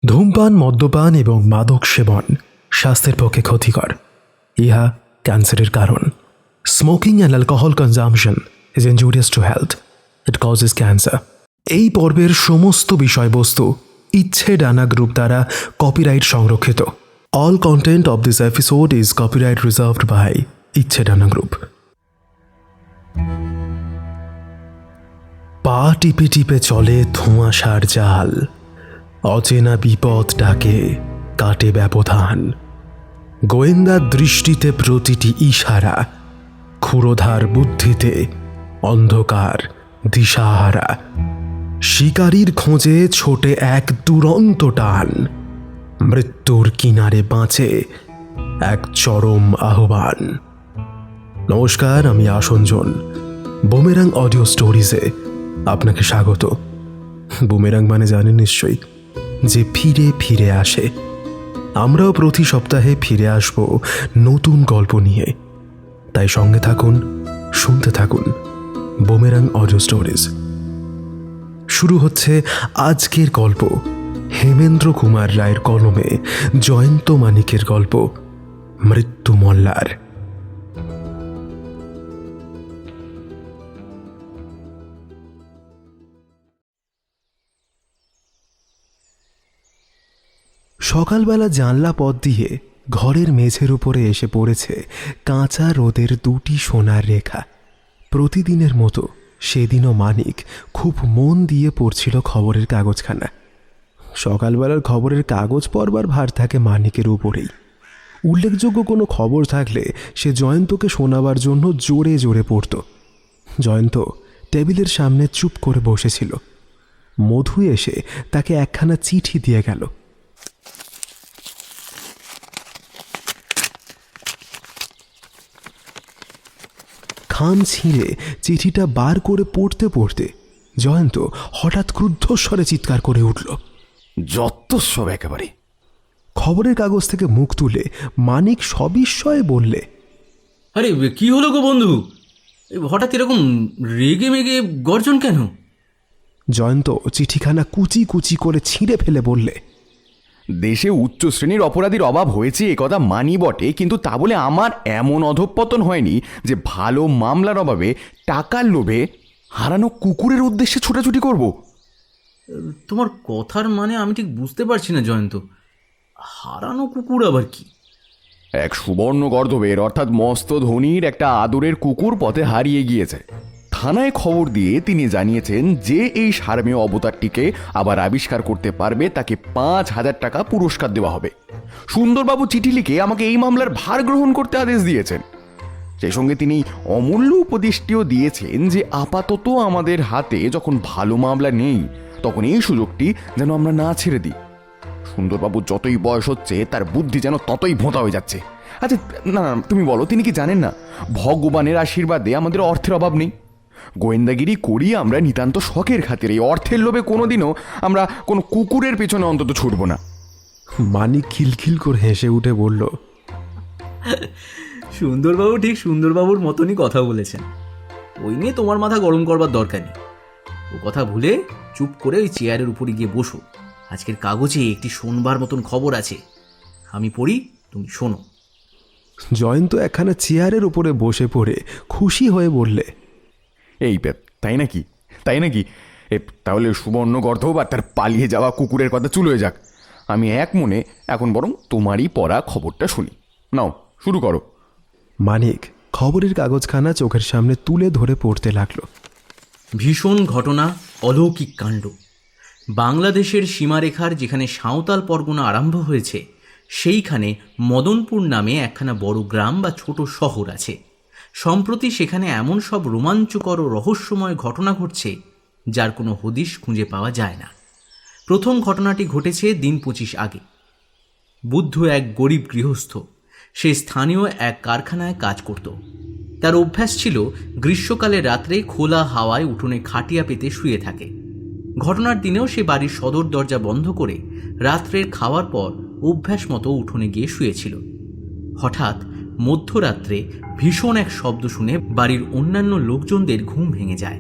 ধূমপান, মদ্যপান এবং মাদক সেবন স্বাস্থ্যের পক্ষে ক্ষতিকর। ইহা ক্যান্সারের কারণ। Smoking and alcohol consumption is injurious to health. It causes cancer. এই পর্বের সমস্ত বিষয়বস্তু ইচ্ছে ডানা গ্রুপ দ্বারা কপিরাইট সংরক্ষিত। All content of this episode is copyright reserved by Ichhe Dana group. পা টিপে টিপে চলে ধোঁয়াশার জাল, অচেনা বিপদ ডাকে, কাটে ব্যবধান। গোয়েন্দার দৃষ্টিতে প্রতিটি ইশারা, ক্ষুরোধার বুদ্ধিতে অন্ধকার দিশাহারা। শিকারীর খোঁজে ছোটে এক দুরন্ত টান, মৃত্যুর কিনারে বাঁচে এক চরম আহ্বান। নমস্কার, আমি আসঞ্জন। বুমেরাং অডিও স্টোরিজে আপনাকে স্বাগত। বুমেরাং মানে জানেন নিশ্চয়ই, যে ফিরে ফিরে আসে। আমরাও প্রতি সপ্তাহে ফিরে আসব নতুন গল্প নিয়ে। তাই সঙ্গে থাকুন, শুনতে থাকুন বুমেরাং অডিও স্টোরিজ। শুরু হচ্ছে আজকের গল্প, হেমেন্দ্র কুমার রায়ের কলমে জয়ন্ত মানিকের গল্প মৃত্যু মল্লার। সকালবেলা জানলা পথ দিয়ে ঘরের মেঝের উপরে এসে পড়েছে কাঁচা রোদের দুটি সোনার রেখা। প্রতিদিনের মতো সেদিনও মানিক খুব মন দিয়ে পড়ছিল খবরের কাগজখানা। সকালবেলার খবরের কাগজ পড়বার ভার থাকে মানিকের উপরেই। উল্লেখযোগ্য কোনো খবর থাকলে সে জয়ন্তকে শোনাবার জন্য জোরে জোরে পড়ত। জয়ন্ত টেবিলের সামনে চুপ করে বসেছিল। মধু এসে তাকে একখানা চিঠি দিয়ে গেল। খাম ছিঁড়ে চিঠিটা বার করে পড়তে পড়তে জয়ন্ত হঠাৎ ক্রুদ্ধস্বরে চিৎকার করে উঠল, যত সব একেবারে। খবরের কাগজ থেকে মুখ তুলে মানিক সবিস্ময়ে বললে, আরে কি হলো গো বন্ধু, হঠাৎ এরকম রেগে মেগে গর্জন কেন? জয়ন্ত চিঠিখানা কুচি কুচি করে ছিঁড়ে ফেলে বললে, দেশে উচ্চ শ্রেণীর অপরাধীর অভাব হয়েছে একথা মানি বটে, কিন্তু তা বলে আমার এমন অধঃপতন হয়নি যে ভালো মামলার অভাবে টাকার লোভে হারানো কুকুরের উদ্দেশ্যে ছোটাছুটি করব। তোমার কথার মানে আমি ঠিক বুঝতে পারছি না জয়ন্ত। হারানো কুকুর আবার কি? এক সুবর্ণ গর্ধবের অর্থাৎ মস্ত ধনীর একটা আদরের কুকুর পথে হারিয়ে গিয়েছে। থানায় খবর দিয়ে তিনি জানিয়েছেন যে এই সারমেয় অবতারটিকে আবার আবিষ্কার করতে পারবে তাকে 5,000 টাকা পুরস্কার দেওয়া হবে। সুন্দরবাবু চিঠি লিখে আমাকে এই মামলার ভার গ্রহণ করতে আদেশ দিয়েছেন। সেই সঙ্গে তিনি অমূল্য উপদেশটিও দিয়েছেন যে আপাতত আমাদের হাতে যখন ভালো মামলা নেই তখন এই সুযোগটি যেন আমরা না ছেড়ে দিই। সুন্দরবাবুর যতই বয়স হচ্ছে তার বুদ্ধি যেন ততই ভোঁতা হয়ে যাচ্ছে। আচ্ছা না না, তুমি বলো, তিনি কি জানেন না ভগবানের আশীর্বাদে আমাদের অর্থের অভাব নেই? গোয়েন্দাগিরি করি আমরা নিতান্ত শখের খাতিরে, এই অর্থের লোভে কোনোদিনও আমরা কোনো কুকুরের পেছনে অন্তত ছুটব না। মানিক খিলখিল করে হেসে উঠে বলল, সুন্দরবাবু ঠিক সুন্দরবাবুর মতনই কথা বলেছেন। ওই নিয়ে তোমার মাথা গরম করবার দরকার নেই। ও কথা ভুলে চুপ করে ওই চেয়ারের উপরে গিয়ে বসো। আজকের কাগজে একটি শোনবার মতন খবর আছে, আমি পড়ি, তুমি শোনো। জয়ন্ত একখানা চেয়ারের উপরে বসে পড়ে খুশি হয়ে বললে, এই তাই নাকি? তাই নাকি? তাহলে সুবর্ণ গর্ধব আর তার পালিয়ে যাওয়া কুকুরের কথা চুল হয়ে যাক। আমি এক মনে এখন বরং তোমারই পড়া খবরটা শুনি। নাও শুরু করো। মানিক খবরের কাগজখানা চোখের সামনে তুলে ধরে পড়তে লাগলো। ভীষণ ঘটনা, অলৌকিক কাণ্ড। বাংলাদেশের সীমারেখার যেখানে সাঁওতাল পরগনা আরম্ভ হয়েছে সেইখানে মদনপুর নামে একখানা বড় গ্রাম বা ছোট শহর আছে। সম্প্রতি সেখানে এমন সব রোমাঞ্চকর ও রহস্যময় ঘটনা ঘটছে যার কোনো হদিশ খুঁজে পাওয়া যায় না। প্রথম ঘটনাটি ঘটেছে দিন 25 আগে। বুদ্ধ এক গরিব গৃহস্থ। সে স্থানীয় এক কারখানায় কাজ করত। তার অভ্যাস ছিল গ্রীষ্মকালে রাত্রে খোলা হাওয়ায় উঠোনে খাটিয়া পেতে শুয়ে থাকে। ঘটনার দিনেও সে বাড়ির সদর দরজা বন্ধ করে রাত্রের খাওয়ার পর অভ্যাস মতো উঠোনে গিয়ে শুয়েছিল। হঠাৎ মধ্যরাত্রে ভীষণ এক শব্দ শুনে বাড়ির অন্যান্য লোকজনদের ঘুম ভেঙে যায়।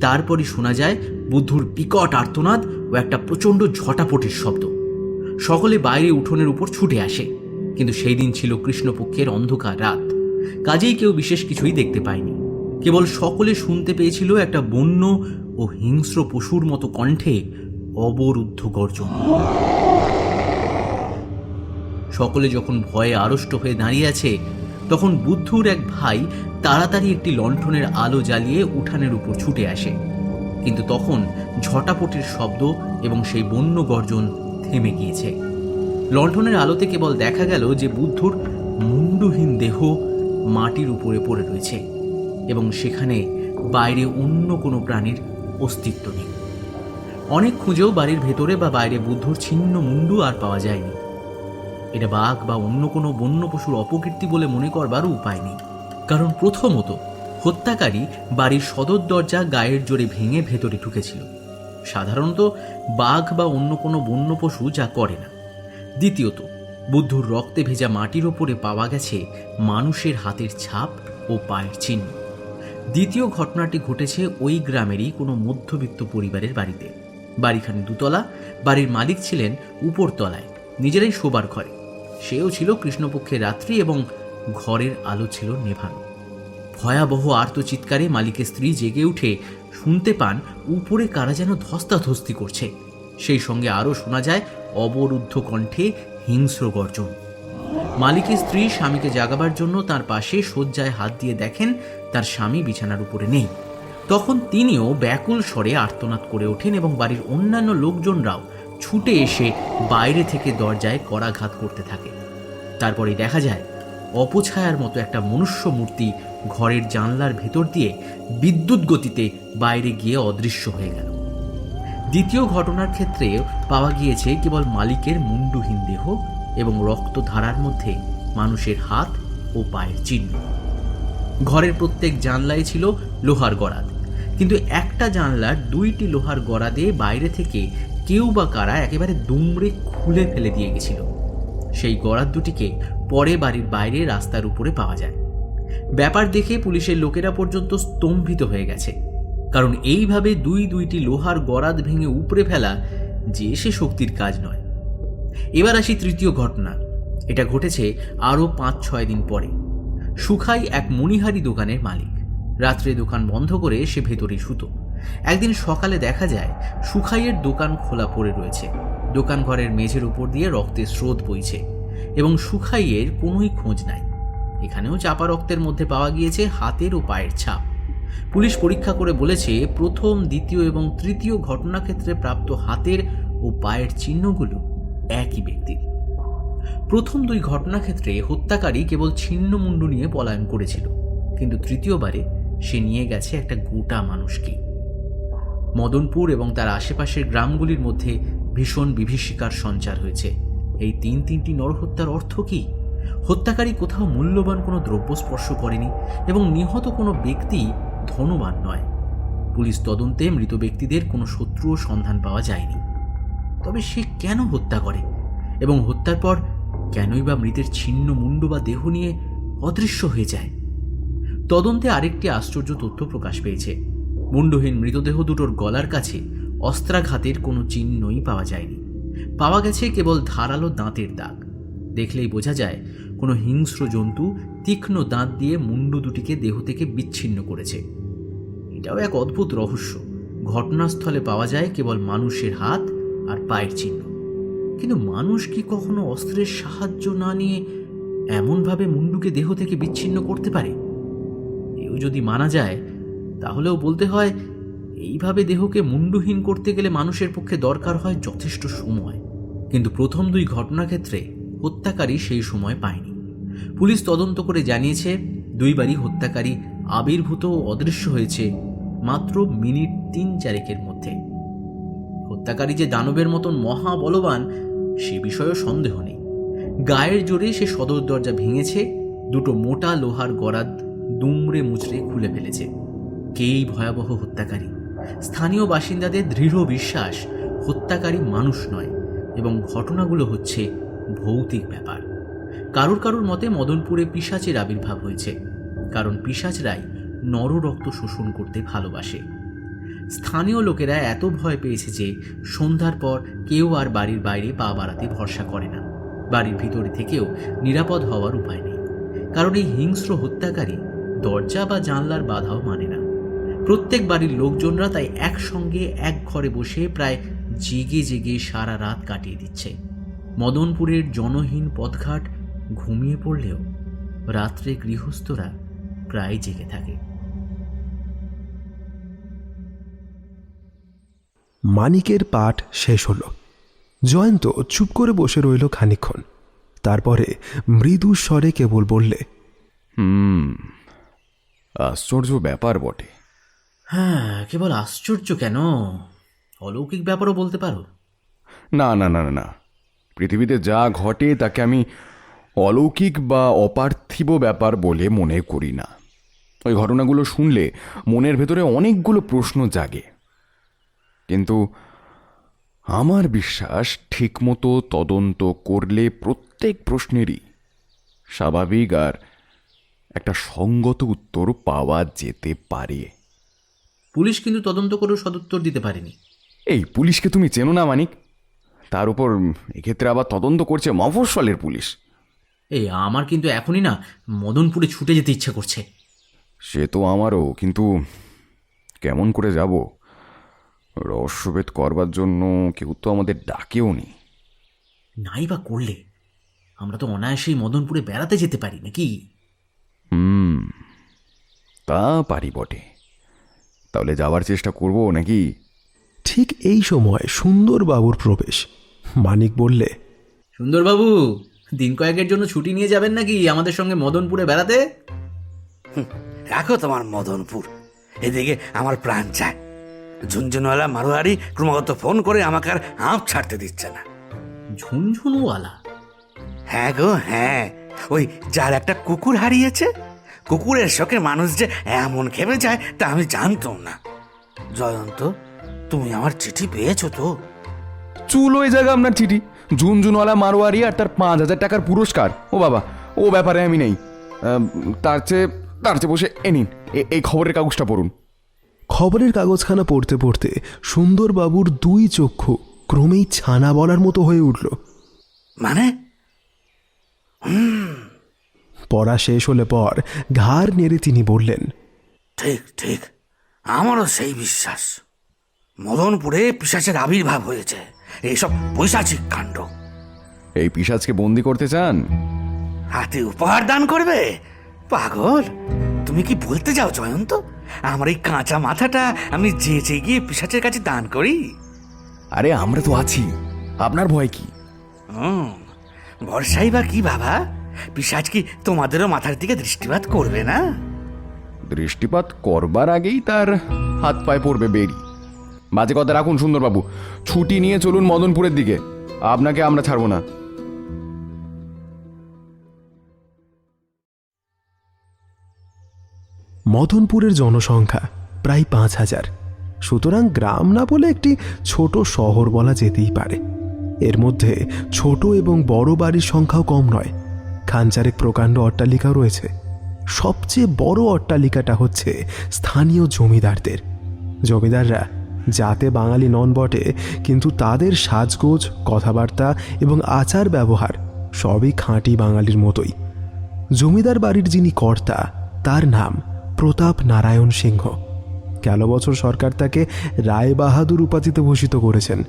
তারপরই শোনা যায় বুদ্ধুর বিকট আর্তনাদ ও একটা প্রচণ্ড ঝটাপটের শব্দ। সকলে বাইরে উঠোনের উপর ছুটে আসে, কিন্তু সেই দিন ছিল কৃষ্ণপক্ষের অন্ধকার রাত, কাজেই কেউ বিশেষ কিছুই দেখতে পায়নি। কেবল সকলে শুনতে পেয়েছিল একটা বন্য ও হিংস্র পশুর মতো কণ্ঠে অবরুদ্ধ গর্জন। সকলে যখন ভয়ে আড়ষ্ট হয়ে দাঁড়িয়ে আছে, তখন বুদ্ধুর এক ভাই তাড়াতাড়ি একটি লণ্ঠনের আলো জ্বালিয়ে উঠানের উপর ছুটে আসে, কিন্তু তখন ঝটাপটের শব্দ এবং সেই বন্য গর্জন থেমে গিয়েছে। লণ্ঠনের আলোতে কেবল দেখা গেল যে বুদ্ধুর মুন্ডহীন দেহ মাটির উপরে পড়ে রয়েছে এবং সেখানে বাইরে অন্য কোনো প্রাণীর অস্তিত্ব নেই। অনেক খুঁজেও বাড়ির ভেতরে বা বাইরে বুদ্ধুর ছিন্ন মুন্ডু আর পাওয়া যায়নি। এটা বাঘ বা অন্য কোনো বন্য পশুর অপকীর্তি বলে মনে করবার উপায় নেই, কারণ প্রথমত হত্যাকারী বাড়ির সদর দরজা গায়ের জোরে ভেঙে ভেতরে ঢুকেছিল। সাধারণত বাঘ বা অন্য কোনো বন্য পশু যা করে না। দ্বিতীয়ত, বুদ্ধুর রক্তে ভেজা মাটির ওপরে পাওয়া গেছে মানুষের হাতের ছাপ ও পায়ের চিহ্ন। দ্বিতীয় ঘটনাটি ঘটেছে ওই গ্রামেরই কোনো মধ্যবিত্ত পরিবারের বাড়িতে। বাড়িখানি দুতলা, বাড়ির মালিক ছিলেন উপরতলায় নিজেরাই শোবার ঘরে। সেও ছিল কৃষ্ণপক্ষের রাত্রি এবং ঘরের আলো ছিল নেভানো। ভয়াবহ আর্তচিৎকারে মালিকের স্ত্রী জেগে উঠে শুনতে পান উপরে কারা যেন ধস্তাধস্তি করছে। সেই সঙ্গে আরও শোনা যায় অবরুদ্ধ কণ্ঠে হিংস্র গর্জন। মালিকের স্ত্রী স্বামীকে জাগাবার জন্য তার পাশে শয্যায় হাত দিয়ে দেখেন তার স্বামী বিছানার উপরে নেই। তখন তিনিও ব্যাকুল স্বরে আর্তনাদ করে ওঠেন এবং বাড়ির অন্যান্য লোকজনরাও ছুটে এসে বাইরে থেকে দরজায় করাঘাত করতে থাকে। তারপরে দেখা যায় অপছায়ার মতো একটা মনুষ্য মূর্তি ঘরের জানলার ভেতর দিয়ে বিদ্যুৎ গতিতে বাইরে গিয়ে অদৃশ্য হয়ে গেল। দ্বিতীয় ঘটনার ক্ষেত্রে পাওয়া গিয়েছে কেবল মালিকের মুন্ডুহীন দেহ এবং রক্তধারার মধ্যে মানুষের হাত ও পায়ের চিহ্ন। ঘরের প্রত্যেক জানলায় ছিল লোহার গরাদ, কিন্তু একটা জানলার দুইটি লোহার গরাদে বাইরে থেকে কেউ বা কারা একেবারে দুমড়ে খুলে ফেলে দিয়ে গেছিল। সেই গরাদ দুটিকে পরে বাড়ির বাইরে রাস্তার উপরে পাওয়া যায়। ব্যাপার দেখে পুলিশের লোকেরা পর্যন্ত স্তম্ভিত হয়ে গেছে, কারণ এইভাবে দুইটি লোহার গরাদ ভেঙে উপড়ে ফেলা যে সে শক্তির কাজ নয়। এবার আসি তৃতীয় ঘটনা। এটা ঘটেছে আরও 5-6 দিন পরে। সুখাই এক মণিহারি দোকানের মালিক। রাত্রে দোকান বন্ধ করে সে ভেতরে শুতো। একদিন সকালে দেখা যায় সুখাইয়ের দোকান খোলা পড়ে রয়েছে। দোকান ঘরের মেঝের উপর দিয়ে রক্তের স্রোত বইছে এবং সুখাইয়ের কোনোই খোঁজ নাই। এখানেও চাপা রক্তের মধ্যে পাওয়া গিয়েছে হাতের ও পায়ের ছাপ। পুলিশ পরীক্ষা করে বলেছে প্রথম, দ্বিতীয় এবং তৃতীয় ঘটনাক্ষেত্রে প্রাপ্ত হাতের ও পায়ের চিহ্নগুলো একই ব্যক্তির। প্রথম 2 ঘটনাক্ষেত্রে হত্যাকারী কেবল ছিন্ন মুন্ডু নিয়ে পলায়ন করেছিল, কিন্তু তৃতীয়বারে সে নিয়ে গেছে একটা গোটা মানুষকে। মদনপুর এবং তার আশেপাশের গ্রামগুলির মধ্যে ভীষণ বিভীষিকার সঞ্চার হয়েছে। এই 3টি নরহত্যার অর্থ কি? হত্যাকারী কোথাও মূল্যবান কোনো দ্রব্য স্পর্শ করেনি এবং নিহত কোনো ব্যক্তি ধনবান নয়। পুলিশ তদন্তে মৃত ব্যক্তিদের কোনো শত্রুও সন্ধান পাওয়া যায়নি। তবে সে কেন হত্যা করে এবং হত্যার পর কেনই বা মৃতের ছিন্ন মুন্ডু বা দেহ নিয়ে অদৃশ্য হয়ে যায়? তদন্তে আরেকটি আশ্চর্য তথ্য প্রকাশ পেয়েছে। মুন্ডহীন মৃতদেহ দুটোর গলার কাছে অস্ত্রাঘাতের কোনো চিহ্নই পাওয়া যায়নি। পাওয়া গেছে কেবল ধারালো দাঁতের দাগ। দেখলেই বোঝা যায় কোনো হিংস্র জন্তু তীক্ষ্ণ দাঁত দিয়ে মুন্ডু দুটিকে দেহ থেকে বিচ্ছিন্ন করেছে। এটাও এক অদ্ভুত রহস্য। ঘটনাস্থলে পাওয়া যায় কেবল মানুষের হাত আর পায়ের চিহ্ন, কিন্তু মানুষ কি কখনো অস্ত্রের সাহায্য না নিয়ে এমনভাবে মুন্ডুকে দেহ থেকে বিচ্ছিন্ন করতে পারে? এও যদি মানা যায়, তাহলেও বলতে হয় এইভাবে দেহকে মুন্ডুহীন করতে গেলে মানুষের পক্ষে দরকার হয় যথেষ্ট সময়। কিন্তু প্রথম 2 ঘটনাক্ষেত্রে হত্যাকারী সেই সময় পায়নি। পুলিশ তদন্ত করে জানিয়েছে 2 বারই হত্যাকারী আবির্ভূত ও অদৃশ্য হয়েছে মাত্র মিনিট 3-4 মধ্যে। হত্যাকারী যে দানবের মতন মহাবলবান সে বিষয়েও সন্দেহ নেই। গায়ের জোরে সে সদর দরজা ভেঙেছে, 2 মোটা লোহার গরাদ দুমড়ে মুচড়ে খুলে ফেলেছে। কেই ভয়াবহ হত্যাকারী? স্থানীয় বাসিন্দাদের দৃঢ় বিশ্বাস হত্যাকারী মানুষ নয় এবং ঘটনাগুলো হচ্ছে ভৌতিক ব্যাপার। কারুর মতে মদনপুরে পিশাচের আবির্ভাব হয়েছে, কারণ পিশাচরাই নররক্ত শোষণ করতে ভালোবাসে। স্থানীয় লোকেরা এত ভয় পেয়েছে যে সন্ধ্যার পর কেউ আর বাড়ির বাইরে পা বাড়াতে ভরসা করে না। বাড়ির ভিতরে থেকেও নিরাপদ হওয়ার উপায় নেই, কারণ এই হিংস্র হত্যাকারী দরজা বা জানলার বাধাও মানে না। প্রত্যেক বাড়ির লোকজনরা তাই একসঙ্গে এক ঘরে বসে প্রায় জেগে জেগে সারা রাত কাটিয়ে দিচ্ছে। মদনপুরের জনহীন পথঘাট ঘুমিয়ে পড়লেও রাত্রে গৃহস্থরা প্রায় জেগে থাকে। মানিকের পাঠ শেষ হলো। জয়ন্ত চুপ করে বসে রইল খানিকক্ষণ। তারপরে মৃদু স্বরে কেবল বললে, আশ্চর্য ব্যাপার বটে। হ্যাঁ, কেবল আশ্চর্য কেন, অলৌকিক ব্যাপারও বলতে পারো। না না না না না, পৃথিবীতে যা ঘটে তাকে আমি অলৌকিক বা অপার্থিব ব্যাপার বলে মনে করি না। ওই ঘটনাগুলো শুনলে মনের ভেতরে অনেকগুলো প্রশ্ন জাগে, কিন্তু আমার বিশ্বাস ঠিকমতো তদন্ত করলে প্রত্যেক প্রশ্নেরই স্বাভাবিক আর একটা সঙ্গত উত্তর পাওয়া যেতে পারে। পুলিশ কিন্তু তদন্ত করেও সদুত্তর দিতে পারেনি। এই পুলিশকে তুমি চেনো না মানিক? তার উপর এক্ষেত্রে আবার তদন্ত করছে মফস্বলের পুলিশ। এই আমার কিন্তু এখনই না মদনপুরে ছুটে যেতে ইচ্ছা করছে। সে তো আমারও, কিন্তু কেমন করে যাব? রহস্যভেদ করবার জন্য কেউ তো আমাদের ডাকেও নি। নাই বা করলে আমরা তো অনায়াসেই মদনপুরে বেড়াতে যেতে পারি নাকি? তা পারি বটে। তাহলে যাওয়ার চেষ্টা করব নাকি? ঠিক এই সময় সুন্দরবাবুর প্রবেশ। মানিক বললে, সুন্দরবাবু, দিন কয়েকের জন্য ছুটি নিয়ে যাবেন নাকি আমাদের সঙ্গে মদনপুরে বেড়াতে? রাখো তোমার মদনপুর, এদিকে আমার প্রাণ চায়। ঝুনঝুনওয়ালা মারোয়ারি ক্রমাগত ফোন করে আমাকে আর আঁপ ছাড়তে দিচ্ছে না। ঝুনঝুনওয়ালা? হ্যাঁ গো হ্যাঁ, ওই যার একটা কুকুর হারিয়েছে, কুকুরের শোকে মানুষ যে এমন খেপে যায় তা আমি জানতাম না। জয়ন্ত, তুমি আমার চিঠি পেয়েছো তো? চুল ওই জায়গা আপনার চিঠি, ঝুনঝুনওয়ালা মারোয়ারি আর তার 5,000 টাকার পুরস্কার। ও বাবা, ও ব্যাপারে আমি নেই। তার চেয়ে বসে নিন এই খবরের কাগজটা পড়ুন। খবরের কাগজখানা পড়তে পড়তে সুন্দরবাবুর দুই চক্ষু ক্রমেই ছানা বলার মতো হয়ে উঠল। মানে? পড়া শেষ হলে পর ঘাড় নেড়ে তিনি বললেন, ঠিক ঠিক, আমারও সেই বিশ্বাস। মদনপুরে পিশাচের আবির্ভাব হয়েছে। এইসব পৈশাচিক কাণ্ড। এই পিশাচকে বন্দি করতে চান? হাতে উপহার দান করবে? পাগল, তুমি কি বলতে যাও জয়ন্ত? আমার এই কাঁচা মাথাটা আমি যেচে গিয়ে পিশাচের কাছে দান করি? আরে আমরা তো আছি, আপনার ভয় কি? ভরসাই বা কি বাবা? পিশাচ কি তোমাদেরও মাথার দিকে দৃষ্টিপাত করবে না? দৃষ্টিপাত করবার আগেই তার হাত পায়ে পড়বে বেরি। বাজে কথা রাখুন সুন্দরবাবু, ছুটি নিয়ে চলুন মদনপুরের দিকে, আপনাকে আমরা ছাড়বো না। মদনপুরের জনসংখ্যা প্রায় 5,000, সুতরাং গ্রাম না বলে একটি ছোট শহর বলা যেতেই পারে। এর মধ্যে ছোট এবং বড় বাড়ির সংখ্যাও কম নয়। খানচারেক প্রকাণ্ড অট্টালিকাও রয়েছে। সবচেয়ে বড় অট্টালিকাটা হচ্ছে স্থানীয় জমিদারদের। জমিদাররা যাতে বাঙালি নন বটে, কিন্তু তাদের সাজগোজ, কথাবার্তা এবং আচার ব্যবহার সবই খাঁটি বাঙালির মতোই। জমিদার বাড়ির যিনি কর্তা, তার নাম প্রতাপ নারায়ণ সিংহ। গেল বছর সরকার তাকে রায় বাহাদুর উপাধিতে ভূষিত করেছেন।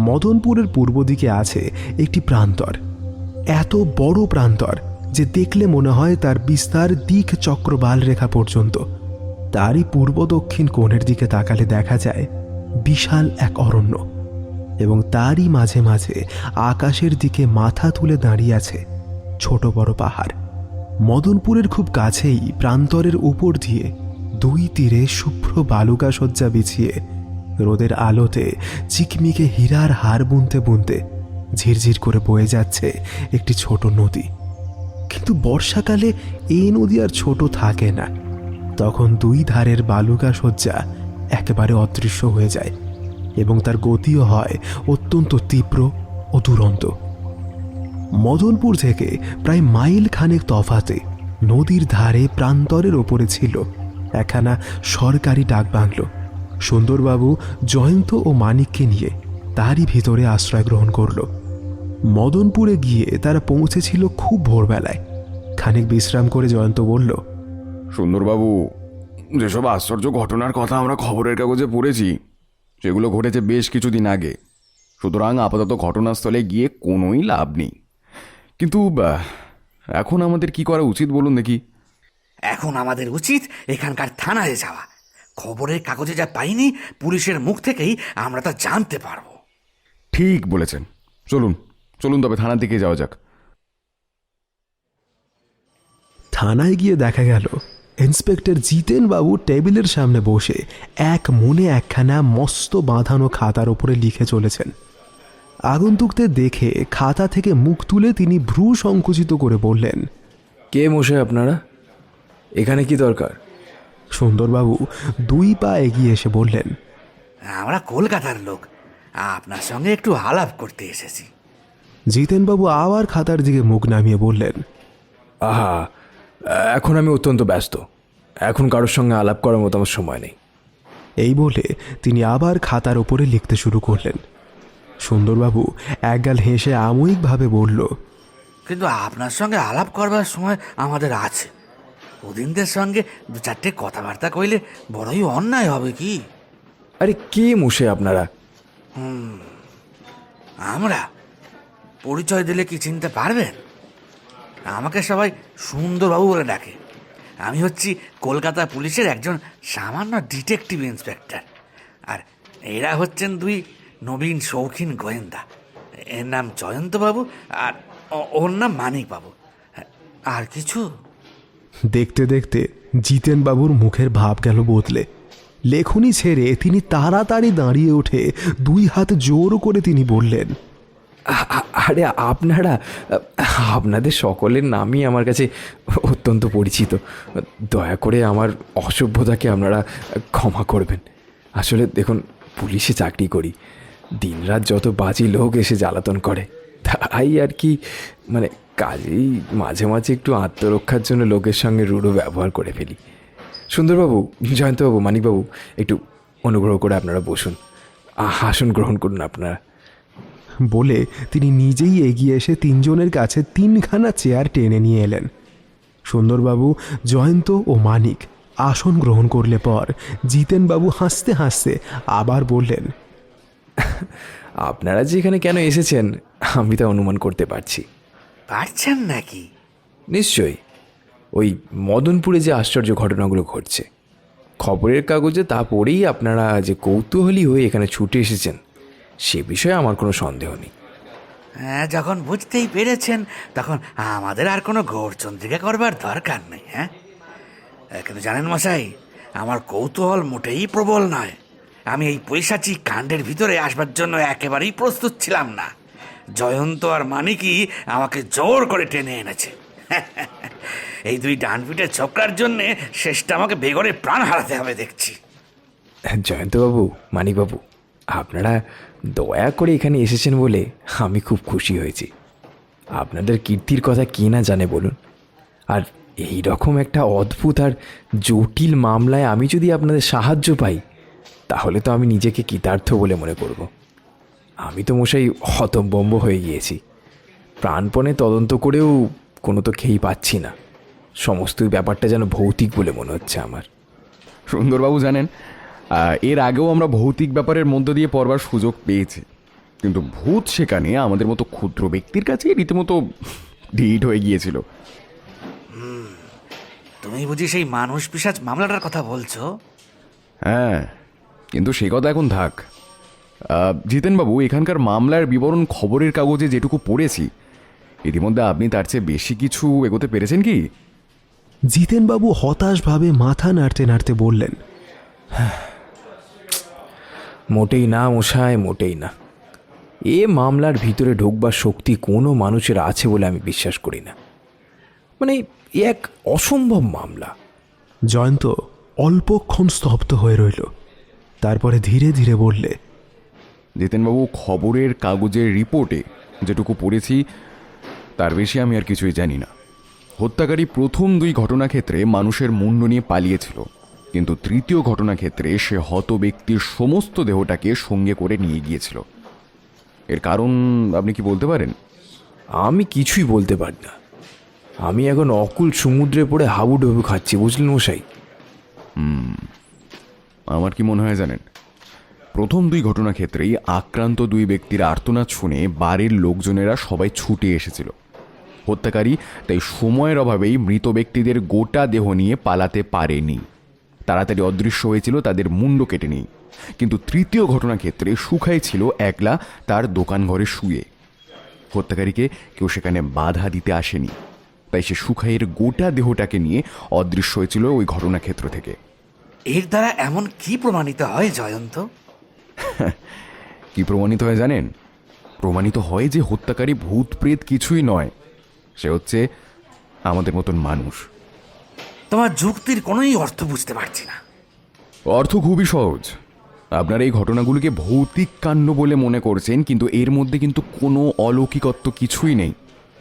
মদনপুরের পূর্ব দিকে আছে একটি প্রান্তর। এত বড় প্রান্তর যে দেখলে মনে হয় তার বিস্তার দিক চক্রবাল রেখা পর্যন্ত। তারই পূর্ব দক্ষিণ কোণের দিকে তাকালে দেখা যায় বিশাল এক অরণ্য, এবং তারই মাঝে মাঝে আকাশের দিকে মাথা তুলে দাঁড়িয়ে আছে ছোট বড় পাহাড়। মদনপুরের খুব কাছেই প্রান্তরের উপর দিয়ে দুই তীরে শুভ্র বালুকা শয্যা বিছিয়ে রোদের আলোতে চিকমিকে হীরার হার বুনতে বুনতে ঝিরঝির করে বয়ে যাচ্ছে একটি ছোট নদী। কিন্তু বর্ষাকালে এই নদী আর ছোট থাকে না। তখন দুই ধারের বালুকা শয্যা একেবারে অদৃশ্য হয়ে যায় এবং তার গতিও হয় অত্যন্ত তীব্র ও দুরন্ত। মদনপুর থেকে প্রায় মাইল খানেক তফাতে নদীর ধারে প্রান্তরের ওপরে ছিল একখানা সরকারি ডাকবাংলো। সুন্দরবাবু জয়ন্ত ও মানিককে নিয়ে তারই ভিতরে আশ্রয় গ্রহণ করল। মদনপুরে গিয়ে তারা পৌঁছেছিল খুব ভোরবেলায়। খানিক বিশ্রাম করে জয়ন্ত বলল, সুন্দরবাবু, যেসব আশ্চর্য ঘটনার কথা আমরা খবরের কাগজে পড়েছি সেগুলো ঘটেছে বেশ কিছুদিন আগে। সুতরাং আপাতত ঘটনাস্থলে গিয়ে কোনোই লাভ নেই। কিন্তু এখন আমাদের কি করা উচিত বলুন দেখি। এখন আমাদের উচিত এখানকার থানায় যাওয়া। খবরের কাগজে যা পাইনি, পুলিশের মুখ থেকেই আমরা তা জানতে পারবো। ঠিক বলেছেন, চলুন চলুন তবে থানার দিকে যাওয়া যাক। থানায় গিয়ে দেখা গেল ইন্সপেক্টর জিতেন বাবু টেবিলের সামনে বসে এক মনে একখানা মস্ত বাঁধানো খাতার ওপরে লিখে চলেছেন। আগন্তুকদের দেখে খাতা থেকে মুখ তুলে তিনি ভ্রু সংকুচিত করে বললেন, কে মশাই আপনারা? এখানে কি দরকার? সুন্দরবাবু 2 পা এগিয়ে এসে বললেন, আমরা কলকাতার লোক, আপনার সঙ্গে একটু আলাপ করতে এসেছি। জিতেনবাবু আবার খাতার দিকে মুখ নামিয়ে বললেন, আহা, এখন আমি অত্যন্ত ব্যস্ত। এখন কারোর সঙ্গে আলাপ করার মতো আমার সময় নেই। এই বলে তিনি আবার খাতার ওপরে লিখতে শুরু করলেন। সুন্দরবাবু একগাল হেসে আময়িকভাবে বলল, কিন্তু আপনার সঙ্গে আলাপ করবার সময় আমাদের আছে। ওদিনদের সঙ্গে 2-4টে কথাবার্তা কইলে বড়ই অন্যায় হবে কি? আরে কে মশাই আপনারা? আমরা পরিচয় দিলে কি চিনতে পারবেন? আমাকে সবাই সুন্দরবাবু বলে ডাকে। আমি হচ্ছি কলকাতা পুলিশের একজন সামান্য ডিটেকটিভ ইন্সপেক্টর। আর এরা হচ্ছেন 2 নবীন শৌখিন গোয়েন্দা। এর নাম জয়ন্তবাবু আর ওর নাম মানিকবাবু। আর কিছু? দেখতে দেখতে জিতেনবাবুর মুখের ভাব গেল বদলে। লেখনি ছেড়ে তিনি তাড়াতাড়ি দাঁড়িয়ে উঠে 2 হাত জোর করে তিনি বললেন, আরে আপনারা, আপনাদের সকলের নামই আমার কাছে অত্যন্ত পরিচিত। দয়া করে আমার অসভ্যতাকে আপনারা ক্ষমা করবেন। আসলে দেখুন, পুলিশে চাকরি করি, দিনরাত যত বাজে লোক এসে জ্বালাতন করে, তাই আর কি, মানে কাজেই মাঝে মাঝে একটু আত্মরক্ষার জন্য লোকের সঙ্গে রূঢ় ব্যবহার করে ফেলি। সুন্দরবাবু, জয়ন্তবাবু, মানিকবাবু, একটু অনুগ্রহ করে আপনারা বসুন, আসন গ্রহণ করুন আপনারা। বলে তিনি নিজেই এগিয়ে এসে 3 জনের কাছে 3খানা চেয়ার টেনে নিয়ে এলেন। সুন্দরবাবু, জয়ন্ত ও মানিক আসন গ্রহণ করলে পর জিতেনবাবু হাসতে হাসতে আবার বললেন, আপনারা যে এখানে কেন এসেছেন আমি তা অনুমান করতে পারছি। পারছেন নাকি? নিশ্চয়ই। ওই মদনপুরে যে আশ্চর্য ঘটনাগুলো ঘটছে, খবরের কাগজে তা পড়েই আপনারা যে কৌতূহলী হয়ে এখানে ছুটে এসেছেন, সে বিষয়ে আমার কোনো সন্দেহ নেই। হ্যাঁ, যখন বুঝতেই পেরেছেন তখন আমাদের আর কোনো গৌরচন্দ্রিকা করবার দরকার নেই। হ্যাঁ, কিন্তু জানেন মশাই, আমার কৌতূহল মোটেই প্রবল নয়। আমি এই পৈশাচিক কাণ্ডের ভিতরে আসবার জন্য একেবারেই প্রস্তুত ছিলাম না। জয়ন্ত আর মানিকই আমাকে জোর করে টেনে এনেছে। এই 2 ডানপিটের ছোকরার জন্যে শেষটা আমাকে বেঘরে প্রাণ হারাতে হবে দেখছি। জয়ন্তবাবু, মানিকবাবু, আপনারা দয়া করে এখানে এসেছেন বলে আমি খুব খুশি হয়েছি। আপনাদের কীর্তির কথা কে না জানে বলুন। আর এই রকম একটা অদ্ভুত আর জটিল মামলায় আমি যদি আপনাদের সাহায্য পাই, তাহলে তো আমি নিজেকে কৃতার্থ বলে মনে করব। আমি তো মশাই হতভম্ব হয়ে গিয়েছি। প্রাণপণে তদন্ত করেও কোনো তো খেয়েই পাচ্ছি না। সমস্ত ব্যাপারটা যেন ভৌতিক বলে মনে হচ্ছে আমার। সুন্দরবাবু জানেন, এর আগেও আমরা ভৌতিক ব্যাপারের মধ্য দিয়ে পড়বার সুযোগ পেয়েছি, কিন্তু ভূত সেখানে আমাদের মতো ক্ষুদ্র ব্যক্তির কাছে রীতিমতো ঢিট হয়ে গিয়েছিল। তুমি বুঝি সেই মানুষ পিশাচ মামলাটার কথা বলছো? হ্যাঁ, কিন্তু সে কথা এখন থাক। জিতেনবাবু, এখানকার মামলার বিবরণ খবরের কাগজে যেটুকু পড়েছি, ইতিমধ্যে আপনি তার চেয়ে বেশি কিছু এগোতে পেরেছেন কি? জিতেনবাবু হতাশভাবে মাথা নাড়তে নাড়তে বললেন, মোটেই না মশাই, মোটেই না। এ মামলার ভিতরে ঢোকবার শক্তি কোনো মানুষের আছে বলে আমি বিশ্বাস করি না। মানে এক অসম্ভব মামলা। জয়ন্ত অল্পক্ষণ স্তব্ধ হয়ে রইল, তারপরে ধীরে ধীরে বললে, জিতেনবাবু, খবরের কাগজের রিপোর্টে যেটুকু পড়েছি তার বেশি আমি আর কিছুই জানি না। হত্যাকারী প্রথম 2 ঘটনাক্ষেত্রে মানুষের মুন্ড নিয়ে পালিয়েছিল, কিন্তু তৃতীয় ঘটনাক্ষেত্রে সে হত ব্যক্তির সমস্ত দেহটাকে সঙ্গে করে নিয়ে গিয়েছিল। এর কারণ আপনি কি বলতে পারেন? আমি কিছুই বলতে পারি না। আমি এখন অকুল সমুদ্রে পড়ে হাবুডুবু খাচ্ছি, বুঝলেন মশাই। আমার কি মনে হয় জানেন, প্রথম দুই ঘটনাক্ষেত্রেই আক্রান্ত দুই ব্যক্তির আর্তনাদ শুনে বাড়ির লোকজনেরা সবাই ছুটে এসেছিল। হত্যাকারী তাই সময়ের অভাবেই মৃত ব্যক্তিদের গোটা দেহ নিয়ে পালাতে পারেনি, তাড়াতাড়ি অদৃশ্য হয়েছিল তাদের মুন্ড কেটে নিই। কিন্তু তৃতীয় ঘটনাক্ষেত্রে সুখাই ছিল একলা তার দোকান ঘরে শুয়ে। হত্যাকারীকে কেউ সেখানে বাধা দিতে আসেনি, তাই সে সুখাইয়ের গোটা দেহটাকে নিয়ে অদৃশ্য হয়েছিল ওই ঘটনাক্ষেত্র থেকে। এর দ্বারা এমন কি প্রমাণিত হয় জয়ন্ত? কি প্রমাণিত হয় জানেন? প্রমাণিত হয় যে হত্যাকারী ভূত প্রেত কিছুই নয়, সে হচ্ছে আমাদের মতন মানুষ। তোমার যুক্তির কোনোই অর্থ বুঝতে পারছি না। অর্থ খুবই সহজ। আপনারা এই ঘটনাগুলিকে ভৌতিক কাণ্ড বলে মনে করছেন, কিন্তু এর মধ্যে কিন্তু কোনো অলৌকিকত্ব কিছুই নেই।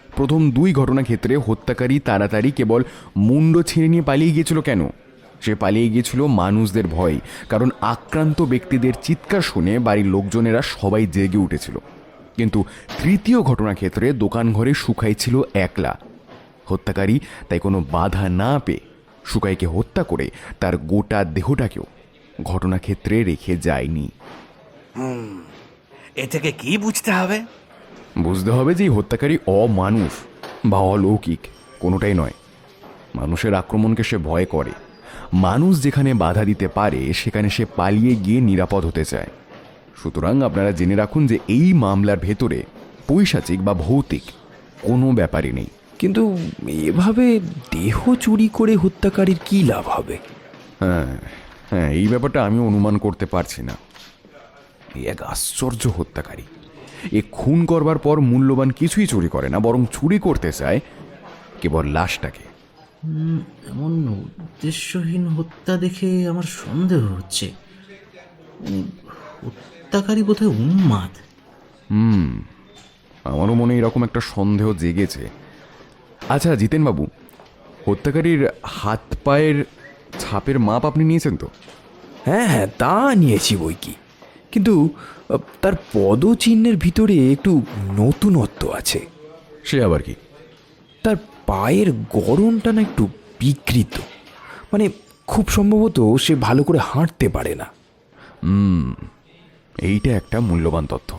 প্রথম দুই ঘটনাক্ষেত্রে হত্যাকারী তাড়াতাড়ি কেবল মুন্ড ছিঁড়ে নিয়ে পালিয়ে গিয়েছিল। কেন? সে পালিয়ে গিয়েছিল মানুষদের ভয়, কারণ আক্রান্ত ব্যক্তিদের চিৎকার শুনে বাড়ির লোকজনেরা সবাই জেগে উঠেছিল। কিন্তু তৃতীয় ঘটনাক্ষেত্রে দোকান ঘরে সুখাই ছিল একলা। হত্যাকারী তাই কোনো বাধা না পেয়ে সুখাইকে হত্যা করে তার গোটা দেহটাকেও ঘটনাক্ষেত্রে রেখে যায়নি। এ থেকে কি বুঝতে হবে? বুঝতে হবে যে এই হত্যাকারী অমানুষ বা অলৌকিক কোনোটাই নয়। মানুষের আক্রমণকে সে ভয় করে। মানুষ যেখানে বাধা দিতে পারে সেখানে সে পালিয়ে গিয়ে নিরাপদ হতে চায়। সুতরাং আপনারা জেনে রাখুন যে এই মামলার ভেতরে পৈশাচিক বা ভৌতিক কোনো ব্যাপারই নেই। কিন্তু এভাবে দেহ চুরি করে হত্যাকারীর কি লাভ হবে? হ্যাঁ হ্যাঁ, এই ব্যাপারটা আমি অনুমান করতে পারছি না। এই এক আশ্চর্য হত্যাকারী। এ খুন করবার পর মূল্যবান কিছুই চুরি করে না, বরং চুরি করতে চায় কেবল লাশটাকে। এমন উদ্দেশ্যহীন হত্যা দেখে আমার সন্দেহ হচ্ছে হত্যাকারী বোধহয় উন্মাদ। আমারও মনে এরকম একটা সন্দেহ জেগেছে। আচ্ছা জিতেনবাবু, হত্যাকারীর হাত পায়ের ছাপের মাপ আপনি নিয়েছেন তো? হ্যাঁ হ্যাঁ, তা নিয়েছি বই কি, কিন্তু তার পদচিহ্নের ভিতরে একটু নতুনত্ব আছে। সে আবার কি? তার পায়ের গড়নটা না একটু বিকৃত, মানে খুব সম্ভবত সে ভালো করে হাঁটতে পারে না। এইটা একটা মূল্যবান তথ্য।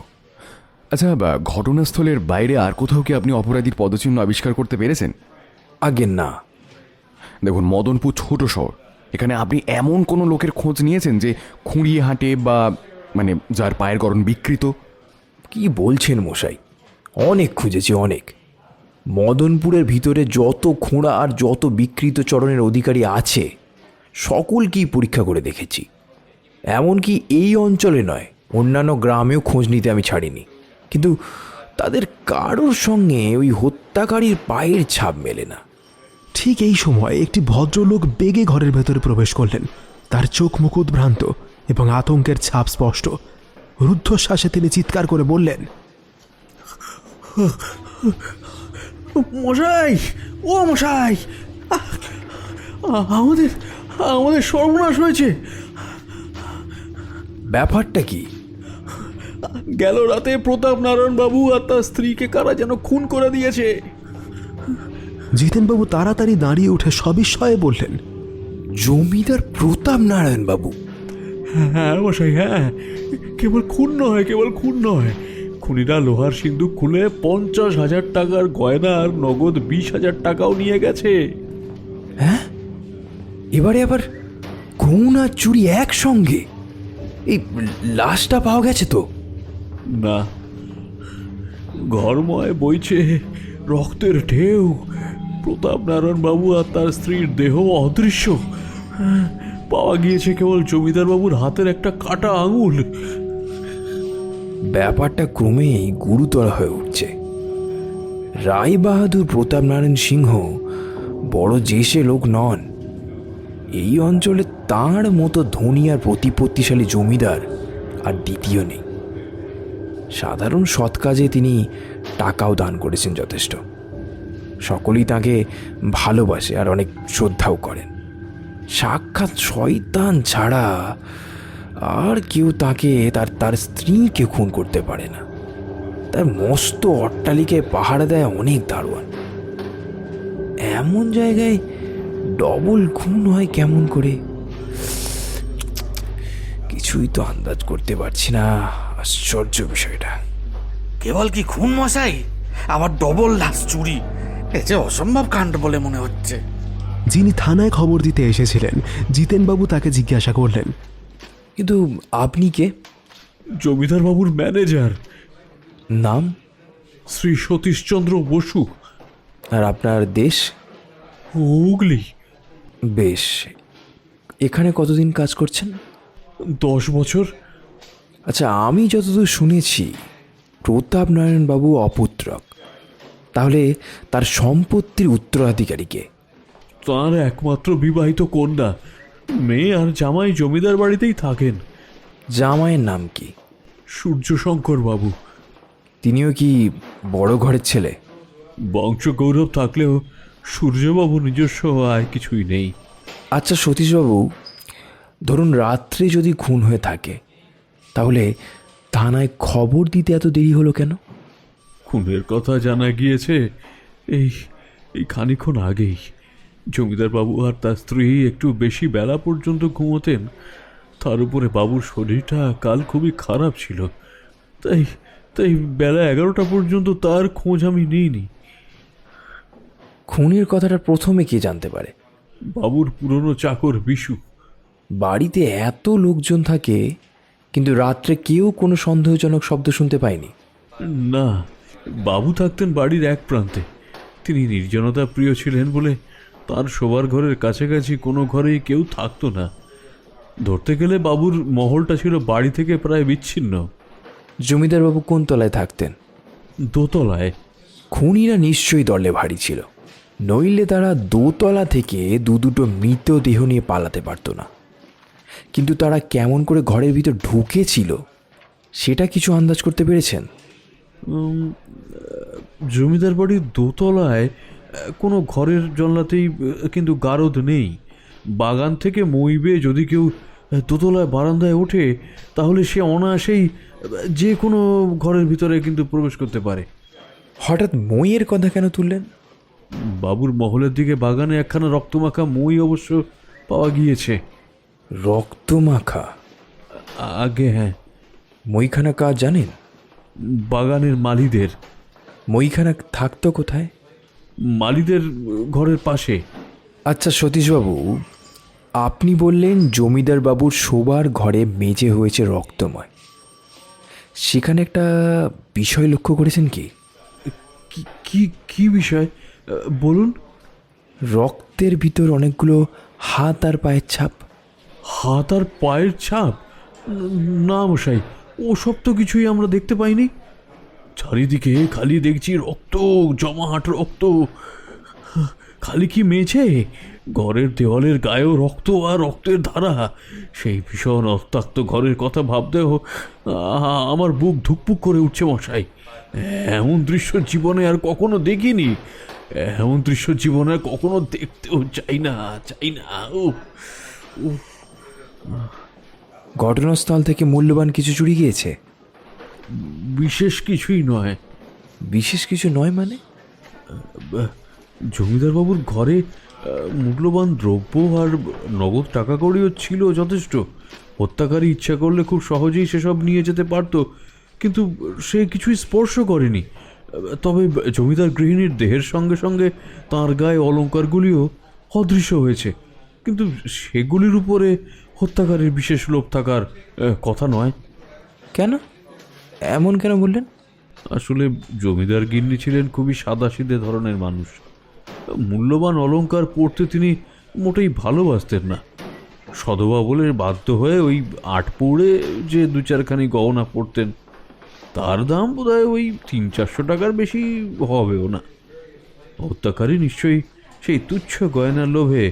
আচ্ছা, ঘটনাস্থলের বাইরে আর কোথাও কি আপনি অপরাধীর পদচিহ্ন আবিষ্কার করতে পেরেছেন? আগে না। দেখুন, মদনপুর ছোট শহর, এখানে আপনি এমন কোনো লোকের খোঁজ নিয়েছেন যে খুঁড়িয়ে হাঁটে বা মানে যার পায়ের গড়ন বিকৃত? কি বলছেন মশাই, অনেক খুঁজেছি, অনেক। মদনপুরের ভিতরে যত খোঁড়া আর যত বিকৃত চরণের অধিকারী আছে সকলকেই পরীক্ষা করে দেখেছি। এমনকি এই অঞ্চলে নয়, অন্যান্য গ্রামেও খোঁজ নিতে আমি ছাড়িনি, কিন্তু তাদের কারোর সঙ্গে ওই হত্যাকারীর পায়ের ছাপ মেলে না। ঠিক এই সময় একটি ভদ্রলোক বেগে ঘরের ভেতরে প্রবেশ করলেন। তার চোখ মুখ উদ্ভ্রান্ত এবং আতঙ্কের ছাপ স্পষ্ট। রুদ্ধশ্বাসে তিনি চিৎকার করে বললেন, মশাই, ও মশাই, আমাদের আমাদের সর্বনাশ হয়েছে। ব্যাপারটা কি? গেল রাতে প্রতাপ নারায়ণ বাবু আর তার স্ত্রীকে কারা যেন খুন করে দিয়েছে। জিতেনবাবু তাড়াতাড়ি দাঁড়িয়ে উঠে সবিস্ময়ে বললেন, জমিদার প্রতাপ নারায়ণ বাবু? হ্যাঁ মশাই, হ্যাঁ, কেবল খুন নয়, কেবল খুন নয়, খুনিরা লোহার সিন্দুক খুলে 50,000 টাকার গয়না আর নগদ 20,000 টাকাও নিয়ে গেছে। হ্যাঁ, এবারে আবার খুন আর চুরি একসঙ্গে? এই লাশটা পাওয়া গেছে তো? না, ঘরময় বইছে রক্তের ঢেউ। প্রতাপ নারায়ণ বাবু আর তার স্ত্রীর দেহ অদৃশ্য। পাওয়া গিয়েছে কেবল জমিদার বাবুর হাতের একটা কাটা আঙুল। ব্যাপারটা ক্রমেই গুরুতর হয়ে উঠছে। রায় বাহাদুর প্রতাপ নারায়ণ সিংহ বড় জেসে লোক নন। এই অঞ্চলে তাঁর মতো ধনী আর প্রতিপত্তিশালী জমিদার আর দ্বিতীয় নেই। সাধারণ সৎ কাজে তিনি টাকাও দান করেছেন যথেষ্ট। সকলেই তাকে ভালোবাসে আর অনেক শ্রদ্ধাও করেন। সাক্ষাৎ শয়তান ছাড়া আর কেউ তাকে তার স্ত্রীকে খুন করতে পারে না। তার মস্ত অট্টালিকায় পাহারা দেয় অনেক দারোয়ান। এমন জায়গায় ডবল খুন হয় কেমন করে, কিছুই তো আন্দাজ করতে পারছি না। আশ্চর্য বিষয়টা। কেবল কি খুন মশাই, আবার ডবল লাশ চুরি, এ যে অসম্ভব কাণ্ড বলে মনে হচ্ছে। যিনি থানায় খবর দিতে এসেছিলেন জিতেনবাবু তাকে জিজ্ঞাসা করলেন, কিন্তু আপনি কে? জমিদার বাবুর ম্যানেজার, নাম? শ্রী সতীশচন্দ্র বসু। আর আপনার দেশ? হুগলি। বেশ, এখানে কতদিন কাজ করছেন? 10 বছর। আচ্ছা, আমি যতদূর শুনেছি প্রতাপ নারায়ণ বাবু অপুত্রক, তাহলে তার সম্পত্তির উত্তরাধিকারীকে? তার একমাত্র বিবাহিত কন্যা, মেয়ে আর জামাই জমিদার বাড়িতেই থাকেন। জামাইয়ের নাম কি? সূর্যশঙ্কর বাবু। তিনিও কি বড় ঘরের ছেলে? বংশ গৌরব থাকলেও সূর্যবাবু নিজস্ব আয় কিছুই নেই। আচ্ছা সতীশবাবু, ধরুন রাত্রে যদি খুন হয়ে থাকে, তাহলে থানায় খবর দিতে এত দেরি হলো কেন? খুনের কথা জানা গিয়েছে এই এই খানিকক্ষণ আগেই। জমিদার বাবু আর তার স্ত্রী একটু বেশি বেলা পর্যন্ত ঘুমোতেন। তার উপরে বাবুর শরীরটা কাল খুবই খারাপ ছিল, তাই তাই বেলা 11টা পর্যন্ত তার খোঁজ আমি নিইনি। খুনের কথাটা প্রথমে কে জানতে পারে? বাবুর পুরনো চাকর বিশু। বাড়িতে এত লোকজন থাকে, কিন্তু রাত্রে কেউ কোনো সন্দেহজনক শব্দ শুনতে পায়নি? না, বাবু থাকতেন বাড়ির এক প্রান্তে। তিনি নির্জনতা প্রিয় ছিলেন বলে তার শোবার ঘরের কাছাকাছি কোনো ঘরেই কেউ থাকতো না। ধরতে গেলে বাবুর মহলটা ছিল বাড়ি থেকে প্রায় বিচ্ছিন্ন। জমিদারবাবু কোন তলায় থাকতেন? দোতলায়। খুনিরা নিশ্চয়ই দলে ভারী ছিল, নইলে তারা দোতলা থেকে দুটো মৃতদেহ নিয়ে পালাতে পারতো না। কিন্তু তারা কেমন করে ঘরের ভিতর ঢুকেছিল সেটা কিছু আন্দাজ করতে পেরেছেন? জমিদার বাড়ির দোতলায় কোনো ঘরের জানলাতেই কিন্তু গারদ নেই। বাগান থেকে মই বেয়ে যদি কেউ দোতলায় বারান্দায় ওঠে, তাহলে সে অনায়াসেই যে কোনো ঘরের ভিতরে কিন্তু প্রবেশ করতে পারে। হঠাৎ মইয়ের কথা কেন তুললেন? বাবুর মহলের দিকে বাগানে একখানা রক্তমাখা মই অবশ্য পাওয়া গিয়েছে। রক্তমাখা? আগে হ্যাঁ। মইখানা কাজ জানেন? বাগানের মালিদের। মইখানা থাকতো কোথায়? মালিদের ঘরের পাশে। আচ্ছা সতীশবাবু, আপনি বললেন জমিদার বাবুর শোবার ঘরে মেঝে হয়েছে রক্তময়। সেখানে একটা বিষয় লক্ষ্য করেছেন কি? কি কি বিষয় বলুন। রক্তের ভিতর অনেকগুলো হাত আর পায়ের ছাপ। হাত আর পায়ের ছাপ? না মশাই, ওসব তো কিছুই আমরা দেখতে পাইনি। চারিদিকে খালি দেখছি রক্ত, জমাট রক্ত। খালি কি মেঝে, ঘরের দেওয়ালের গায়েও রক্ত আর রক্তের ধারা। সেই ভীষণ রক্তাক্ত ঘরের কথা ভাবতেও আমার বুক ধুকপুক করে উঠছে মশাই। এমন দৃশ্য জীবনে আর কখনো দেখিনি। এমন দৃশ্য জীবনে আর কখনো দেখতেও চাই না। ও ঘটনাস্থল থেকে মূল্যবান কিছু চুরি গিয়েছে? বিশেষ কিছুই নয়। বিশেষ কিছু নয় মানে? জমিদারবাবুর ঘরে মূল্যবান দ্রব্য আর নগদ টাকা কড়িও ছিল যথেষ্ট। হত্যাকারী ইচ্ছা করলে খুব সহজেই সেসব নিয়ে যেতে পারত, কিন্তু সে কিছুই স্পর্শ করেনি। তবে জমিদার গৃহিণীর দেহের সঙ্গে সঙ্গে তাঁর গায়ে অলংকারগুলিও অদৃশ্য হয়েছে, কিন্তু সেগুলির উপরে হত্যাকারীর বিশেষ লোভ থাকার কথা নয়। কেন এমন কেন বললেন? আসলে জমিদার গিন্নি ছিলেন খুবই সাদাসিধে ধরনের মানুষ। মূল্যবান অলংকার পরতে তিনি মোটেই ভালোবাসতেন না। সধবা বলে বাধ্য হয়ে ওই আট পৌড়ে যে 2-4খানি গহনা পরতেন, তার দাম বোধহয় ওই 300-400 টাকার বেশি হবেও না। হত্যাকারী নিশ্চয়ই সেই তুচ্ছ গয়নার লোভে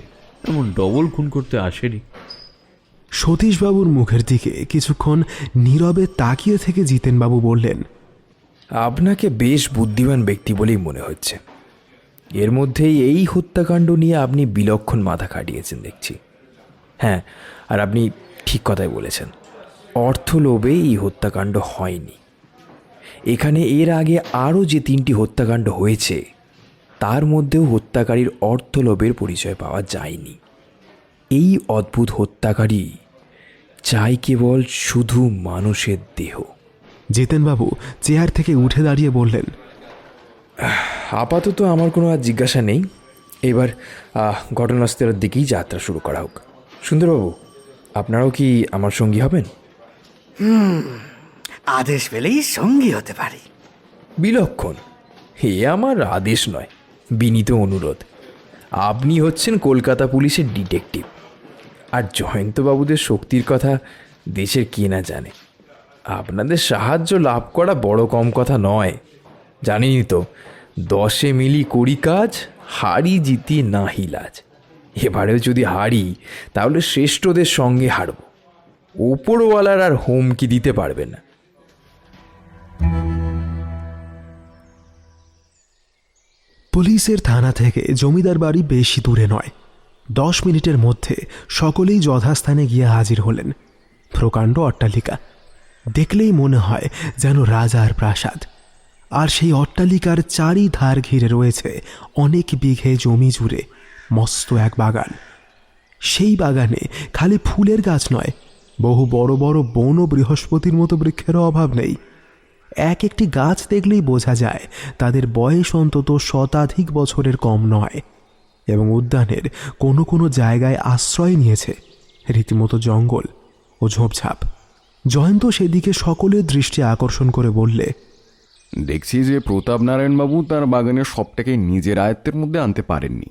এমন ডবল খুন করতে আসেনি। সতীশবাবুর মুখের দিকে কিছুক্ষণ নীরবে তাকিয়ে থেকে জিতেনবাবু বললেন, আপনাকে বেশ বুদ্ধিমান ব্যক্তি বলেই মনে হচ্ছে। এর মধ্যেই এই হত্যাকাণ্ড নিয়ে আপনি বিলক্ষণ মাথা খাটিয়েছেন দেখছি। হ্যাঁ, আর আপনি ঠিক কথাই বলেছেন, অর্থ লোভে এই হত্যাকাণ্ড হয়নি। এখানে এর আগে আরও যে 3টি হত্যাকাণ্ড হয়েছে তার মধ্যেও হত্যাকারীর অর্থ লোভের পরিচয় পাওয়া যায়নি। এই অদ্ভুত হত্যাকারী চাই কেবল শুধু মানুষের দেহ। জিতেনবাবু চেয়ার থেকে উঠে দাঁড়িয়ে বললেন, আপাতত আমার কোনো আর জিজ্ঞাসা নেই। এবার ঘটনাস্থলের দিকেই যাত্রা শুরু করা হোক। সুন্দরবাবু, আপনারাও কি আমার সঙ্গী হবেন? আদেশ পেলেই সঙ্গী হতে পারি। বিলক্ষণ, হে আমার আদেশ নয়, বিনীত অনুরোধ। আপনি হচ্ছেন কলকাতা পুলিশের ডিটেকটিভ, আর জয়ন্তবাবুদের শক্তির কথা দেশের কে না জানে। আপনাদের সাহায্য লাভ করা বড় কম কথা নয়। জানেনই তো, 10 মিলি করি কাজ, হারি জিতি নাহি লাজ। এবারেও যদি হারি তাহলে শ্রেষ্ঠদের সঙ্গে হারব। ওপরওয়ালার আর হুমকি দিতে পারবে না। পুলিশের থানা থেকে জমিদার বাড়ি বেশি দূরে নয়। 10 মিনিটের মধ্যে সকলেই যথাস্থানে গিয়ে হাজির হলেন। প্রকাণ্ড অট্টালিকা, দেখলেই মনে হয় যেন রাজার প্রাসাদ। আর সেই অট্টালিকার চারিধার ঘিরে রয়েছে অনেক বিঘে জমি জুড়ে মস্ত এক বাগান। সেই বাগানে খালি ফুলের গাছ নয়, বহু বড় বড় বন ও বৃহস্পতির মতো বৃক্ষেরও অভাব নেই। এক একটি গাছ দেখলেই বোঝা যায় তাদের বয়স অন্তত শতাধিক বছরের কম নয়, এবং উদ্যানের কোনো কোনো জায়গায় আশ্রয় নিয়েছে রীতিমতো জঙ্গল ও ঝোপঝাপ। জয়ন্ত সেদিকে সকলের দৃষ্টি আকর্ষণ করে বললে, দেখছি যে প্রতাপ নারায়ণবাবু তার বাগানের সবটাকে নিজের আয়ত্তের মধ্যে আনতে পারেননি।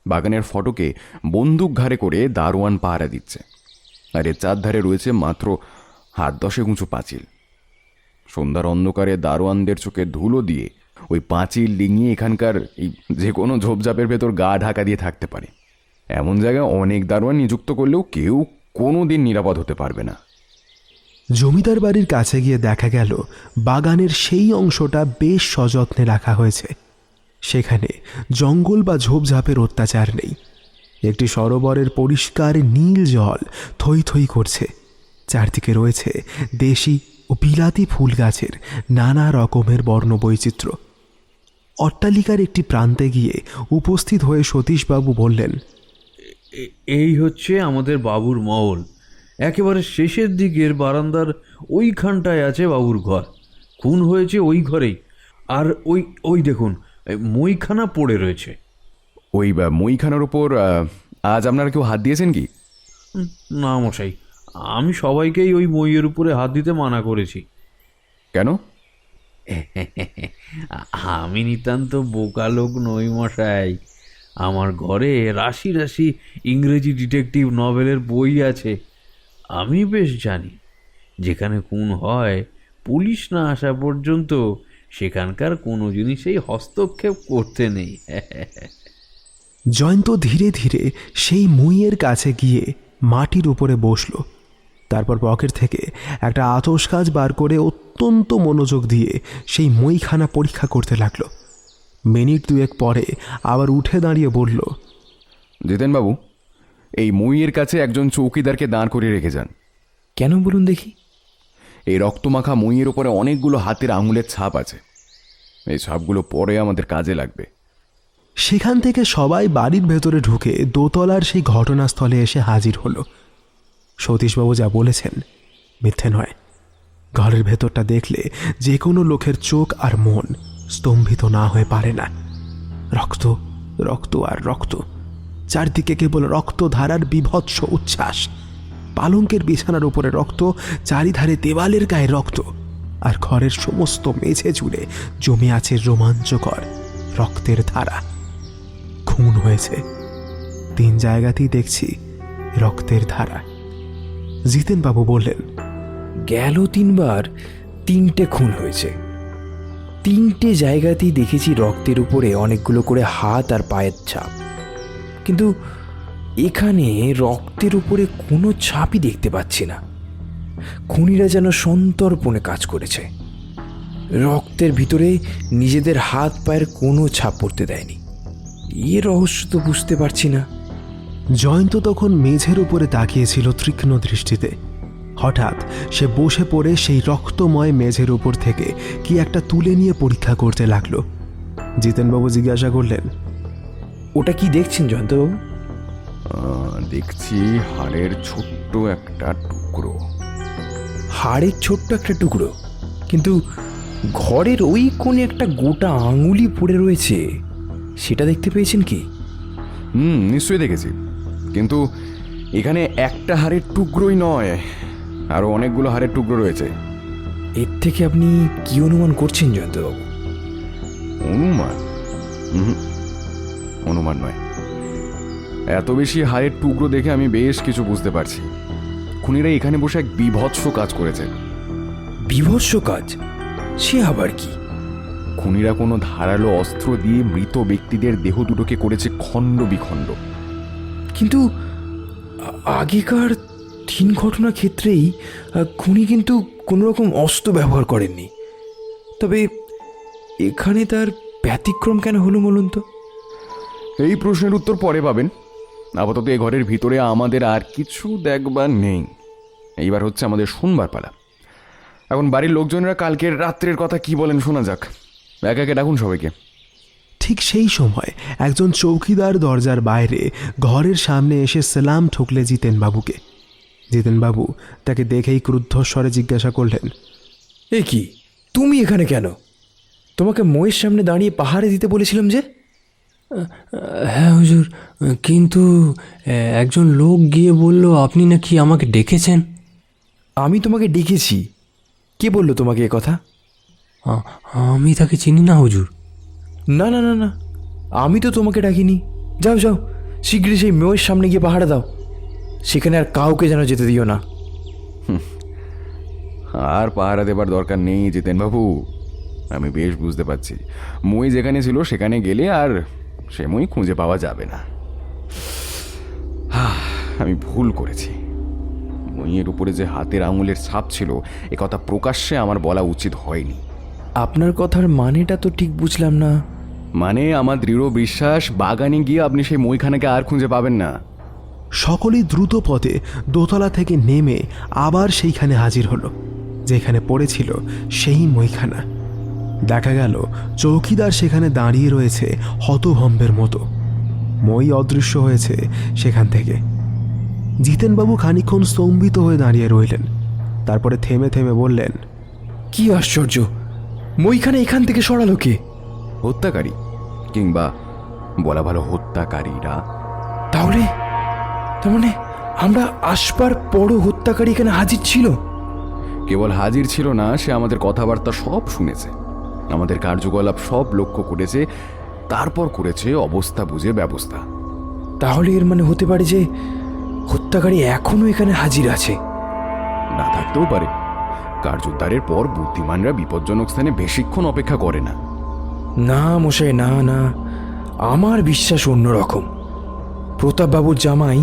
বাগানের ফটকে বন্দুক ঘাড়ে করে দারোয়ান পাহারা দিচ্ছে, আর এর চারধারে রয়েছে মাত্র 10 উঁচু পাঁচিল। সন্ধ্যার অন্ধকারে দারোয়ানদের চোখে ধুলো দিয়ে ওই পাঁচিল ডিঙিয়ে এখানকার এই যে কোনো ঝোপঝাপের ভেতর গা ঢাকা দিয়ে থাকতে পারে। এমন জায়গায় অনেক দারোয়ান নিযুক্ত করলেও কেউ কোনো দিন নিরাপদ হতে পারবে না। জমিদার বাড়ির কাছে গিয়ে দেখা গেল বাগানের সেই অংশটা বেশ সযত্নে রাখা হয়েছে। সেখানে জঙ্গল বা ঝোপঝাপের অত্যাচার নেই। একটি সরোবরের পরিষ্কার নীল জল থই থই করছে। চারদিকে রয়েছে দেশি ও বিলাতি ফুল গাছের নানা রকমের বর্ণবৈচিত্র্য। অট্টালিকার একটি প্রান্তে গিয়ে উপস্থিত হয়ে সতীশবাবু বললেন, এই হচ্ছে আমাদের বাবুর মহল। একেবারে শেষের দিকের বারান্দার ওইখানটায় আছে বাবুর ঘর। খুন হয়েছে ওই ঘরেই। আর ওই ওই দেখুন, মইখানা পড়ে রয়েছে। ওই মইখানার ওপর আজ আপনারা কেউ হাত দিয়েছেন কি? না মশাই, আমি সবাইকেই ওই মইয়ের উপরে হাত দিতে মানা করেছি। কেন? আমি নিতান্ত বোকা লোক নই মশাই। আমার ঘরে রাশি রাশি ইংরেজি ডিটেকটিভ নভেলের বই আছে। আমি বেশ জানি যেখানে খুন হয় পুলিশ না আসা পর্যন্ত সেখানকার কোনো জিনিসেই হস্তক্ষেপ করতে নেই। জয়ন্ত ধীরে ধীরে সেই মুইয়ের কাছে গিয়ে মাটির উপরে বসল। তারপর পকেট থেকে একটা আতস কাজ বার করে অত্যন্ত মনোযোগ দিয়ে সেই মইখানা পরীক্ষা করতে লাগলো। মিনিট 2 পরে আবার উঠে দাঁড়িয়ে বলল, জিতেনবাবু, এই মইয়ের কাছে একজন চৌকিদারকে দাঁড় করিয়ে রেখে যান। কেন বলুন দেখি? এই রক্তমাখা মইয়ের ওপরে অনেকগুলো হাতের আঙুলের ছাপ আছে। এই ছাপগুলো পরে আমাদের কাজে লাগবে। সেখান থেকে সবাই বাড়ির ভেতরে ঢুকে দোতলার সেই ঘটনাস্থলে এসে হাজির হলো। সতীশবাবু যা বলেছেন মিথ্যে নয়। ঘরের ভেতরটা দেখলে যে কোনো লোকের চোখ আর মন স্তম্ভিত না হয়ে পারে না। রক্ত, রক্ত আর রক্ত। চারদিকে কেবল রক্তধারার বিভৎস উচ্ছ্বাস। পালঙ্কের বিছানার উপরে রক্ত, চারিধারে দেওয়ালের গায়ে রক্ত, আর ঘরের সমস্ত মেঝে জুড়ে জমে আছে রোমাঞ্চকর রক্তের ধারা। খুন হয়েছে 3 জায়গাতেই দেখছি রক্তের ধারা। জিতেনবাবু বললেন, গেল 3 বার 3টে খুন হয়েছে। 3টে জায়গাতেই দেখেছি রক্তের উপরে অনেকগুলো করে হাত আর পায়ের ছাপ, কিন্তু এখানে রক্তের উপরে কোনো ছাপই দেখতে পাচ্ছি না। খুনিরা যেন সন্তর্পণে কাজ করেছে। রক্তের ভিতরে নিজেদের হাত পায়ের কোনো ছাপ পড়তে দেয়নি। এ রহস্য তো বুঝতে পারছি না। জয়ন্ত তখন মেঝের উপরে তাকিয়েছিল তীক্ষ্ণ দৃষ্টিতে। হঠাৎ সে বসে পড়ে সেই রক্তময় মেঝের উপর থেকে কি একটা তুলে নিয়ে পরীক্ষা করতে লাগলো। জিতেনবাবু জিজ্ঞাসা করলেন, ওটা কি দেখছেন জয়ন্তবাবু? দেখছি হাড়ের ছোট্ট একটা টুকরো। হাড়ের ছোট্ট একটা টুকরো, কিন্তু ঘরের ওই কোণে একটা গোটা আঙুলি পড়ে রয়েছে, সেটা দেখতে পেয়েছেন কি? নিশ্চয়ই দেখেছি, কিন্তু এখানে একটা হাড়ের টুকরোই নয়, আরো অনেকগুলো হাড়ের টুকরো রয়েছে। এর থেকে আপনি কি অনুমান করছেন জয়ন্তবাবু? অনুমান? অনুমান নয়, এত বেশি হাড়ের টুকরো দেখে আমি বেশ কিছু বুঝতে পারছি। খুনিরা এখানে বসে এক বীভৎস কাজ করেছে। বীভৎস কাজ? সে আবার কি? খুনিরা কোনো ধারালো অস্ত্র দিয়ে মৃত ব্যক্তিদের দেহ দুটোকে করেছে খণ্ড বিখণ্ড। কিন্তু আগেকার 3 ঘটনা ক্ষেত্রেই খুনি কিন্তু কোনো রকম অস্ত্র ব্যবহার করেননি। তবে এখানে তার ব্যতিক্রম কেন হলো বলুন তো? এই প্রশ্নের উত্তর পরে পাবেন। আপাতত এ ঘরের ভিতরে আমাদের আর কিছু দেখবার নেই। এইবার হচ্ছে আমাদের শুনবার পালা। এখন বাড়ির লোকজনেরা কালকের রাত্রের কথা কি বলেন শোনা যাক। একে একে ডাকুন সবাইকে। ঠিক সেই সময় একজন চৌকিদার দরজার বাইরে ঘরের সামনে এসে সালাম ঠুকলে জিতেনবাবুকে। জিতেনবাবু তাকে দেখেই ক্রুদ্ধস্বরে জিজ্ঞাসা করলেন, এ কি, তুমি এখানে কেন? তোমাকে ময়ের সামনে দাঁড়িয়ে পাহাড়ে দিতে বলেছিলাম যে। হ্যাঁ হুজুর, কিন্তু একজন লোক গিয়ে বলল আপনি নাকি আমাকে ডেকেছেন। আমি তোমাকে ডেকেছি? কে বললো তোমাকে এ কথা? আমি তাকে চিনি না হুজুর। না না না না, আমি তো তোমাকে ডাকিনি। যাও যাও, শীঘ্রই সেই মেয়ের সামনে গিয়ে পাহাড়ে দাও। সেখানে আর কাউকে যেন যেতে দিও না। আর পাহারা দেবার দরকার নেই জিতেনবাবু। আমি বেশ বুঝতে পারছি মই যেখানে ছিল সেখানে গেলে আর সে মই খুঁজে পাওয়া যাবে না। আমি ভুল করেছি। মইয়ের উপরে যে হাতের আঙুলের ছাপ ছিল এ কথা প্রকাশ্যে আমার বলা উচিত হয়নি। আপনার কথার মানেটা তো ঠিক বুঝলাম না। মানে আমার দৃঢ় বিশ্বাস বাগানে গিয়ে আপনি সেই মইখানাকে আর খুঁজে পাবেন না। সকলেই দ্রুত পথে দোতলা থেকে নেমে আবার সেইখানে হাজির হলো, যেখানে পড়েছিল সেই মইখানা। দেখা গেল চৌকিদার সেখানে দাঁড়িয়ে রয়েছে হতভম্বের মতো। মই অদৃশ্য হয়েছে সেখান থেকে। জিতেনবাবু খানিকক্ষণ স্তম্ভিত হয়ে দাঁড়িয়ে রইলেন, তারপরে থেমে থেমে বললেন, কি আশ্চর্য, মইখানে এখান থেকে সরালো কে? হত্যাকারী, কিংবা বলা ভালো হত্যাকারীরা। তাহলে তার মানে আমরা আসবার পরও হত্যাকারী এখানে হাজির ছিল? কেবল হাজির ছিল না, সে আমাদের কথাবার্তা সব শুনেছে, আমাদের কার্যকলাপ সব লক্ষ্য করেছে, তারপর করেছে অবস্থা বুঝে ব্যবস্থা। তাহলে এর মানে হতে পারে যে হত্যাকারী এখনো এখানে হাজির আছে। না থাকতেও পারে। কার্যোদ্ধারের পর বুদ্ধিমানরা বিপজ্জনক স্থানে বেশিক্ষণ অপেক্ষা করে না। না মশাই, না না, আমার বিশ্বাস অন্যরকম। প্রতাপবাবুর জামাই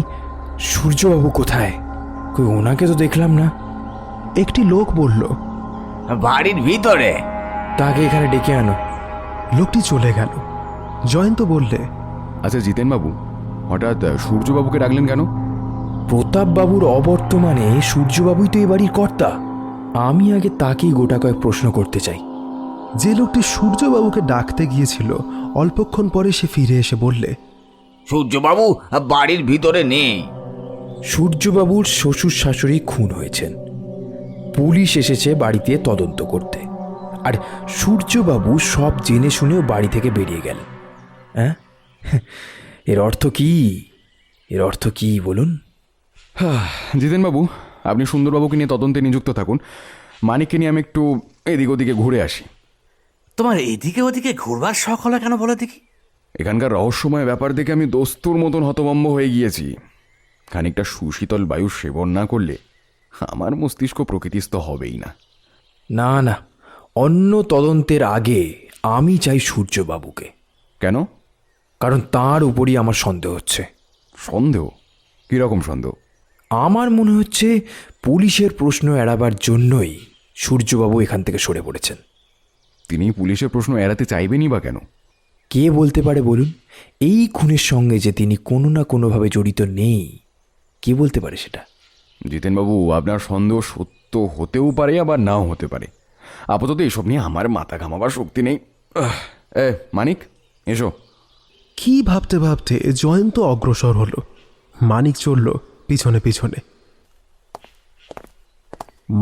সূর্যবাবু কোথায়? কই ওনাকে তো দেখলাম না। একটি লোক বলল, বাড়ির ভিতরে। তাকে এখানে ডেকে আনো। লোকটি চলে গেল। জয়ন্ত বললে, আচ্ছা জিতেনবাবু, হঠাৎ সূর্যবাবুকে ডাকলেন কেন? প্রতাপবাবুর অবর্তমানে সূর্যবাবুই তো এই বাড়ির কর্তা। আমি আগে তাকেই গোটা কয়েক প্রশ্ন করতে চাই। যে লোকটি সূর্যবাবুকে ডাকতে গিয়েছিল অল্পক্ষণ পরে সে ফিরে এসে বললে, সূর্যবাবু বাড়ির ভিতরে নেই। সূর্যবাবুর শ্বশুর শাশুড়ি খুন হয়েছেন। পুলিশ এসেছে বাড়িতে তদন্ত করতে, আর সূর্যবাবু সব জেনে শুনেও বাড়ি থেকে বেরিয়ে গেলেন। হ্যাঁ, এর অর্থ কি? এর অর্থ কি বলুন? জিতেনবাবু, আপনি সুন্দরবাবুকে নিয়ে তদন্তে নিযুক্ত থাকুন। মানিককে নিয়ে আমি একটু এদিক ওদিকে ঘুরে আসি। তোমার এদিকে ওদিকে ঘুরবার শখ হলো কেন বলো দেখি? এখানকার রহস্যময় ব্যাপার দেখে আমি দস্তুর মতন হতভম্ব হয়ে গিয়েছি। খানিকটা সুশীতল বায়ু সেবন না করলে আমার মস্তিষ্ক প্রকৃতিস্থ হবেই না। না না, অন্য তদন্তের আগে আমি চাই সূর্যবাবুকে। কেন? কারণ তার উপরই আমার সন্দেহ হচ্ছে। সন্দেহ? কীরকম সন্দেহ? আমার মনে হচ্ছে পুলিশের প্রশ্ন এড়াবার জন্যই সূর্যবাবু এখান থেকে সরে পড়েছেন। তিনি পুলিশের প্রশ্ন এড়াতে চাইবেনই বা কেন? কে বলতে পারে বলুন এই খুনের সঙ্গে যে তিনি কোনো না কোনোভাবে জড়িত নেই? কে বলতে পারে সেটা? জিতেনবাবু, আপনার সন্দেহ সত্য হতেও পারে আবার নাও হতে পারে। আপাতত এসব নিয়ে আমার মাথা ঘামাবার শক্তি নেই। মানিক, এসো। কি ভাবতে ভাবতে জয়ন্ত অগ্রসর হলো। মানিক চলল পিছনে পিছনে।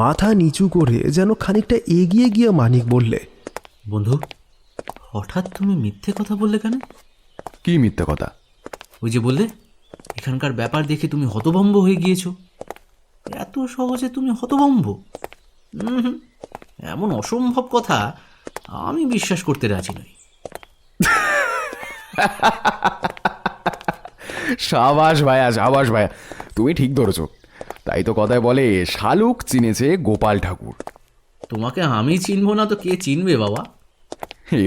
মাথা নিচু করে যেন খানিকটা এগিয়ে গিয়ে মানিক বললে, বন্ধু, হঠাৎ তুমি মিথ্যে কথা বললে কেন? কি মিথ্যা কথা? ওই যে বললে এখানকার ব্যাপার দেখে তুমি হতভম্ব হয়ে গিয়েছো। এত সহজে তুমি হতভম্ব? এমন অসম্ভব কথা আমি বিশ্বাস করতে রাজি নই। সাবাস ভাইয়া, সাবাস ভাইয়া, তুমি ঠিক ধরেছো। তাই তো কথায় বলে শালুক চিনেছে গোপাল ঠাকুর। তোমাকে আমি চিনবো না তো কে চিনবে বাবা?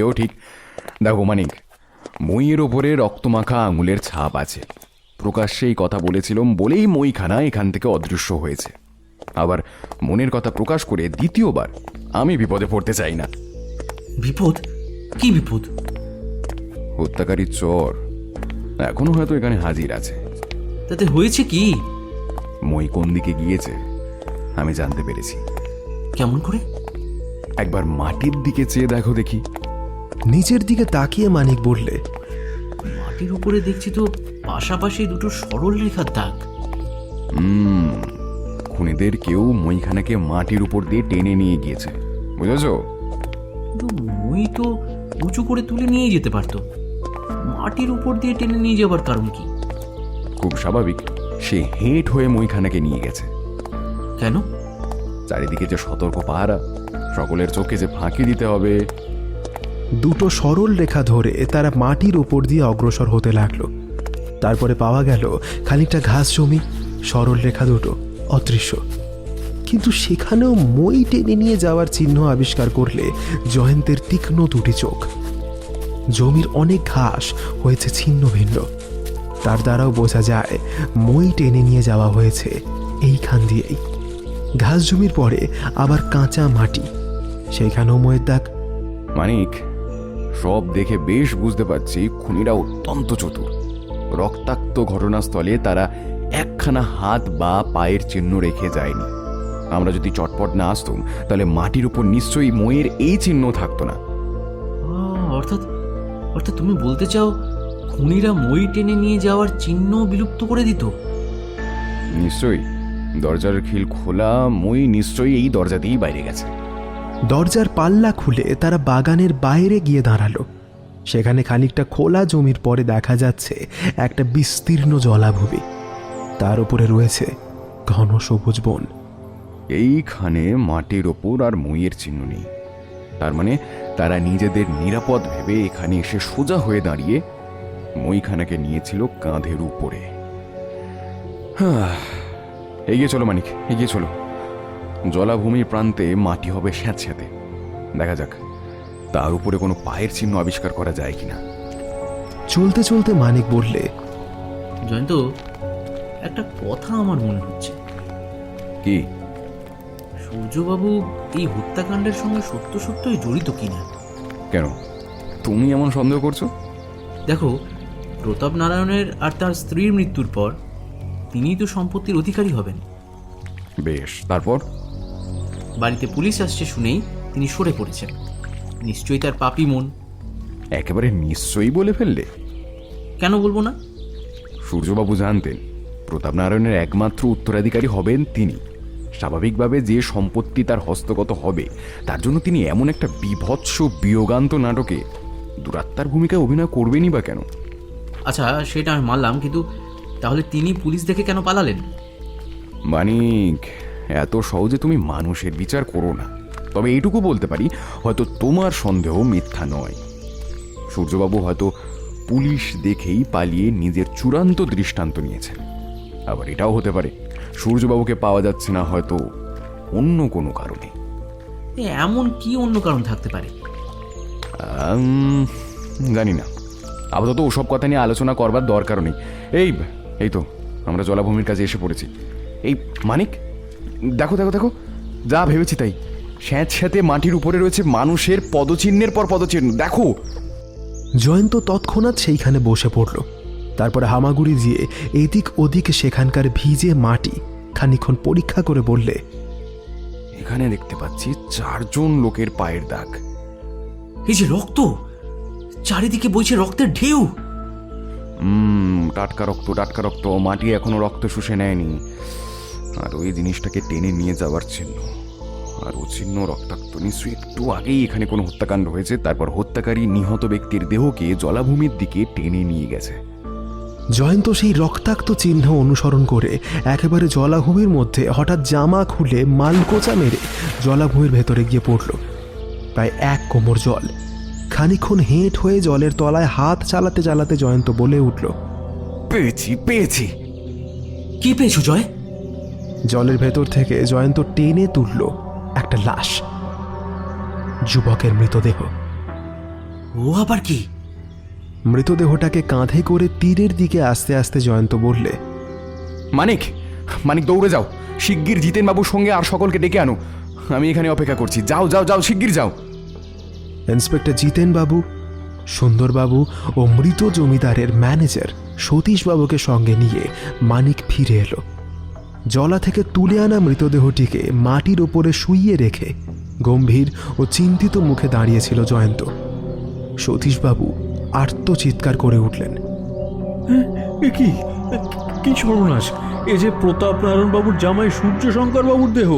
এও ঠিক। দেখো মানিক, মইয়ের ওপরে রক্তমাখা আঙুলের ছাপ আছে। প্রকাশ্যে এই কথা বলেছিলাম বলেই মইখানা এখান থেকে অদৃশ্য হয়েছে। আবার মনের কথা প্রকাশ করে দ্বিতীয়বার আমি বিপদে পড়তে চাই না। বিপদ? কি বিপদ? হত্যাকারী চোর এখনো হয়তো এখানে হাজির আছে। তাতে হয়েছে কি? মই কোন দিকে গিয়েছে আমি জানতে পেরেছি। কেমন করে? একবার মাটির দিকে চেয়ে দেখো দেখি। নিচের দিকে তাকিয়ে মানিক বললে, মাটির উপরে দেখছি তো পাশাপাশি দুটো সরল রেখার দাগ। খুনিদের কেউ মইখানাকে মাটির উপর দিয়ে টেনে নিয়ে গিয়েছে, বুঝেছো? কিন্তু মই তো উঁচু করে তুলে নিয়ে যেতে পারতো, মাটির উপর দিয়ে টেনে নিয়ে যাবার কারণ কি? খুব স্বাভাবিক, সে হেঁট হয়ে মইখানাকে নিয়ে গেছে। কেন? চারিদিকে যে সতর্ক পাহারা, সকলের চোখে যে ফাঁকি দিতে হবে। দুটো সরল রেখা ধরে তারা মাটির উপর দিয়ে অগ্রসর হতে লাগলো। তারপরে পাওয়া গেল খানিকটা ঘাস জমি, সরল রেখা দুটো অদৃশ্য। কিন্তু সেখানেও মই টেনে নিয়ে যাওয়ার চিহ্ন আবিষ্কার করলে জয়ন্তের তীক্ষ্ণ দুটি চোখ। জমির অনেক ঘাস হয়েছে ছিন্ন ভিন্ন, তার দ্বারাও বোঝা যায় মই টেনে নিয়ে যাওয়া হয়েছে এইখান দিয়েই। ঘাস জমির পরে আবার কাঁচা মাটি, সেইখানেও ময়ের দাগ। মানিক, সব দেখে বেশ বুঝতে পারছি খুনিরা অত্যন্ত চতুর। রক্তাক্ত ঘটনাস্থলে তারা একখানা হাত বা পায়ের চিহ্ন রেখে যায়নি। আমরা যদি চটপট না আসতাম তাহলে মাটির উপর নিশ্চয়ই ময়ের এই চিহ্ন থাকতো না। অর্থাৎ অর্থাৎ তুমি বলতে চাও খুনিরা মই টেনে নিয়ে যাওয়ার চিহ্ন বিলুপ্ত করে দিত? নিশ্চয়ই। দরজার খিল খোলা, মই নিশ্চয়ই এই দরজা দিয়েই বাইরে গেছে। দরজার পাল্লা খুলে তারা বাগানের বাইরে গিয়ে দাঁড়ালো। সেখানে খানিকটা খোলা জমির পরে দেখা যাচ্ছে একটা বিস্তীর্ণ জলাভূমি, তার উপরে রয়েছে ঘন সবুজ বন। এইখানে মাটির ওপর আর মইয়ের চিহ্ন নেই। তার মানে তারা নিজেদের নিরাপদ ভেবে এখানে এসে সোজা হয়ে দাঁড়িয়ে মইখানাকে নিয়েছিল কাঁধের উপরে। এগিয়ে চলো মানিক, এগিয়ে চলো। জলাভূমির প্রান্তে মাটি হবে স্যাঁতস্যাঁতে। দেখা যাক তার উপরে কোনো পায়ের চিহ্ন আবিষ্কার করা যায় কিনা। চলতে চলতে মানিক বললে, জয়ন্ত, একটা কথা আমার মনে হচ্ছে। কি? সূর্যবাবু এই হত্যাকাণ্ডের সঙ্গে সত্য সত্যই জড়িত কিনা? কেন তুমি এমন সন্দেহ করছো? দেখো, প্রতাপ নারায়ণের আর তার স্ত্রীর মৃত্যুর পর তিনিই তো সম্পত্তির অধিকারী হবেন। বেশ, তারপর? বাড়িতে পুলিশ আসছে শুনেই তিনি সরে পড়েছেন। নিশ্চয়ই তার পাপী মন। একেবারে নিশ্চয়ই বলে ফেললে। কেন বলবো না? সূর্যবাবু জানতেন প্রতাপ নারায়ণের একমাত্র উত্তরাধিকারী হবেন তিনি। স্বাভাবিকভাবে যে সম্পত্তি তার হস্তগত হবে তার জন্য তিনি এমন একটা বিভৎস বিয়োগান্ত নাটকে দুরাত্মার ভূমিকায় অভিনয় করবেনই বা কেন? আচ্ছা, সেটা আমি মানলাম, কিন্তু তাহলে তিনি পুলিশ দেখে কেন পালালেন? মানিক, এত সহজে তুমি মানুষের বিচার করো না। তবে এইটুকু বলতে পারি, হয়তো তোমার সন্দেহ মিথ্যা নয়। সূর্যবাবু হয়তো পুলিশ দেখেই পালিয়ে নিজের চূড়ান্ত দৃষ্টান্ত নিয়েছেন। আবার এটাও হতে পারে সূর্যবাবুকে পাওয়া যাচ্ছে না হয়তো অন্য কোনো কারণে। এমন কি অন্য কারণ থাকতে পারে? জানি না। আপাতত ওসব কথা নিয়ে আলোচনা করবার দরকার নেই। এই তো আমরা জলাভূমির কাছে এসে পড়েছি। এই মানিক, দেখো দেখো দেখো, যা ভেবেছি তাই। স্যাঁতস্যাঁতে মাটির উপরে রয়েছে মানুষের পদচিহ্নের পর পদচিহ্ন। দেখো। জয়ন্ত তৎক্ষণাৎ সেইখানে বসে পড়ল। তারপরে হামাগুড়ি দিয়ে এদিক ওদিক সেখানকার ভিজে মাটি খানিকক্ষণ পরীক্ষা করে বললে, এখানে দেখতে পাচ্ছি 4 জন লোকের পায়ের দাগ। এই যে রক্ত, চারিদিকে বইছে রক্তের ঢেউ। টাটকা রক্ত, টাটকা রক্ত। মাটি এখনো রক্ত শুষে নেয়নি। আর ওই জিনিসটাকে টেনে নিয়ে যাওয়ার চিহ্ন। আর ও চিহ্ন রক্তাক্ত। নিশ্চয়ই একটু আগেই এখানে কোনো হত্যাকাণ্ড হয়েছে, তারপর হত্যাকারী নিহত ব্যক্তির দেহকে জলাভূমির দিকে টেনে নিয়ে গেছে। জয়ন্ত সেই রক্তাক্ত চিহ্ন অনুসরণ করে একেবারে জলাভূমির মধ্যে হঠাৎ জামা খুলে মালকোচা মেরে জলাভূমির ভেতরে গিয়ে পড়ল। প্রায় 1 কোমর জল। খানিকক্ষণ হেঁট হয়ে জলের তলায় হাত চালাতে চালাতে জয়ন্ত বলে উঠল, পেয়েছি, পেয়েছি। কি পেয়েছো জয়? জলের ভেতর থেকে জয়ন্ত টেনে তুলল একটা লাশ, যুবকের মৃতদেহ। ও আবার কি? মৃতদেহটাকে কাঁধে করে তীরের দিকে আস্তে আস্তে জয়ন্ত বললে, মানিক, মানিক দৌড়ে যাও, শিগগির জিতেন বাবুর সঙ্গে আর সকলকে ডেকে আনো। আমি এখানে অপেক্ষা করছি। যাও যাও যাও, শিগগির যাও। ইন্সপেক্টর জিতেন বাবু, সুন্দরবাবু ও মৃত জমিদারের ম্যানেজার সতীশবাবুকে সঙ্গে নিয়ে মানিক ফিরে এলো। জলা থেকে তুলে আনা মৃতদেহটিকে মাটির ওপরে শুইয়ে রেখে গম্ভীর ও চিন্তিত মুখে দাঁড়িয়েছিল জয়ন্ত। সতীশবাবু আর্তচিৎকার করে উঠলেন, এ কি, কি সর্বনাশ! এ যে প্রতাপ নারায়ণ বাবুর জামাই সূর্য শঙ্কর বাবুর দেহ।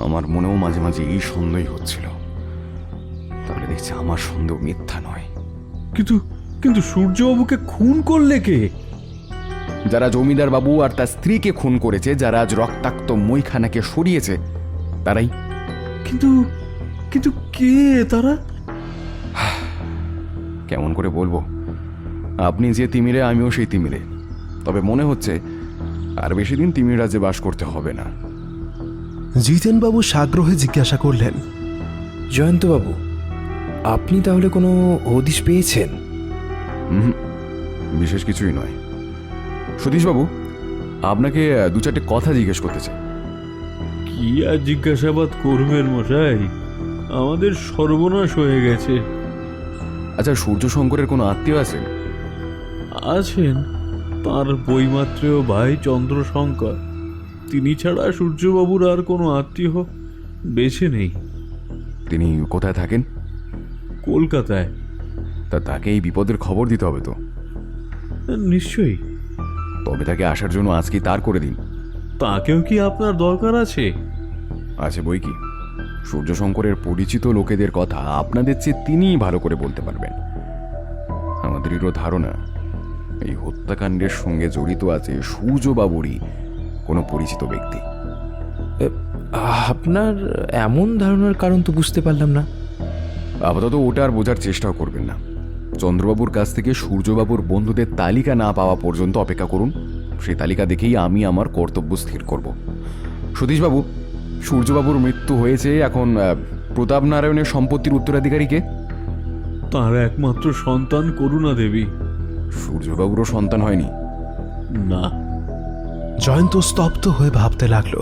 আমার মনেও মাঝে মাঝে এই সন্দেহ হচ্ছিল। তাহলে দেখছি আমার সন্দেহ মিথ্যা নয়। কিন্তু কিন্তু সূর্যবাবুকে খুন করলে কে? যারা জমিদার বাবু আর তার স্ত্রীকে খুন করেছে, যারা আজ রক্তাক্ত মইখানাকে সরিয়েছে, তারাই। কিন্তু কিন্তু কে তারা? কেমন করে বলবো? আপনি যে তিমিরে, আমিও সেই তিমিরে। তবে মনে হচ্ছে আর বেশি দিন তিমির রাজ্যে বাস করতে হবে না। জিতেনবাবু সাগ্রহে জিজ্ঞাসা করলেন, জয়ন্তবাবু, আপনি তাহলে কোনো হদিশ পেয়েছেন? বিশেষ কিছুই নয়। সতীশবাবু, আপনাকে 2-4টে কথা জিজ্ঞেস করতে চাই। কি আর জিজ্ঞাসাবাদ করবেন মশাই? আমাদের সর্বনাশ হয়ে গেছে। আচ্ছা, সূর্য শঙ্করের কোনো আত্মীয় আছেন? আছেন, তার বইমাত্রেয় ভাই চন্দ্রশঙ্কর। তিনি ছাড়া সূর্যবাবুর আর কোনো আত্মীয় বেছে নেই। তিনি কোথায় থাকেন? কলকাতায়। তাকে এই বিপদের খবর দিতে হবে তো। নিশ্চয়ই। তবে তাকে আসার জন্য আজকে তার করে দিন। তাকেও কি আপনার দরকার আছে? আছে বই কি। সূর্য শঙ্করের পরিচিত লোকেদের কথা আপনাদের চেয়ে তিনিই ভালো করে বলতে পারবেন। আমাদেরও ধারণা এই হত্যাকাণ্ডের সঙ্গে জড়িত আছে সূর্যবাবুরই কোনো পরিচিত ব্যক্তি। আপনার এমন ধারণার কারণ তো বুঝতে পারলাম না। আপাতত ওটা আর বোঝার চেষ্টাও করবেন না। চন্দ্রবাবুর কাছ থেকে সূর্যবাবুর বন্ধুদের তালিকা না পাওয়া পর্যন্ত অপেক্ষা করুন। সেই তালিকা দেখেই আমি আমার কর্তব্য স্থির করব। সতীশবাবু, সূর্যবাবুর মৃত্যু হয়েছে, এখন প্রতাপ নারায়ণের সম্পত্তির উত্তরাধিকারীকে? তার একমাত্র সন্তান করুণা দেবী। সূর্যবাবুরও সন্তান হয়নি? না। জয়ন্ত স্তব্ধ হয়ে ভাবতে লাগলো।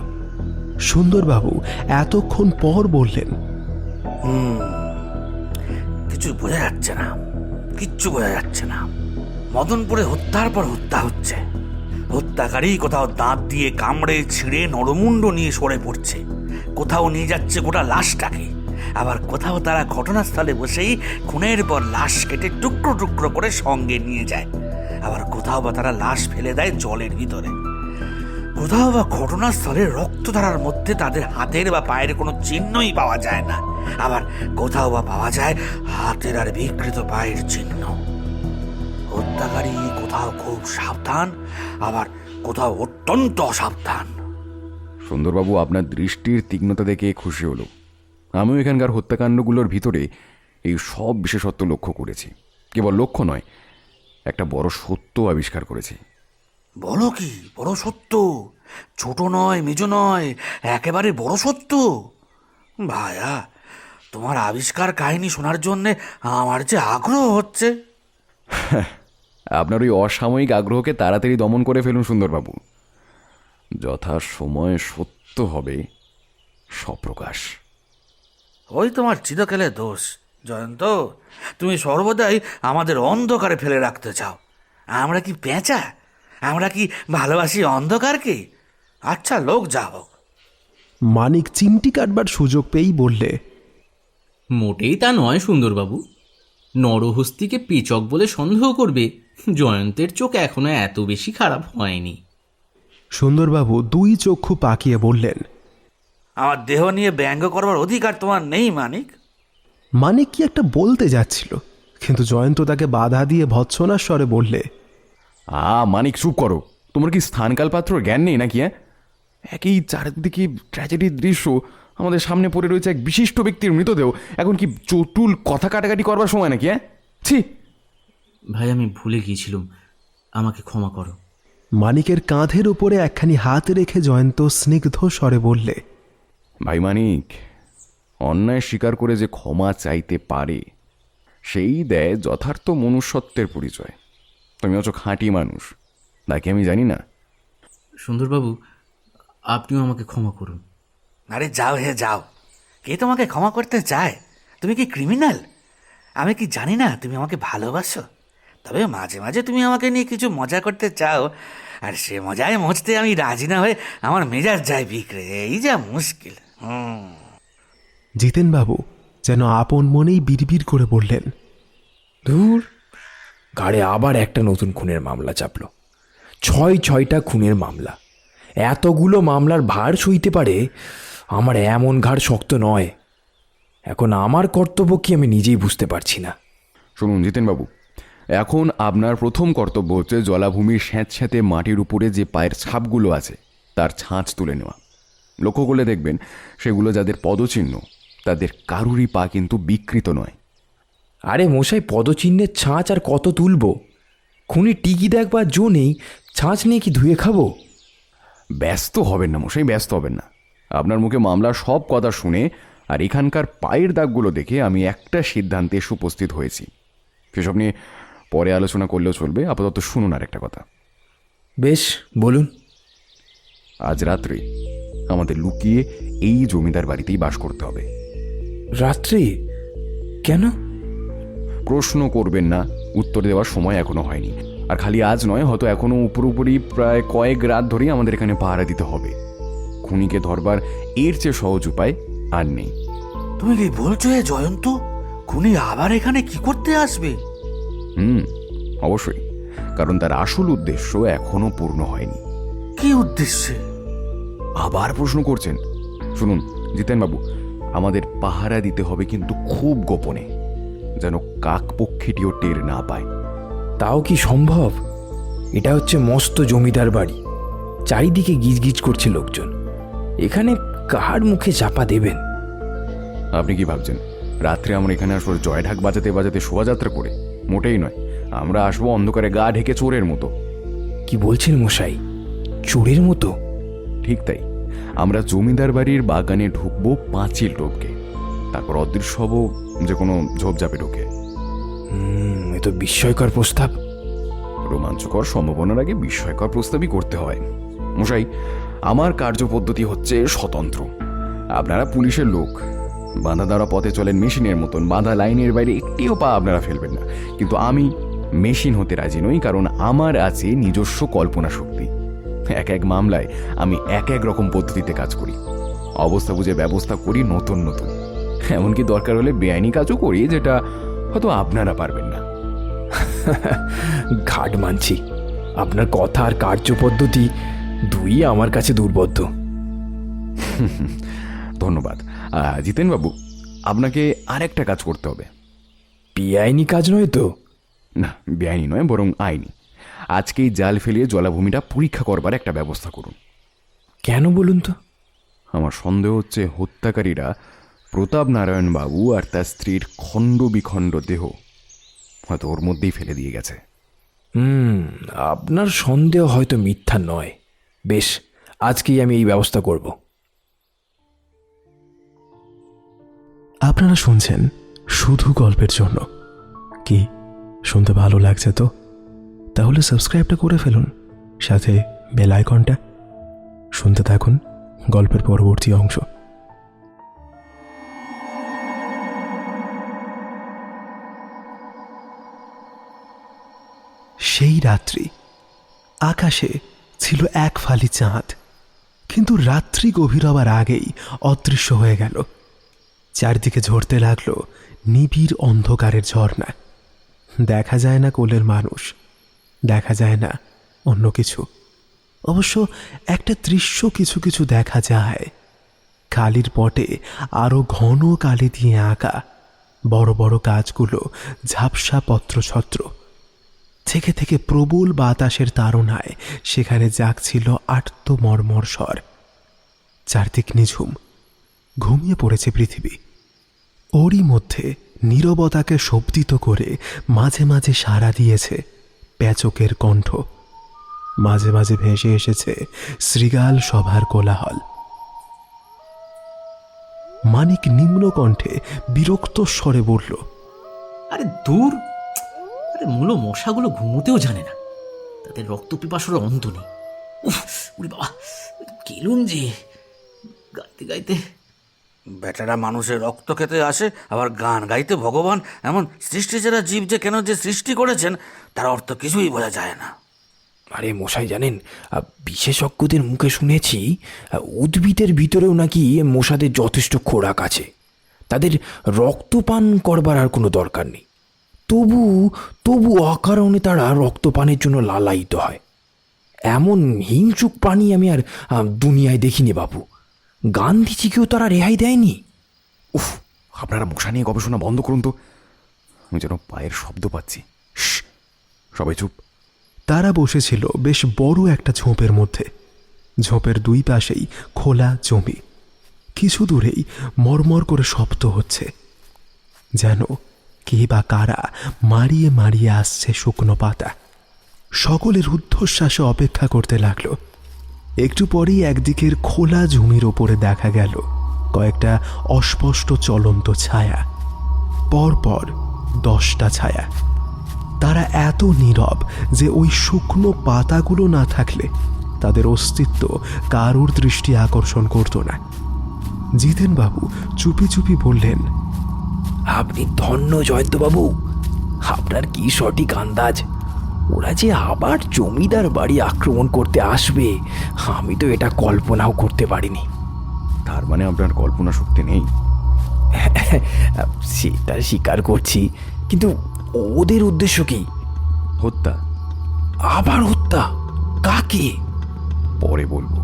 সুন্দরবাবু এতক্ষণ পর বললেন, কিছু বোঝা যাচ্ছে না, কিচ্ছু বোঝা যাচ্ছে না। মদনপুরে হত্যার পর হত্যা হচ্ছে। হত্যাকারী কোথাও দাঁত দিয়ে কামড়ে ছিঁড়ে নরমুণ্ড নিয়ে সরে পড়ছে, কোথাও নিয়ে যাচ্ছে গোটা লাশটাকে, আবার কোথাও তারা ঘটনাস্থলে বসেই খুনের পর লাশ কেটে টুকরো টুকরো করে সঙ্গে নিয়ে যায়, আবার কোথাও বা তারা লাশ ফেলে দেয় জলের ভিতরে, কোথাও বা ঘটনাস্থলে রক্তধারার মধ্যে তাদের হাতের বা পায়ের কোনো চিহ্নই পাওয়া যায় না, আবার কোথাও বা পাওয়া যায় হাতের আর বিকৃত পায়ের চিহ্ন। হত্যাকারী কোথাও খুব সাবধান, আবার কোথাও অত্যন্ত অসাবধান। সুন্দরবাবু, আপনার দৃষ্টির তীক্ষ্ণতা দেখে খুশি হলো। আমিও এখানকার হত্যাকাণ্ডগুলোর ভিতরে এই সব বিশেষত্ব লক্ষ্য করেছি। কেবল লক্ষ্য নয়, একটা বড় সত্য আবিষ্কার করেছি। বলো কি? বড় সত্য? ছোট নয়, মেজ নয়, একেবারে বড় সত্য। ভাইয়া, তোমার আবিষ্কার কাহিনী শোনার জন্যে আমার যে আগ্রহ হচ্ছে। আপনার ওই অসাময়িক আগ্রহকে তাড়াতাড়ি দমন করে ফেলুন সুন্দরবাবু। যথা সময় সত্য হবে সপ্রকাশ। ওই তোমার চিরকালের দোষ, জয়ন্ত, তুমি সর্বদাই আমাদের অন্ধকারে ফেলে রাখতে চাও। আমরা কি পেঁচা? আমরা কি ভালোবাসি অন্ধকারকে? আচ্ছা, লোক যা হোক। মানিক চিমটি কাটবার সুযোগ পেয়েই বললে, মোটেই তা নয় সুন্দরবাবু। নরহস্তিকে পেচক বলে সন্দেহ করবে, জয়ন্তের চোখ এখনো এত বেশি খারাপ হয়নি। সুন্দরবাবু দুই চক্ষু পাকিয়ে বললেন, আমার দেহ নিয়ে ব্যঙ্গ করবার অধিকার তোমার নেই মানিক। মানিক কি একটা বলতে যাচ্ছিল, কিন্তু জয়ন্ত তাকে বাধা দিয়ে ভৎসনার স্বরে বললে, মানিক চুপ করো। তোমার কি স্থানকাল পাত্র জ্ঞান নেই নাকি? একই চারিদিকে ট্র্যাজেডির দৃশ্য, আমাদের সামনে পড়ে রয়েছে এক বিশিষ্ট ব্যক্তির মৃতদেহ। এখন কি চটুল কথা কাটাকাটি করবার সময় নাকি? ছি! ভাই, আমি ভুলে গিয়েছিলাম, আমাকে ক্ষমা করো। মানিকের কাঁধের উপরে একখানি হাত রেখে জয়ন্ত স্নিগ্ধ স্বরে বললে, ভাই মানিক, অন্যায় স্বীকার করে যে ক্ষমা চাইতে পারে, সেই দেয় যথার্থ মনুষ্যত্বের পরিচয়। তুমি হচ্ছ খাঁটি মানুষ, নাকি আমি জানি না। সুন্দরবাবু, আপনিও আমাকে ক্ষমা করুন। আরে যাও হে যাও, কে তোমাকে ক্ষমা করতে চায়? তুমি কি ক্রিমিনাল? আমি কি জানি না তুমি আমাকে ভালোবাসো? তবে মাঝে মাঝে তুমি আমাকে নিয়ে কিছু মজা করতে চাও, আর সে মজায় মজতে আমি রাজি না হয়ে আমার মেজাজ যায় বিগড়ে। এই যা মুশকিল। জিতেনবাবু যেন আপন মনেই বিড়বিড় করে বললেন, ধুর, ঘাড়ে আবার একটা নতুন খুনের মামলা চাপলো। 6টা খুনের মামলা। এতগুলো মামলার ভার সইতে পারে আমার এমন ঘাড় শক্ত নয়। এখন আমার কর্তব্য কি আমি নিজেই বুঝতে পারছি না। শুনুন জিতেনবাবু, এখন আপনার প্রথম কর্তব্য হচ্ছে জলাভূমির স্যাঁতস্যাঁতে মাটির উপরে যে পায়ের ছাপগুলো আছে তার ছাঁচ তুলে নেওয়া। লক্ষ্য করলে দেখবেন, সেগুলো যাদের পদচিহ্ন তাদের কারুরই পা কিন্তু বিকৃত নয়। আরে মশাই, পদচিহ্নের ছাঁচ আর কত তুলব? খুনি টিকি দেখবার জো নেই, ছাঁচ নিয়ে কি ধুয়ে খাবো? ব্যস্ত হবেন না মশাই, ব্যস্ত হবেন না। আপনার মুখে মামলার সব কথা শুনে আর এখানকার পায়ের দাগগুলো দেখে আমি একটা সিদ্ধান্তে এসে উপস্থিত হয়েছি। সেসব নিয়ে পরে আলোচনা করলেও চলবে, আপাতত শুনুন আর একটা কথা। বেশ, বলুন। আজ রাত্রে আমাদের লুকিয়ে এই জমিদার বাড়িতেই বাস করতে হবে। রাত্রে? কেন? প্রশ্ন করবেন না, উত্তর দেওয়ার সময় এখনো হয়নি। আর খালি আজ নয়, হয়তো এখনো উপরি প্রায় কয়েক রাত ধরেই আমাদের এখানে পাহারা দিতে হবে। খুনিকে ধরবার এর চেয়ে সহজ উপায় আর নেই। তুমি কি বলছো হে জয়ন্ত? খুনি আবার এখানে কি করতে আসবে? অবশ্যই, কারণ তার আসল উদ্দেশ্য এখনো পূর্ণ হয়নি। কি উদ্দেশ্যে? আবার প্রশ্ন করছেন? শুনুন জিতেনবাবু, আমাদের পাহারা দিতে হবে কিন্তু খুব গোপনে, যেন কাকপক্ষীটিও টের না পায়। তাও কি সম্ভব? এটা হচ্ছে মস্ত জমিদার বাড়ি, চারিদিকে গিজগিজ করছে লোকজন। এখানে কার মুখে চাপা দেবেন? আপনি কি ভাবছেন রাত্রে আমরা এখানে আসবো জয় ঢাক বাজাতে বাজাতে শোভাযাত্রা করে? মোটেই নয়, আমরা আসবো অন্ধকারে গা ঢেকে চোরের মতো। কি বলছেন মশাই, চোরের মতো? ঠিক তাই, আমরা জমিদার বাড়ির বাগানে ঢুকবো পাঁচিল টপকে, তারপর অদৃশ্য হব যে কোনো ঝোপঝাপে ঢুকে। এ তো বিস্ময়কর প্রস্তাব। রোমাঞ্চকর সম্ভাবনার আগে বিস্ময়কর প্রস্তাবই করতে হয় মশাই। আমার কার্যপদ্ধতি হচ্ছে স্বতন্ত্র। আপনারা পুলিশের লোক, বাঁধা দেওয়া পথে চলেন মেশিনের মতন, বাঁধা লাইনের বাইরে একটিও পা আপনারা ফেলবেন না। কিন্তু আমি মেশিন হতে রাজি নই, কারণ আমার আছে নিজস্ব কল্পনা শক্তি। এক এক মামলায় আমি এক এক রকম পদ্ধতিতে কাজ করি, অবস্থা বুঝে ব্যবস্থা করি নতুন নতুন। এমনকি দরকার হলে বেআইনি কাজও করি, যেটা হয়তো আপনারা পারবেন না। ঘাট মানছি, আপনার কথা আর কার্যপদ্ধতি দুই আমার কাছে দুর্বোধ্য। ধন্যবাদ। জিতেনবাবু, আপনাকে আর একটা কাজ করতে হবে। বেআইনি কাজ নয় তো? না, বেআইনি নয়, বরং আইনি। আজকেই জাল ফেলিয়ে জলাভূমিটা পরীক্ষা করবার একটা ব্যবস্থা করুন। কেন বলুন তো? আমার সন্দেহ হচ্ছে হত্যাকারীরা প্রতাপ নারায়ণ বাবু আর তার স্ত্রীর খণ্ড বিখণ্ড দেহ হয়তো ওর মধ্যেই ফেলে দিয়ে গেছে। আপনার সন্দেহ হয়তো মিথ্যা নয়। বেশ, আজকেই আমি এই ব্যবস্থা করব। আপনারা শুনছেন শুধু গল্পের জন্য। কি শুনতে ভালো লাগছে তো? তাহলে সাবস্ক্রাইবটা করে ফেলুন, সাথে বেল আইকনটা। শুনতে থাকুন গল্পের পরবর্তী অংশ। রাত্রি। আকাশে ছিল এক ফালি চাঁদ, কিন্তু রাত্রি গভীর হবার আগেই অদৃশ্য হয়ে গেল। চারদিকে ঝরতে লাগলো নিবিড় অন্ধকারের ঝর্ণা। দেখা যায় না কোলের মানুষ, দেখা যায় না অন্য কিছু। অবশ্য একটা দৃশ্য কিছু কিছু দেখা যায়। কালির পটে আরো ঘন কালি দিয়ে আঁকা বড় বড় গাছগুলো ঝাপসা পত্রছত্র। থেকে থেকে প্রবল বাতাসের তাড়নায় সেখানে জাগছিল আর্তমর্মর স্বর। চারদিক নিঝুম, ঘুমিয়ে পড়েছে পৃথিবী। ওরই মধ্যে নীরবতাকে শব্দিত করে মাঝে মাঝে সাড়া দিয়েছে প্যাচকের কণ্ঠ। মাঝে মাঝে ভেসে এসেছে শৃগাল সভার কোলাহল। মানিক নিম্ন কণ্ঠে বিরক্ত স্বরে বলল, আরে দূর, আরে মূল মশাগুলো ঘুমোতেও জানে না, তাদের রক্ত পিপাসার অন্ত নেই। উফ, উরি বাবা, কেলুম যে গাইতে গাইতে। বেটারা মানুষের রক্ত খেতে আসে, আবার গান গাইতে ভগবান এমন সৃষ্টিছেরা জীব যে কেন যে সৃষ্টি করেছেন তার অর্থ কিছুই বোঝা যায় না। আরে মশাই জানেন, বিশেষজ্ঞদের মুখে শুনেছি উদ্ভিদের ভিতরেও নাকি মশাদের যথেষ্ট খোরাক আছে। তাদের রক্তপান করবার আর কোনো দরকার নেই, তবু অকারণে তারা রক্তপানের জন্য লালায়িত হয়। এমন হিংসুক প্রাণী আমি আর দুনিয়ায় দেখিনি বাবু। গান্ধীজিকেও তারা রেহাই দেয়নি। উফ, আপনারা মশা নিয়ে গবেষণা বন্ধ করুন তো। আমি যেন পায়ের শব্দ পাচ্ছি। শ্, সবাই চুপ। তারা বসেছিল বেশ বড় একটা ঝোপের মধ্যে। ঝোপের দুই পাশেই খোলা জমি। কিছু দূরেই মরমর করে শব্দ হচ্ছে, যেন কে বা কারা মারিয়ে মারিয়ে আসছে শুকনো পাতা। সকলে রুদ্ধশ্বাসে অপেক্ষা করতে লাগলো। একটু পরেই একদিকের খোলা জমির ওপরে দেখা গেল কয়েকটা অস্পষ্ট চলন্ত ছায়া, পরপর 10টা ছায়া। তারা এত নীরব যে ওই শুকনো পাতাগুলো না থাকলে তাদের অস্তিত্ব কারুর দৃষ্টি আকর্ষণ করত না। জিতেনবাবু চুপি চুপি বললেন, আপনি ধন্য জয়ন্তবাবু, আপনার কি সঠিক আন্দাজ। ওরা যে আবার জমিদার বাড়ি আক্রমণ করতে আসবে, আমি তো এটা কল্পনাও করতে পারিনি। তার মানে আপনার কল্পনা শক্তি নেই? সেটা স্বীকার করছি, কিন্তু ওদের উদ্দেশ্য কি? হত্যা। আবার হত্যা? কাকে? পরে বলবো,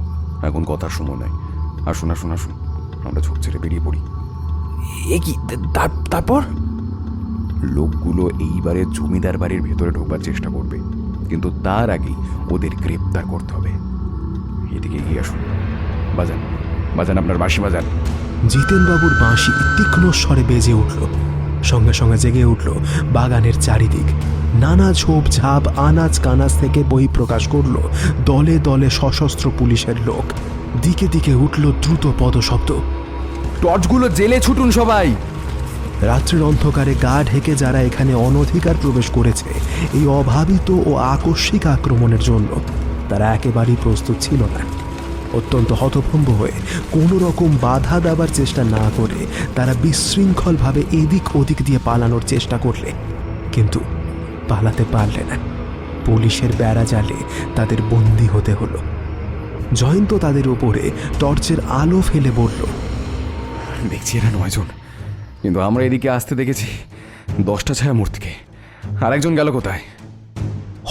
এখন কথার সময় নয়। আসুন আসুন আসুন, আমরা ঝোপ ছেড়ে বেরিয়ে পড়ি। এ কি তারপর? লোকগুলো এইবারে জমিদার বাড়ির ভেতরে ঢোকবার চেষ্টা করবে, কিন্তু তার আগেই ওদের গ্রেপ্তার করতে হবে। এদিকে এগিয়ে আসুন। বাজান বাজান, আপনার বাঁশি বাজান। জিতেনবাবুর বাঁশি তীক্ষ্ণ স্বরে বেজে উঠল। সঙ্গে সঙ্গে জেগে উঠল বাগানের চারিদিক। নানা ঝোপ ঝাপ আনাজ কানাজ থেকে বহিঃপ্রকাশ করল দলে দলে সশস্ত্র পুলিশের লোক। দিকে দিকে উঠল দ্রুত পদশব্দ। টর্চগুলো জেলে ছুটুন সবাই। রাত্রির অন্ধকারে গা ঢেকে যারা এখানে অনধিকার প্রবেশ করেছে এই অভাবিত ও আকস্মিক আক্রমণের জন্য, তারা একেবারেই প্রস্তুত ছিল না। অত্যন্ত হতভম্ব হয়ে কোনো রকম বাধা দেবার চেষ্টা না করে তারা বিশৃঙ্খলভাবে এদিক ওদিক দিয়ে পালানোর চেষ্টা করলে, কিন্তু পালাতে পারলে না। পুলিশের বেড়া জালে তাদের বন্দী হতে হলো। জয়ন্ত তাদের উপরে টর্চের আলো ফেলে বলল, দেখছি এরা 9 জন, কিন্তু আমরা এদিকে আসতে দেখেছি 10টা ছায়া মূর্তিকে। আর একজন গেল কোথায়?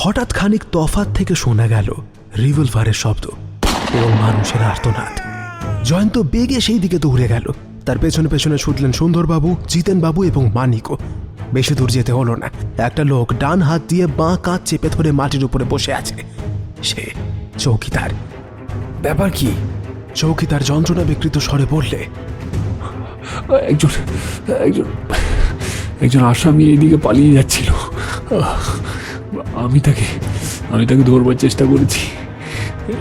হঠাৎ খানিক তফাৎ থেকে শোনা গেল রিভলভারের শব্দ এবং মানুষের আর্তনাদ। জয়ন্ত বেগে সেই দিকে দৌড়ে গেল। তার পেছনে পেছনে ছুটলেন সুন্দরবাবু, জিতেনবাবু এবং মানিকও। বেশি দূর যেতে হলো না। একটা লোক ডান হাত দিয়ে বাঁ কাঁধ চেপে ধরে মাটির উপরে বসে আছে। সে চৌকিদার। ব্যাপার কি? চৌকিদার যন্ত্রণা বিকৃত স্বরে বললে, একজন একজন একজন আসামি এইদিকে পালিয়ে যাচ্ছিল। আমি তাকে ধরবার চেষ্টা করেছি।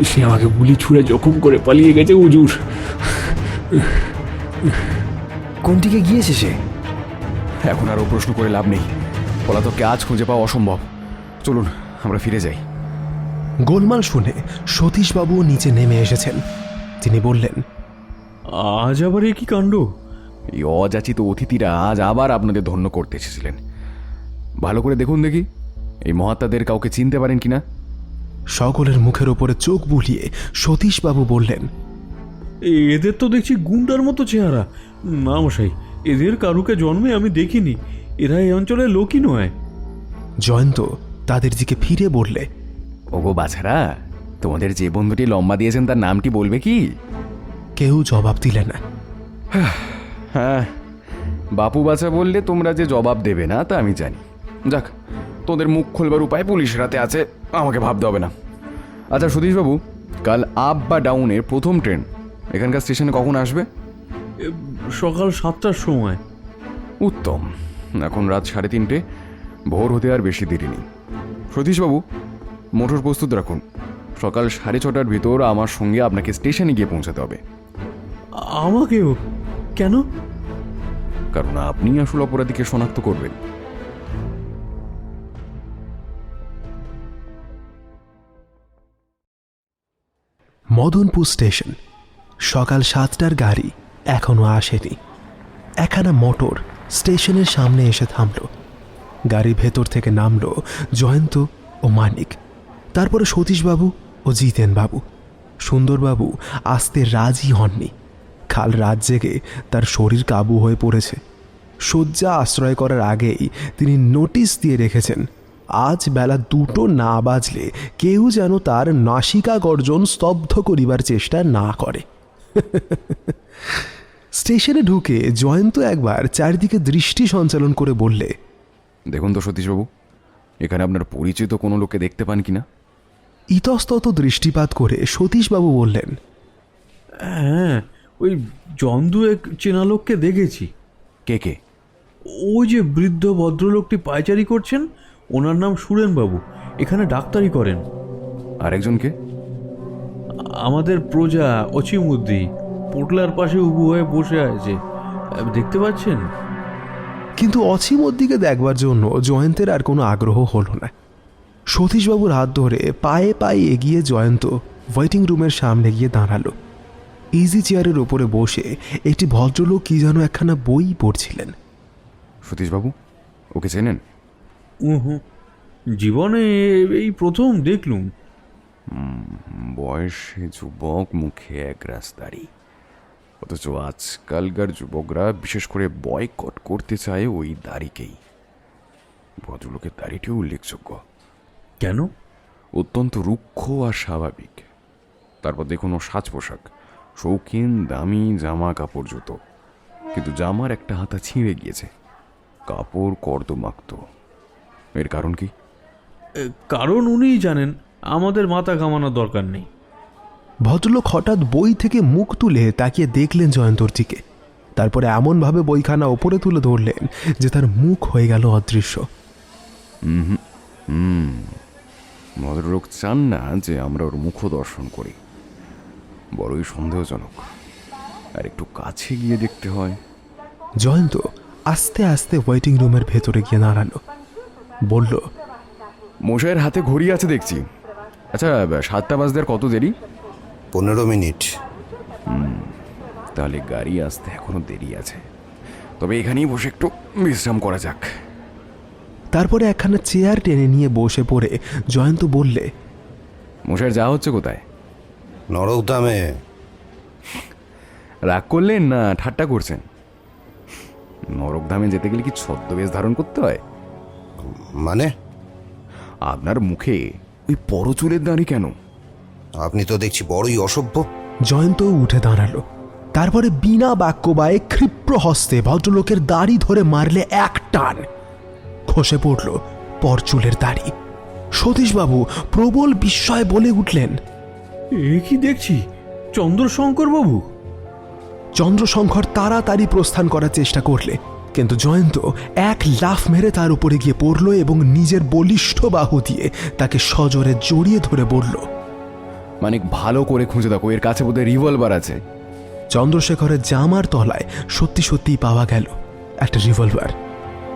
সে আমাকে গুলি ছুঁড়ে জখম করে পালিয়ে গেছে হুজুর। কোন দিকে গিয়েছে সে? এখন আরও প্রশ্ন করে লাভ নেই। পলাতককে আজ খুঁজে পাওয়া অসম্ভব। চলুন আমরা ফিরে যাই। গোলমাল শুনে সতীশবাবুও নিচে নেমে এসেছেন। তিনি বললেন, আজ আবার এ কি কাণ্ড? এই অযাচিত অতিথিরা আজ আবার আপনাদের ধন্য করতে এসেছিলেন। ভালো করে দেখুন দেখি, এই মহাত্মাদের কাউকে চিনতে পারেন কিনা? সকলের মুখের ওপরে চোখ বুলিয়ে সতীশবাবু বললেন, এদের তো দেখছি গুন্ডার মতো চেহারা। না মশাই, এদের কারুকে জন্মে আমি দেখিনি। এরা এই অঞ্চলের লোকই নয়। জয়ন্ত তাদের দিকে ফিরে বললে, ওগো বাছারা, তোমাদের যে বন্ধুটি লম্বা দিয়েছেন তার নামটি বলবে কি? কেউ জবাব দিলে না। হ্যাঁ, বাপু বাছা বললে তোমরা যে জবাব দেবে না তা আমি জানি। যাক, তোদের মুখ খুলবার উপায় পুলিশের হাতে আছে, আমাকে ভাবতে হবে না। আচ্ছা সতীশবাবু, কাল আপ বা ডাউনের প্রথম ট্রেন এখানকার স্টেশনে কখন আসবে? সকাল 7টার সময়। উত্তম। এখন রাত 3:30, ভোর হতে আর বেশি দেরি নেই। সতীশবাবু, মোটর প্রস্তুত রাখুন। সকাল 6:30টার ভিতর আমার সঙ্গে আপনাকে স্টেশনে গিয়ে পৌঁছাতে হবে। আমাকেও? কেন? কারণ আপনি আসল অপরাধীকে শনাক্ত করবেন। মদনপুর স্টেশন। সকাল 7টার গাড়ি এখনো আসেনি। একখানা মোটর স্টেশনের সামনে এসে থামল। গাড়ির ভেতর থেকে নামলো জয়ন্ত ও মানিক, তারপরে সতীশবাবু ও জিতেনবাবু। সুন্দরবাবু আসতে রাজি হননি। কাল রাত জেগে তার শরীর কাবু হয়ে পড়েছে। শয্যা আশ্রয় করার আগেই তিনি নোটিশ দিয়ে রেখেছেন, আজ বেলা 2টো না বাজলে কেউ যেন তার নাসিকা গর্জন স্তব্ধ করিবার চেষ্টা না করে। স্টেশনে ঢুকে জয়ন্ত একবার চারিদিকে দৃষ্টি সঞ্চালন করে বললে, দেখুন তো সতীশবাবু, এখানে আপনার পরিচিত কোনো লোককে দেখতে পান কিনা? ইতস্তত দৃষ্টিপাত করে সতীশবাবু বললেন, হ্যাঁ, ওই জন্দুয়েক চেনা লোককে দেখেছি। কে কে? ওই যে বৃদ্ধ ভদ্রলোকটি পায়চারি করছেন, ওনার নাম সুরেনবাবু, এখানে ডাক্তারি করেন। আরেকজনকে? আমাদের প্রজা অচিমুদ্দি পোটলার পাশে উবু হয়ে বসে আছে, দেখতে পাচ্ছেন? কিন্তু অছিমোর দিকে দেখবার জন্য জয়ন্তের আর কোনো আগ্রহ হলো না। সতীশবাবুর হাত ধরে পায়ে পায়ে এগিয়ে জয়ন্ত ওয়েটিং রুমের সামনে গিয়ে দাঁড়ালো। ইজি চেয়ারের ওপরে বসে একটি ভদ্রলোক কি যেন একখানা বই পড়ছিলেন। সতীশবাবু, ওকে চেনেন? জীবনে এই প্রথম দেখলুম। বয়সে যুবক, মুখে এক রাস্তারি, অথচ আজকালকার যুবকরা বিশেষ করে বয়কট করতে চায় ওই দাড়িকেই। ভদ্রলোকের দাড়িটিও উল্লেখযোগ্য। কেন? অত্যন্ত রুক্ষ আর স্বাভাবিক। তারপর দেখুন ও সাজ পোশাক, শৌখিন দামি জামা কাপড় জুতো, কিন্তু জামার একটা হাতা ছিঁড়ে গিয়েছে, কাপড় কর্দমাক্ত। এর কারণ কি? কারণ উনিই জানেন, আমাদের মাথা ঘামানোর দরকার নেই। ভদ্রলোক হঠাৎ বই থেকে মুখ তুলে তাকিয়ে দেখলেন জয়ন্তর দিকে, তারপরে এমনভাবে বইখানা ওপরে তুলে ধরলেন যে তার মুখ হয়ে গেল অদৃশ্য। ভদ্রলোক চান না যে আমরা ওর মুখ দর্শন করি, বড়ই সন্দেহজনক। আর একটু কাছে গিয়ে দেখতে হয়। জয়ন্ত আস্তে আস্তে ওয়েটিং রুমের ভেতরে গিয়ে দাঁড়ালো, বলল, মশাইয়ের হাতে ঘড়ি আছে দেখছি। আচ্ছা, 7টা বাজতে আর কত দেরি? 15 মিনিট। তাহলে গাড়ি আসতে এখনো দেরি আছে, তবে এখানেই বসে একটু বিশ্রাম করা যাক। তারপরে একখানা চেয়ার টেনে নিয়ে বসে পড়ে জয়ন্ত বললে, মশাইয়ের যা হচ্ছে কোথায়? নরকধামে। রাগ করলেন না ঠাট্টা করছেন? নরকধামে যেতে গেলে কি ছদ্মবেশ ধারণ করতে হয়? মানে? আপনার মুখে ওই পরচুলের দাঁড়ি কেন? আপনি তো দেখছি বড়ই অসভ্য। জয়ন্ত উঠে দাঁড়ালো। তারপরে বিনা বাক্যবায়ে ক্ষিপ্র হস্তে ভদ্রলোকের দাড়ি ধরে মারলে এক টান, খসে পড়ল পরচুলের দাড়ি। সতীশবাবু প্রবল বিস্ময়ে বলে উঠলেন, এ কি দেখছি, চন্দ্রশঙ্কর বাবু! চন্দ্রশঙ্কর তাড়াতাড়ি প্রস্থান করার চেষ্টা করলে, কিন্তু জয়ন্ত এক লাফ মেরে তার উপরে গিয়ে পড়ল এবং নিজের বলিষ্ঠ বাহু দিয়ে তাকে সজোরে জড়িয়ে ধরে বলল, মানে ভালো করে খুঁজে দেখো, এর কাছে বোধহয় রিভলভার আছে। চন্দ্রশেখরের জামার তলায় সত্যি সত্যি পাওয়া গেল একটা রিভলভার।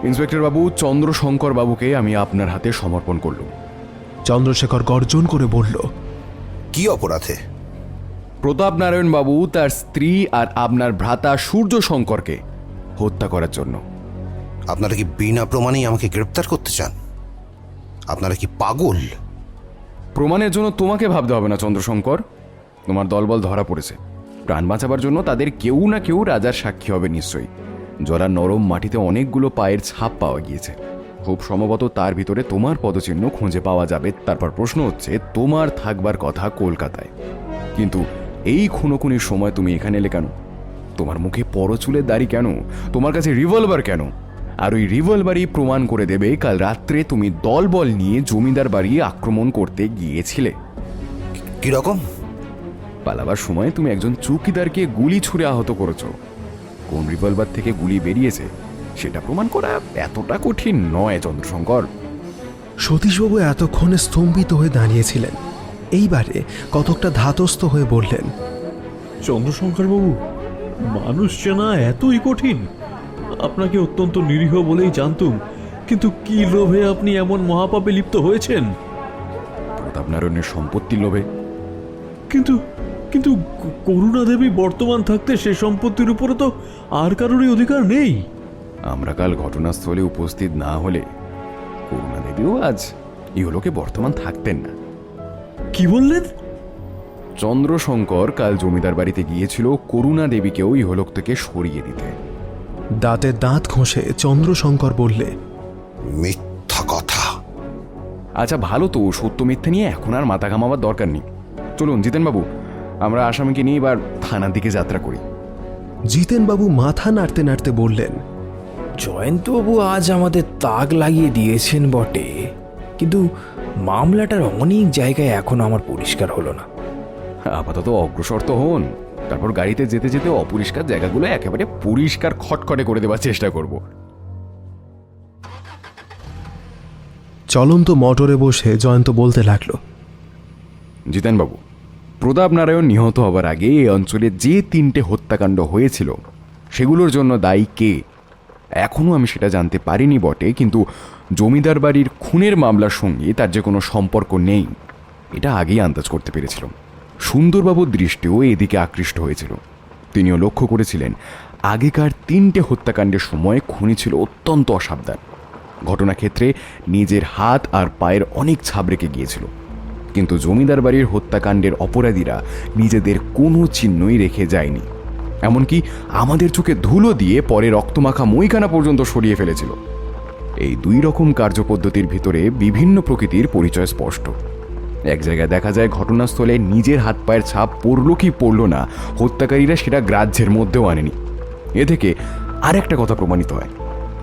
ইন্সপেক্টর বাবু, চন্দ্রশঙ্কর বাবুকে আমি আপনার হাতে সমর্পণ করলুম। চন্দ্রশেখর গর্জন করে বলল, কি অপরাধে? প্রতাপ নারায়ণ বাবু তার স্ত্রী আর আপনার ভ্রাতা সূর্য শঙ্করকে হত্যা করার জন্য। আপনারা কি বিনা প্রমাণেই আমাকে গ্রেপ্তার করতে চান? আপনারা কি পাগল? প্রমাণের জন্য তোমাকে ভাবতে হবে না চন্দ্রশঙ্কর। তোমার দলবল ধরা পড়েছে। প্রাণ বাঁচাবার জন্য তাদের কেউ না কেউ রাজার সাক্ষী হবে নিশ্চয়ই। জলার নরম মাটিতে অনেকগুলো পায়ের ছাপ পাওয়া গিয়েছে। খুব সম্ভবত তার ভিতরে তোমার পদচিহ্ন খুঁজে পাওয়া যাবে। তারপর প্রশ্ন হচ্ছে, তোমার থাকবার কথা কলকাতায়, কিন্তু এই খুনোখুনির সময় তুমি এখানে এলে কেন? তোমার মুখে পরচুলের দাড়ি কেন? তোমার কাছে রিভলভার কেন? আর ওই রিভলভারই প্রমাণ করে দেবে কাল রাত্রে তুমি দলবল নিয়ে জমিদার বাড়ি আক্রমণ করতে গিয়েছিলে। কিরকম? পালাবার সময় তুমি একজন চৌকিদারকে গুলি ছুঁড়ে আহত করেছো। কোন রিভলভার থেকে গুলি বেরিয়েছে সেটা প্রমাণ করা এতটা কঠিন নয় চন্দ্রশঙ্কর। সতীশবাবু এতক্ষণে স্তম্ভিত হয়ে দাঁড়িয়েছিলেন। এইবারে কতকটা ধাতস্থ হয়ে বললেন, চন্দ্রশঙ্করবাবু, মানুষ চেনা এতই কঠিন? আপনাকে অত্যন্ত নিরীহ বলেই জানতুম, কিন্তু কি লোভে আপনি এমন মহাপাপে লিপ্ত হয়েছেন? প্রতাপনারায়ণের সম্পত্তির লোভে। কিন্তু কিন্তু করুণা দেবী বর্তমান থাকতে সে সম্পত্তির উপরে তো আর কারোরই অধিকার নেই। আমরা কাল ঘটনাস্থলে উপস্থিত না হলে করুণা দেবীও আজ ইহলোকে বর্তমান থাকতেন না। কি বললেন? চন্দ্রশঙ্কর কাল জমিদার বাড়িতে গিয়েছিল করুণা দেবীকেও ইহলোক থেকে সরিয়ে দিতে। দাঁতে দাঁত ঘষে চন্দ্রশঙ্কর বললে, মিথ্যা কথা। আচ্ছা ভালো তো, সত্য মিথ্যে নিয়ে এখন আর মাথা ঘামাবার দরকার নেই। চলুন জিতেনবাবু, আমরা আসামিকে নিয়ে এবার থানার দিকে যাত্রা করি। জিতেনবাবু মাথা নাড়তে নাড়তে বললেন, জয়ন্তবাবু আজ আমাদের তাক লাগিয়ে দিয়েছেন বটে, কিন্তু মামলাটার অনেক জায়গায় এখনো আমার পরিষ্কার হলো না। আপাতত অগ্রসর তো হন, তারপর গাড়িতে যেতে যেতে অপরিষ্কার জায়গাগুলো একেবারে পরিষ্কার খটখটে করে দেওয়ার চেষ্টা করব। চলন্ত মোটরে বসে জয়ন্ত বলতে লাগলো, জিতেনবাবু, প্রতাপনারায়ণ নিহত হবার আগে এই অঞ্চলে যে 3টে হত্যাকাণ্ড হয়েছিল সেগুলোর জন্য দায়ী কে এখনো আমি সেটা জানতে পারিনি বটে, কিন্তু জমিদার বাড়ির খুনের মামলার সঙ্গে তার যে কোনো সম্পর্ক নেই এটা আগেই আন্দাজ করতে পেরেছিলাম। সুন্দরবাবুর দৃষ্টিও এদিকে আকৃষ্ট হয়েছিল। তিনিও লক্ষ্য করেছিলেন আগেকার 3টে হত্যাকাণ্ডের সময় খুনি ছিল অত্যন্ত অসাবধান। ঘটনাক্ষেত্রে নিজের হাত আর পায়ের অনেক ছাপ রেখে গিয়েছিল, কিন্তু জমিদার বাড়ির হত্যাকাণ্ডের অপরাধীরা নিজেদের কোনো চিহ্নই রেখে যায়নি। এমনকি আমাদের চোখে ধুলো দিয়ে পরে রক্তমাখা মইখানা পর্যন্ত সরিয়ে ফেলেছিল। এই 2 রকম কার্যপদ্ধতির ভিতরে বিভিন্ন প্রকৃতির পরিচয় স্পষ্ট। এক জায়গায় দেখা যায় ঘটনাস্থলে নিজের হাত পায়ের ছাপ পড়লো কি পড়লো না, হত্যাকারীরা সেটা গ্রাহ্যের মধ্যেও আনেনি। এ থেকে আরেকটা কথা প্রমাণিত হয়,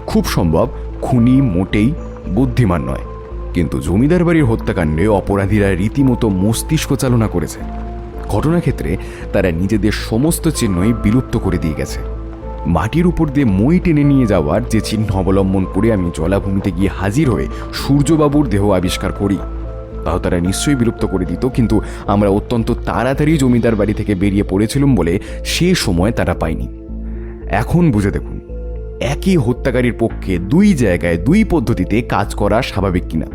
খুব সম্ভব খুনি মোটেই বুদ্ধিমান নয়, কিন্তু জমিদার বাড়ির হত্যাকাণ্ডে অপরাধীরা রীতিমতো মস্তিষ্ক চালনা করেছে। ঘটনাক্ষেত্রে তারা নিজেদের সমস্ত চিহ্নই বিলুপ্ত করে দিয়ে গেছে। মাটির উপর দিয়ে মই টেনে নিয়ে যাওয়ার যে চিহ্ন অবলম্বন করে আমি জলাভূমিতে গিয়ে হাজির হয়ে সূর্যবাবুর দেহ আবিষ্কার করি, তাও তারা নিশ্চয়ই বিলুপ্ত করে দিত, কিন্তু আমরা অত্যন্ত তাড়াতাড়ি জমিদার বাড়ি থেকে বেরিয়ে পড়েছিলাম বলে সে সময় তারা পায়নি। এখন বুঝে দেখুন, একই হত্যাকারীর পক্ষে 2 জায়গায় 2 পদ্ধতিতে কাজ করা স্বাভাবিক কিনা।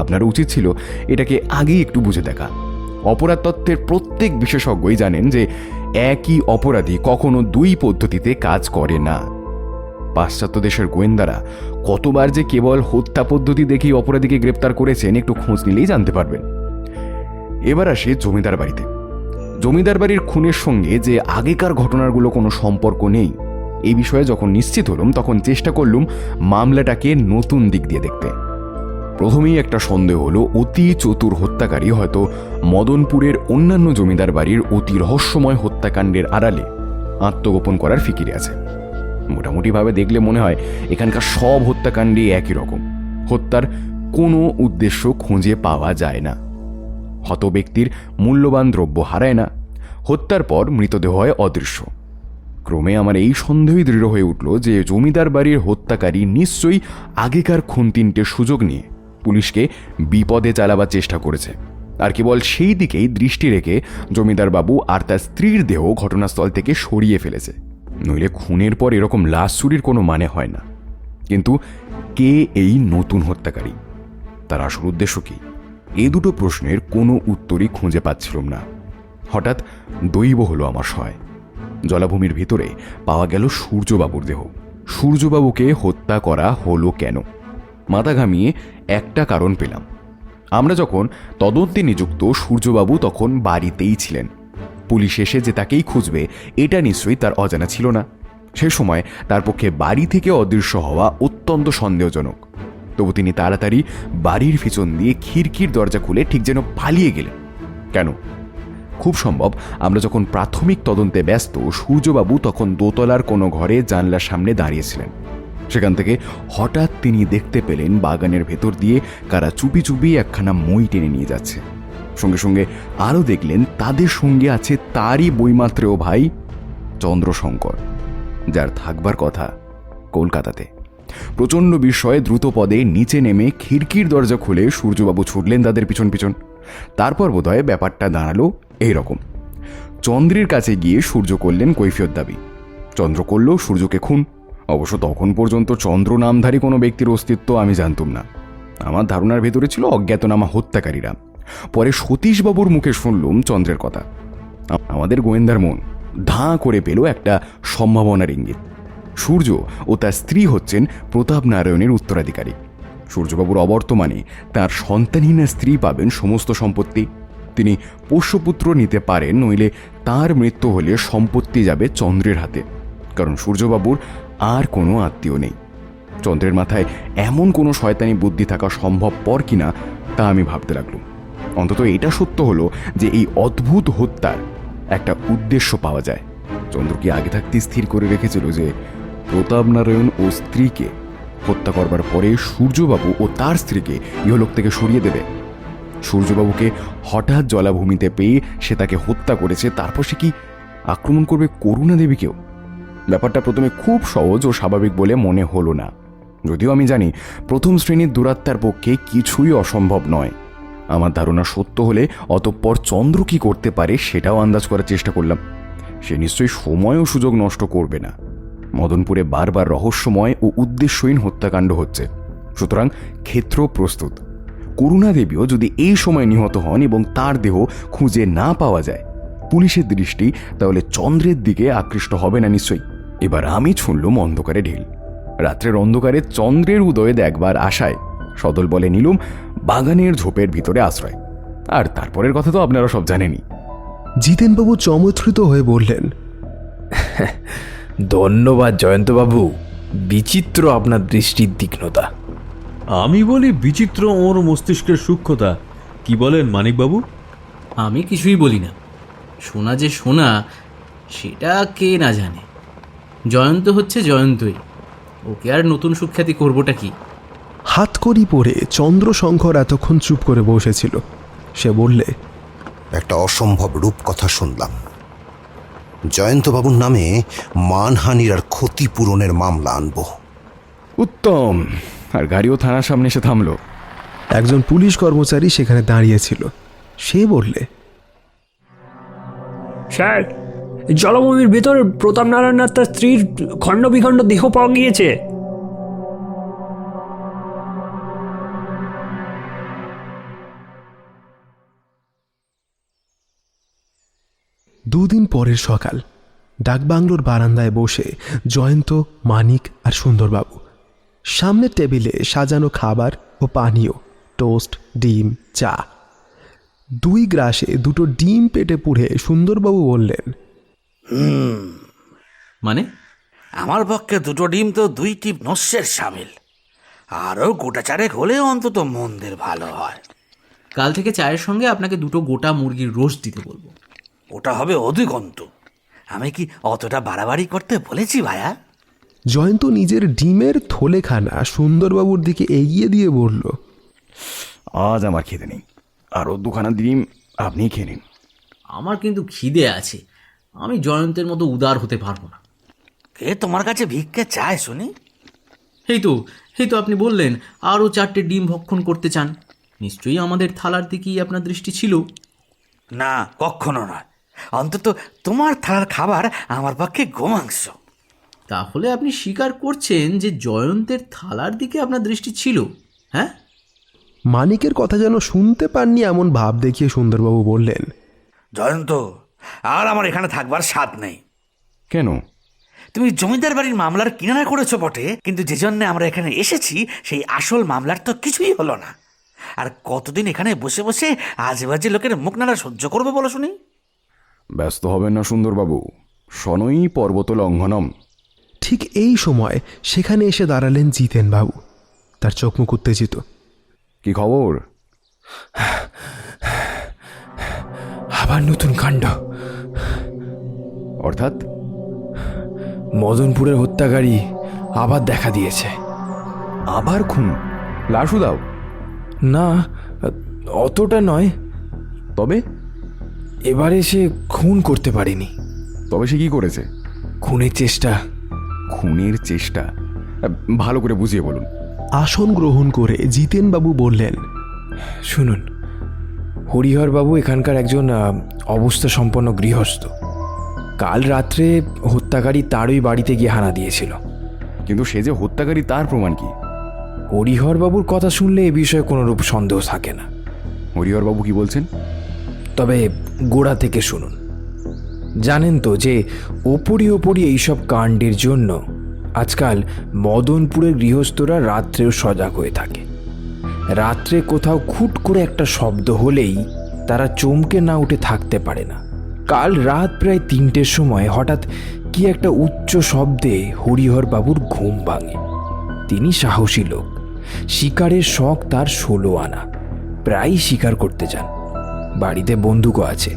আপনার উচিত ছিল এটাকে আগেই একটু বুঝে দেখা। অপরাধ তত্ত্বের প্রত্যেক বিশেষজ্ঞই জানেন যে একই অপরাধী কখনো 2 পদ্ধতিতে কাজ করে না। পাশ্চাত্য দেশের গোয়েন্দারা কতবার যে কেবল হত্যা পদ্ধতি দেখেই অপরাধীকে গ্রেপ্তার করেছেন একটু খোঁজ নিলেই জানতে পারবেন। এবার আসে জমিদার বাড়িতে। জমিদার বাড়ির খুনের সঙ্গে যে আগেকার ঘটনাগুলো কোনো সম্পর্ক নেই এই বিষয়ে যখন নিশ্চিত হলাম, তখন চেষ্টা করলুম মামলাটাকে নতুন দিক দিয়ে দেখতে। প্রথমেই একটা সন্দেহ হলো, অতি চতুর হত্যাকারী হয়তো মদনপুরের অন্যান্য জমিদার বাড়ির অতি রহস্যময় হত্যাকাণ্ডের আড়ালে আত্মগোপন করার ফিকিরে আছে। মোটামুটিভাবে দেখলে মনে হয় এখানকার সব হত্যাকাণ্ডই একই রকম। হত্যার কোনো উদ্দেশ্য খুঁজে পাওয়া যায় না, হত ব্যক্তির মূল্যবান দ্রব্য হারায় না, হত্যার পর মৃতদেহ হয় অদৃশ্য। ক্রমে আমার এই সন্দেহই দৃঢ় হয়ে উঠল যে জমিদার বাড়ির হত্যাকারী নিশ্চয়ই আগেকার খুন 3টের সুযোগ নিয়ে পুলিশকে বিপদে চালাবার চেষ্টা করেছে, আর কেবল সেই দিকেই দৃষ্টি রেখে জমিদার বাবু আর তার স্ত্রীর দেহ ঘটনাস্থল থেকে সরিয়ে ফেলেছে। নইলে খুনের পর এরকম লাশ চুরির কোনো মানে হয় না। কিন্তু কে এই নতুন হত্যাকারী, তার আসল উদ্দেশ্য কি, এই দুটো প্রশ্নের কোনো উত্তরই খুঁজে পাচ্ছিলাম না। হঠাৎ দৈব হলো আমার সহায়। জলাভূমির ভিতরে পাওয়া গেল সূর্যবাবুর দেহ। সূর্যবাবুকে হত্যা করা হলো কেন? মাথা ঘামিয়ে একটা কারণ পেলাম। আমরা যখন তদন্তে নিযুক্ত সূর্যবাবু তখন বাড়িতেই ছিলেন। পুলিশ এসে যে তাকেই খুঁজবে এটা নিশ্চয়ই তার অজানা ছিল না। সে সময় তার পক্ষে বাড়ি থেকে অদৃশ্য হওয়া অত্যন্ত সন্দেহজনক। তবু তিনি তাড়াতাড়ি বাড়ির পিছন দিয়ে খিড়কির দরজা খুলে ঠিক যেন পালিয়ে গেলেন। কেন? খুব সম্ভব আমরা যখন প্রাথমিক তদন্তে ব্যস্ত, সূর্যবাবু তখন দোতলার কোনো ঘরে জানলার সামনে দাঁড়িয়েছিলেন। সেখান থেকে হঠাৎ তিনি দেখতে পেলেন বাগানের ভেতর দিয়ে কারা চুপি চুপি একখানা মই টেনে নিয়ে যাচ্ছে। সঙ্গে সঙ্গে আরও দেখলেন তাদের সঙ্গে আছে তারই বৈমাত্রেয় ভাই চন্দ্রশঙ্কর, যার থাকবার কথা কলকাতাতে। প্রচণ্ড বিস্ময়ে দ্রুত পদে নিচে নেমে খিড়কির দরজা খুলে সূর্যবাবু ছুটলেন তাদের পিছন পিছন। তারপর বোধহয় ব্যাপারটা দাঁড়ালো এইরকম। চন্দ্রের কাছে গিয়ে সূর্য করলেন কৈফিয়ত দাবি, চন্দ্র করল সূর্যকে খুন। অবশ্য তখন পর্যন্ত চন্দ্র নামধারী কোনো ব্যক্তির অস্তিত্ব আমি জানতাম না। আমার ধারণার ভেতরে ছিল অজ্ঞাতনামা হত্যাকারীরা। পরে সতীশবাবুর মুখে শুনলুম চন্দ্রের কথা। আমাদের গোয়েন্দার মন ধাঁ করে পেল একটা সম্ভাবনার ইঙ্গিত। সূর্য ও তার স্ত্রী হচ্ছেন প্রতাপ নারায়ণের উত্তরাধিকারী। সূর্যবাবুর অবর্তমানে তার সন্তানহীন স্ত্রী পাবেন সমস্ত সম্পত্তি। তিনি পোষ্যপুত্র নিতে পারেন, নইলে তার মৃত্যু হলে সম্পত্তি যাবে চন্দ্রের হাতে, কারণ সূর্যবাবুর আর কোনো আত্মীয় নেই। চন্দ্রের মাথায় এমন কোনো শয়তানি বুদ্ধি থাকা সম্ভবপর কিনা তা আমি ভাবতে লাগলাম। অন্তত এটা সত্য হলো যে এই অদ্ভুত হত্যার একটা উদ্দেশ্য পাওয়া যায়। চন্দ্র কি আগে থাকতে স্থির করে রেখেছিল যে প্রতাপ নারায়ণ ও স্ত্রীকে হত্যা করবার পরে সূর্যবাবু ও তার স্ত্রীকে ইহলোক থেকে সরিয়ে দেবে। সূর্যবাবুকে হঠাৎ জলাভূমিতে পেয়ে সে তাকে হত্যা করেছে, তারপর সে কি আক্রমণ করবে করুণা দেবীকেও? ব্যাপারটা প্রথমে খুব সহজ ও স্বাভাবিক বলে মনে হলো না, যদিও আমি জানি প্রথম শ্রেণীর দুরাত্মার পক্ষে কিছুই অসম্ভব নয়। আমার ধারণা সত্য হলে অতঃপর চন্দ্র কি করতে পারে সেটাও আন্দাজ করার চেষ্টা করলাম। সে নিশ্চয়ই সময় ও সুযোগ নষ্ট করবে না। মদনপুরে বারবার রহস্যময় ও উদ্দেশ্যহীন হত্যাকাণ্ড হচ্ছে, সুতরাং ক্ষেত্র প্রস্তুত। করুণা দেবীও যদি এই সময় নিহত হন এবং তার দেহ খুঁজে না পাওয়া যায়, পুলিশের দৃষ্টি তাহলে চন্দ্রের দিকে আকৃষ্ট হবে না নিশ্চয়ই। এবার আমি ছুঁড়লুম অন্ধকারে ঢিল। রাত্রের অন্ধকারে চন্দ্রের উদয়ে দেখবার আশায় সদল বলে নিলুম বাগানের ঝোপের ভিতরে আশ্রয়। আর তারপরের কথা তো আপনারা সব জানেনই। জিতেনবাবু চমৎকৃত হয়ে বললেন, ধন্যবাদ জয়ন্তবাবু, বিচিত্র আপনার দৃষ্টির তীক্ষ্ণতা। আমি বলি বিচিত্র ওর মস্তিষ্কের সূক্ষ্মতা। কি বলেন মানিকবাবু? আমি কিছুই বলি না। শোনা যে শোনা, সেটা কে না জানে। জয়ন্ত হচ্ছে জয়ন্তই, ওকে আর নতুন সুখ্যাতি করবোটা কি? হাতকড়ি পরে চন্দ্রশঙ্কর এতক্ষণ চুপ করে বসেছিল। সে বললে, একটা অসম্ভব রূপকথা শুনলাম। জয়ন্তবাবুর নামে মানহানির আর ক্ষতিপূরণের মামলা আনবো। উত্তম। আর গাড়িও থানার সামনে এসে থামলো। একজন পুলিশ কর্মচারী সেখানে দাঁড়িয়েছিল। সে বললে, স্যার, জলভূমির ভেতর প্রতাপ নারায়ণ আর তার স্ত্রীর খণ্ড বিখণ্ড দেহ পাওয়া গিয়েছে। দুদিন পরের সকাল। ডাকবাংলোর বারান্দায় বসে জয়ন্ত, মানিক আর সুন্দরবাবু। সামনের টেবিলে সাজানো খাবার ও পানীয়, টোস্ট, ডিম, চা। 2 গ্রাসে 2টো ডিম পেটে পুড়ে সুন্দরবাবু বললেন, মানে? আমার পক্ষে 2টো ডিম তো 2টি নস্যের সামিল। আরও গোটা চারেক হলেও অন্তত মন্দের ভালো হয়। কাল থেকে চায়ের সঙ্গে আপনাকে 2টো গোটা মুরগির রোস্ট দিতে বলবো। ওটা হবে অধিকন্তু। আমি কি অতটা বাড়াবাড়ি করতে বলেছি ভাইয়া? জয়ন্ত নিজের ডিমের থলেখানা সুন্দরবাবুর দিকে এগিয়ে দিয়ে বলল, আজ আমার খেতে নেই, আরও 2খানা ডিম আপনি খেয়ে নিন। আমার কিন্তু খিদে আছে। আমি জয়ন্তের মতো উদার হতে পারবো না। কে তোমার কাছে ভিক্ষে চায় শুনি? এই তো আপনি বললেন আরও 4টে ডিম ভক্ষণ করতে চান। নিশ্চয়ই আমাদের থালার দিকেই আপনার দৃষ্টি ছিল। না, কখনো নয়। অন্তত তোমার থালার খাবার আমার পক্ষে গোমাংস। তাহলে আপনি স্বীকার করছেন যে জয়ন্তের থালার দিকে আপনার দৃষ্টি ছিল? হ্যাঁ? মানিকের কথা যেন শুনতে পাননি এমন ভাব দেখিয়ে সুন্দরবাবু বললেন, জয়ন্ত, আর আমার এখানে থাকবার স্বাদ নেই। কেন? তুমি জমিদার বাড়ির মামলার কিনারা করেছো বটে, কিন্তু যে জন্য আমরা এখানে এসেছি সেই আসল মামলার তো কিছুই হলো না। আর কতদিন এখানে বসে বসে আজেবাজে লোকের মুখ নাড়া সহ্য করবো বলো শুনি? ব্যস্ত হবেন না সুন্দরবাবু, শনৈ পর্বত লঙ্ঘনম। ঠিক এই সময় সেখানে এসে দাঁড়ালেন জিতেন বাবু। তার চোখ মুখ উত্তেজিত। কি খবর? আবার নতুন কাণ্ড। অর্থাৎ? মদনপুরের হত্যাকারী আবার দেখা দিয়েছে। আবার খুন? লাশু দাও? না, অতটা নয়। তবে? এবারে সে খুন করতে পারেনি। তবে সে কি করেছে? খুনের চেষ্টা। খুনের চেষ্টা? ভালো করে বুঝিয়ে বলুন। আসন গ্রহণ করে জিতেনবাবু বললেন, শুনুন, হরিহরবাবু এখানকার একজন অবস্থা সম্পন্ন গৃহস্থ। কাল রাত্রে হত্যাকারী তারই বাড়িতে গিয়ে হানা দিয়েছিল। কিন্তু সে যে হত্যাকারী তার প্রমাণ কি? হরিহরবাবুর কথা শুনলে এ বিষয়ে কোনোরূপ সন্দেহ থাকে না। হরিহরবাবু কি বলছেন? তবে গোড়া থেকে শুনুন। জানেন তো যে ওপরি এইসব কাণ্ডের জন্য আজকাল মদনপুরের গৃহস্থরা রাত্রেও সজাগ হয়ে থাকে। রাত্রে কোথাও খুট করে একটা শব্দ হলেই তারা চমকে না উঠে থাকতে পারে না। কাল রাত প্রায় 3টের সময় হঠাৎ কি একটা উচ্চ শব্দে হরিহরবাবুর ঘুম ভাঙে। তিনি সাহসী লোক, শিকারের শখ তার 16 আনা, প্রায়ই শিকার করতে যান। বাড়িতে বন্দুকও আছে।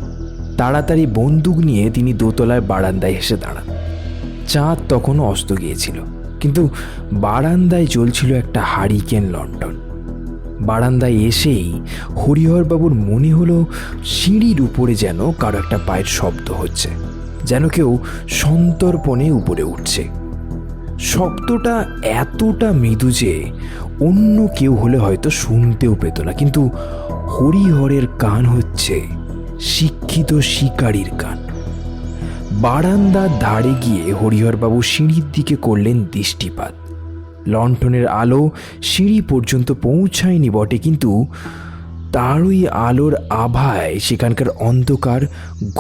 তাড়াতাড়ি বন্দুক নিয়ে তিনি দোতলার বারান্দায় এসে দাঁড়ান। চাঁদ তখনও অস্ত গিয়েছিল, কিন্তু বারান্দায় জ্বলছিল একটা হারিকেন লণ্ঠন। বারান্দায় এসেই হরিহরবাবুর মনে হলো সিঁড়ির উপরে যেন কারো একটা পায়ের শব্দ হচ্ছে, যেন কেউ সন্তর্পণে উপরে উঠছে। শব্দটা এতটা মৃদু যে অন্য কেউ হলে হয়তো শুনতেও পেত না, কিন্তু হরিহরের কান হচ্ছে শিক্ষিত শিকারীর কান। বারান্দার ধারে গিয়ে হরিহরবাবু সিঁড়ির দিকে করলেন দৃষ্টিপাত। লণ্ঠনের আলো সিঁড়ি পর্যন্ত পৌঁছায়নি বটে, কিন্তু তারই আলোর আভায় সেখানকার অন্ধকার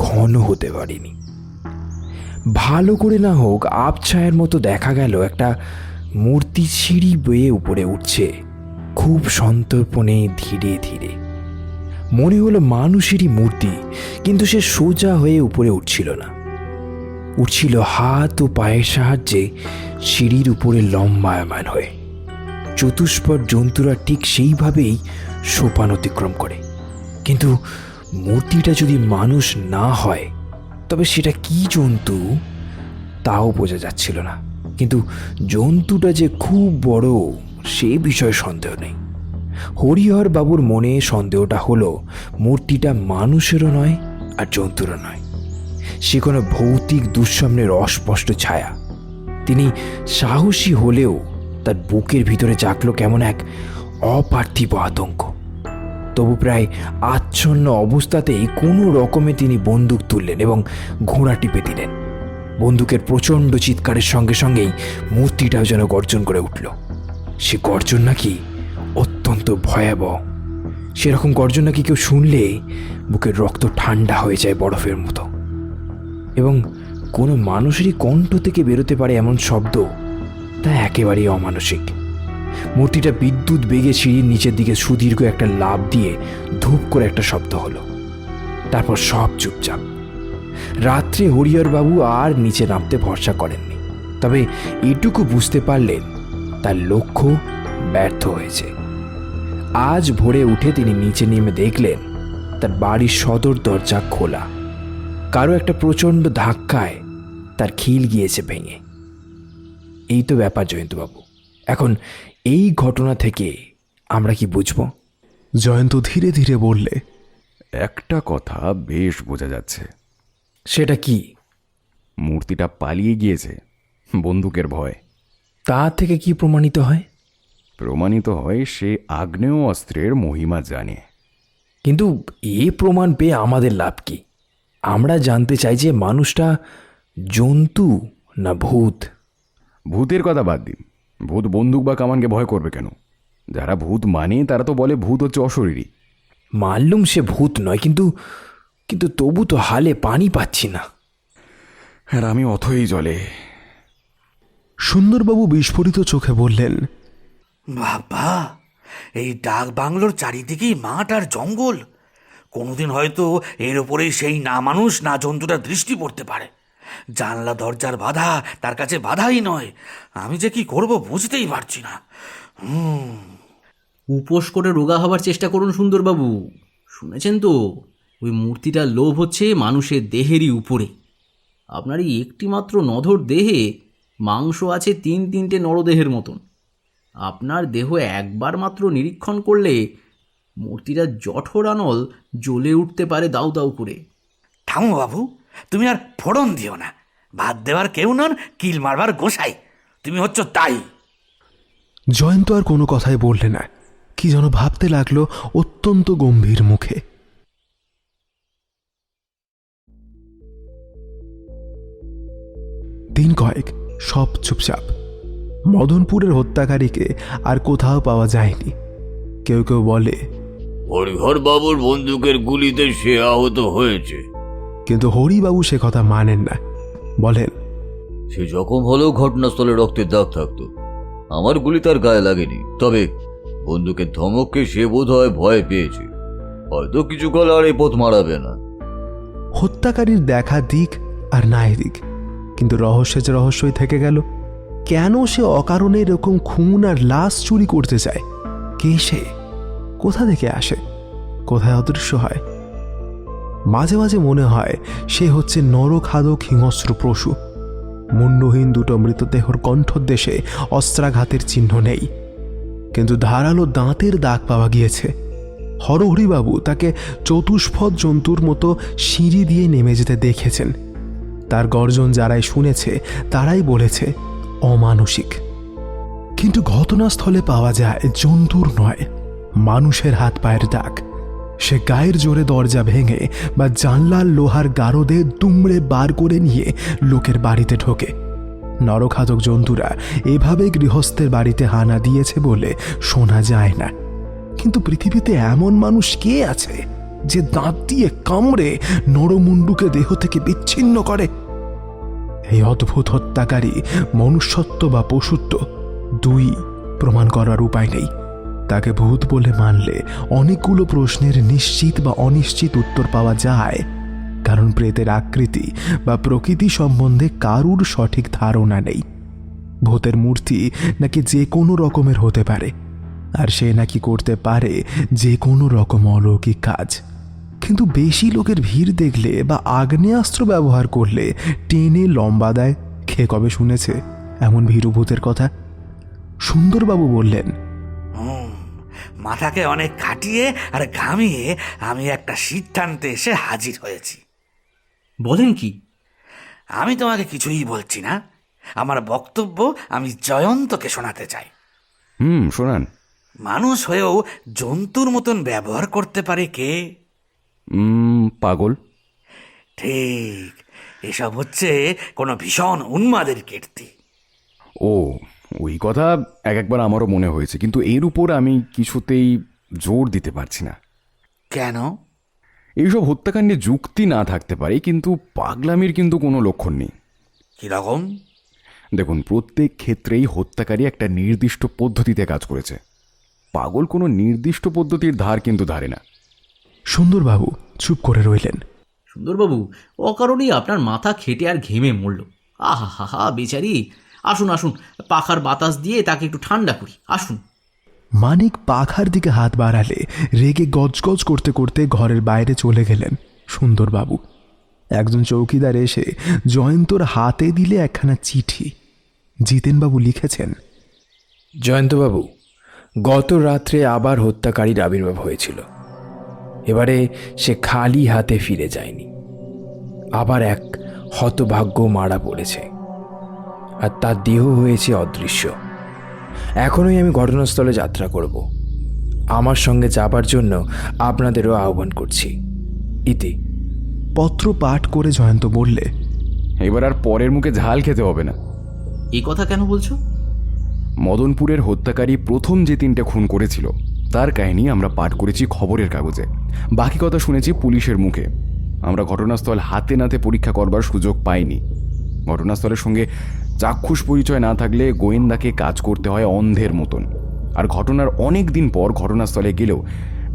ঘন হতে পারেনি। ভালো করে না হোক আবছায়ার মতো দেখা গেল একটা মূর্তি সিঁড়ি বেয়ে উপরে উঠছে, খুব সন্তর্পণে ধীরে ধীরে। মনে হলো মানুষেরই মূর্তি, কিন্তু সে সোজা হয়ে উপরে উঠছিল না, উঠছিল হাত ও পায়ের সাহায্যে সিঁড়ির উপরে লম্বায়মান হয়ে। চতুষ্পদ জন্তুরা ঠিক সেইভাবেই সোপান অতিক্রম করে, কিন্তু মূর্তিটা যদি মানুষ না হয় তবে সেটা কি জন্তু তাও বোঝা যাচ্ছিল না। কিন্তু জন্তুটা যে খুব বড় সে বিষয়ে সন্দেহ নেই। হরিহর বাবুর মনে সন্দেহটা হলো মূর্তিটা মানুষেরও নয় আর জন্তুরও নয়, সে কোনো ভৌতিক দুঃস্বপ্নের অস্পষ্ট ছায়া। তিনি সাহসী হলেও তার বুকের ভিতরে জাগলো কেমন এক অপার্থিব আতঙ্ক। তবু প্রায় আচ্ছন্ন অবস্থাতেই কোনো রকমে তিনি বন্দুক তুললেন এবং ঘোড়া টিপে দিলেন। বন্দুকের প্রচণ্ড চিৎকারের সঙ্গে সঙ্গেই মূর্তিটাও যেন গর্জন করে উঠল। সে গর্জন নাকি অত্যন্ত ভয়াবহ। সেরকম গর্জন নাকি কেউ শুনলে বুকের রক্ত ঠান্ডা হয়ে যায় বরফের মতো। এবং কোনো মানুষেরই কণ্ঠ থেকে বেরোতে পারে এমন শব্দ তা একেবারেই অমানসিক। মূর্তিটা বিদ্যুৎ বেগে সিঁড়ির নিচের দিকে সুদীর্ঘ একটা লাফ দিয়ে ধূপ করে একটা শব্দ হলো। তারপর সব চুপচাপ। রাত্রে হরিহরবাবু আর নিচে নামতে ভরসা করেননি, তবে এটুকু বুঝতে পারলেন তার লক্ষ্য ব্যর্থ হয়েছে। আজ ভোরে উঠে তিনি নিচে নেমে দেখলেন তার বাড়ির সদর দরজা খোলা। কারো একটা প্রচণ্ড ধাক্কায় তার খিল গিয়েছে ভেঙে। এই তো ব্যাপার জয়ন্তবাবু। এখন এই ঘটনা থেকে আমরা কি বুঝব? জয়ন্ত ধীরে ধীরে বললে, একটা কথা বেশ বোঝা যাচ্ছে। সেটা কি? মূর্তিটা পালিয়ে গিয়েছে বন্দুকের ভয়। তা থেকে কি প্রমাণিত হয়? প্রমাণিত হয় সে আগ্নেয় অস্ত্রের মহিমা জানে। কিন্তু এ প্রমাণ পেয়ে আমাদের লাভ কি? আমরা জানতে চাই যে মানুষটা জন্তু না ভূত। ভূতের কথা বাদ দিন, ভূত বন্দুক বা কামানকে ভয় করবে কেন? যারা ভূত মানে তারা তো বলে ভূত হচ্ছে অশরীরী। মানলুম সে ভূত নয়, কিন্তু কিন্তু তবু তো হালে পানি পাচ্ছি না। আর আমি অথই জলে সুন্দরবাবু বিস্ফোরিত চোখে বললেন, বাবা, এই ডাক বাংলোর চারিদিকেই মাঠ আর জঙ্গল। কোনোদিন হয়তো এর উপরেই সেই না মানুষ না জন্তুটা দৃষ্টি পড়তে পারে। জানলা দরজার বাধা তার কাছে বাধাই নয়। আমি যে কি করব বুঝতেই পারছি না। উপোস করে রোগা হবার চেষ্টা করুন সুন্দরবাবু। শুনেছেন তো, ওই মূর্তিটার লোভ হচ্ছে মানুষের দেহেরই উপরে। আপনার এই একটিমাত্র নধর দেহে মাংস আছে 3-3টে নরদেহের মতন। আপনার দেহ একবার মাত্র নিরীক্ষণ করলে মূর্তিটার জঠর আনল জ্বলে উঠতে পারে দাউ দাউ করে। থামো বাবু, তুমি আর ফোড়ন দিও না। ভাত দেওয়ার কেউ নন, কিল মারবার গোসাই তুমি হচ্ছ তাই। জয়ন্ত আর কোনো কথাই বললে না, কি যেন ভাবতে লাগলো অত্যন্ত গম্ভীর মুখে। দিন কয়েক সব চুপচাপ। মদনপুরের হত্যাকারীকে আর কোথাও পাওয়া যায়নি। কেউ কেউ বলে হরিহর বাবুর বন্দুকের গুলিতে সে আহত হয়েছে। কিন্তু হরিবাবু সে কথা মানেন না। বলেন, সে জখম হলেও ঘটনাস্থলে রক্তের দাগ থাকতো। আমার গুলি তার গায়ে লাগেনি, তবে বন্দুকের ধমককে সে বোধহয় ভয় পেয়েছে। হয়তো কিছুকাল আর এই পথ মারাবে না। হত্যাকারীর দেখা দিক আর নাই দিক, কিন্তু রহস্যের যে রহস্যই থেকে গেল। কেন সে অকারণে এরকম খুন আর লাশ চুরি করতে চায়? কে সে? কোথা থেকে আসে? কোথায় অদৃশ্য হয়? মাঝে মাঝে মনে হয় সে হচ্ছে নরখাদক হিংস্র পশু। মুন্ডহীন দুটো মৃতদেহর কণ্ঠদেশে অস্ত্রাঘাতের চিহ্ন নেই, কিন্তু ধারালো দাঁতের দাগ পাওয়া গিয়েছে। হরহরিবাবু তাকে চতুষ্পদ জন্তুর মতো সিঁড়ি দিয়ে নেমে যেতে দেখেছেন। তার গর্জন যারাই শুনেছে তারাই বলেছে অমানসিক। কিন্তু ঘটনাস্থলে পাওয়া যায় জন্তুর নয়, মানুষের হাত পায়ের দাগ। সে গায়ের জোরে দরজা ভেঙে বা জানলার লোহার গারদে দুমড়ে বার করে নিয়ে লোকের বাড়িতে ঢোকে। নরখাদক জন্তুরা এভাবে গৃহস্থের বাড়িতে হানা দিয়েছে বলে শোনা যায় না। কিন্তু পৃথিবীতে এমন মানুষ কে আছে যে দাঁত দিয়ে কামড়ে নরমুন্ডুকে দেহ থেকে বিচ্ছিন্ন করে? এই অদ্ভুত হত্যাকারী মনুষ্যত্ব বা পশুত্ব দুই প্রমাণ করার উপায় নেই। তাকে ভূত বলে মানলে অনেকগুলো প্রশ্নের নিশ্চিত বা অনিশ্চিত উত্তর পাওয়া যায়, কারণ প্রেতের আকৃতি বা প্রকৃতি সম্বন্ধে কারুর সঠিক ধারণা নেই। ভূতের মূর্তি নাকি যে কোনো রকমের হতে পারে, আর সে নাকি করতে পারে যে কোনো রকম অলৌকিক কাজ। কিন্তু বেশি লোকের ভিড় দেখলে বা আগ্নেয়াস্ত্র ব্যবহার করলে টেনে লম্বা দেয়। কে কবে শুনেছে এমন ভীরু ভূতের কথা? সুন্দরবাবু বললেন, মাথাকে অনেক খাটিয়ে আর ঘামিয়ে আমি একটা সিদ্ধান্তে এসে হাজির হয়েছি। বলেন কি? আমি তোমাকে কিছুই বলছি না। আমার বক্তব্য আমি জয়ন্তকে শোনাতে চাই। শোনান। মানুষ হয়েও জন্তুর মতন ব্যবহার করতে পারে কে? পাগল। ঠিক, এসব হচ্ছে কোনো ভীষণ উন্মাদের কীর্তি। ও, ওই কথা একবার আমারও মনে হয়েছে, কিন্তু এর উপর আমি কিছুতেই জোর দিতে পারছি না। কেন? এইসব হত্যাকাণ্ডে যুক্তি না থাকতে পারে, কিন্তু পাগলামির কিন্তু কোনো লক্ষণ নেই। কিরকম? দেখুন, প্রত্যেক ক্ষেত্রেই হত্যাকারী একটা নির্দিষ্ট পদ্ধতিতে কাজ করেছে। পাগল কোনো নির্দিষ্ট পদ্ধতির ধার কিন্তু ধারে না। সুন্দরবাবু চুপ করে রইলেন। সুন্দরবাবু, অকারণেই আপনার মাথা খেটে আর ঘেমে মরল। আহা হা হা, বেচারি। আসুন আসুন, পাখার বাতাস দিয়ে তাকে একটু ঠান্ডা করি, আসুন। মানিক পাখার দিকে হাত বাড়ালে রেগে গজগজ করতে করতে ঘরের বাইরে চলে গেলেন সুন্দরবাবু। একজন চৌকিদার এসে জয়ন্তর হাতে দিলে একখানা চিঠি। জিতেনবাবু লিখেছেন, জয়ন্তবাবু, গত রাত্রে আবার হত্যাকারীর আবির্ভাব হয়েছিল। এবারে সে খালি হাতে ফিরে যায়নি। আবার এক হতভাগ্য মারা পড়েছে, আর তার দেহ হয়েছে অদৃশ্য। এখনই আমি ঘটনাস্থলে যাত্রা করব। আমার সঙ্গে যাবার জন্য আপনাদেরও আহ্বান করছি। ইতি। পত্র পাঠ করে জয়ন্ত বললে, এবার আর পরের মুখে ঝাল খেতে হবে না। এই কথা কেন বলছো? মদনপুরের হত্যাকারী প্রথম যে 3টে খুন করেছিল তার কাহিনী আমরা পাঠ করেছি খবরের কাগজে। বাকি কথা শুনেছি পুলিশের মুখে। আমরা ঘটনাস্থল হাতে নাতে পরীক্ষা করবার সুযোগ পাইনি। ঘটনাস্থলের সঙ্গে চাক্ষুষ পরিচয় না থাকলে গোয়েন্দাকে কাজ করতে হয় অন্ধের মতন, আর ঘটনার অনেক দিন পর ঘটনাস্থলে গেলেও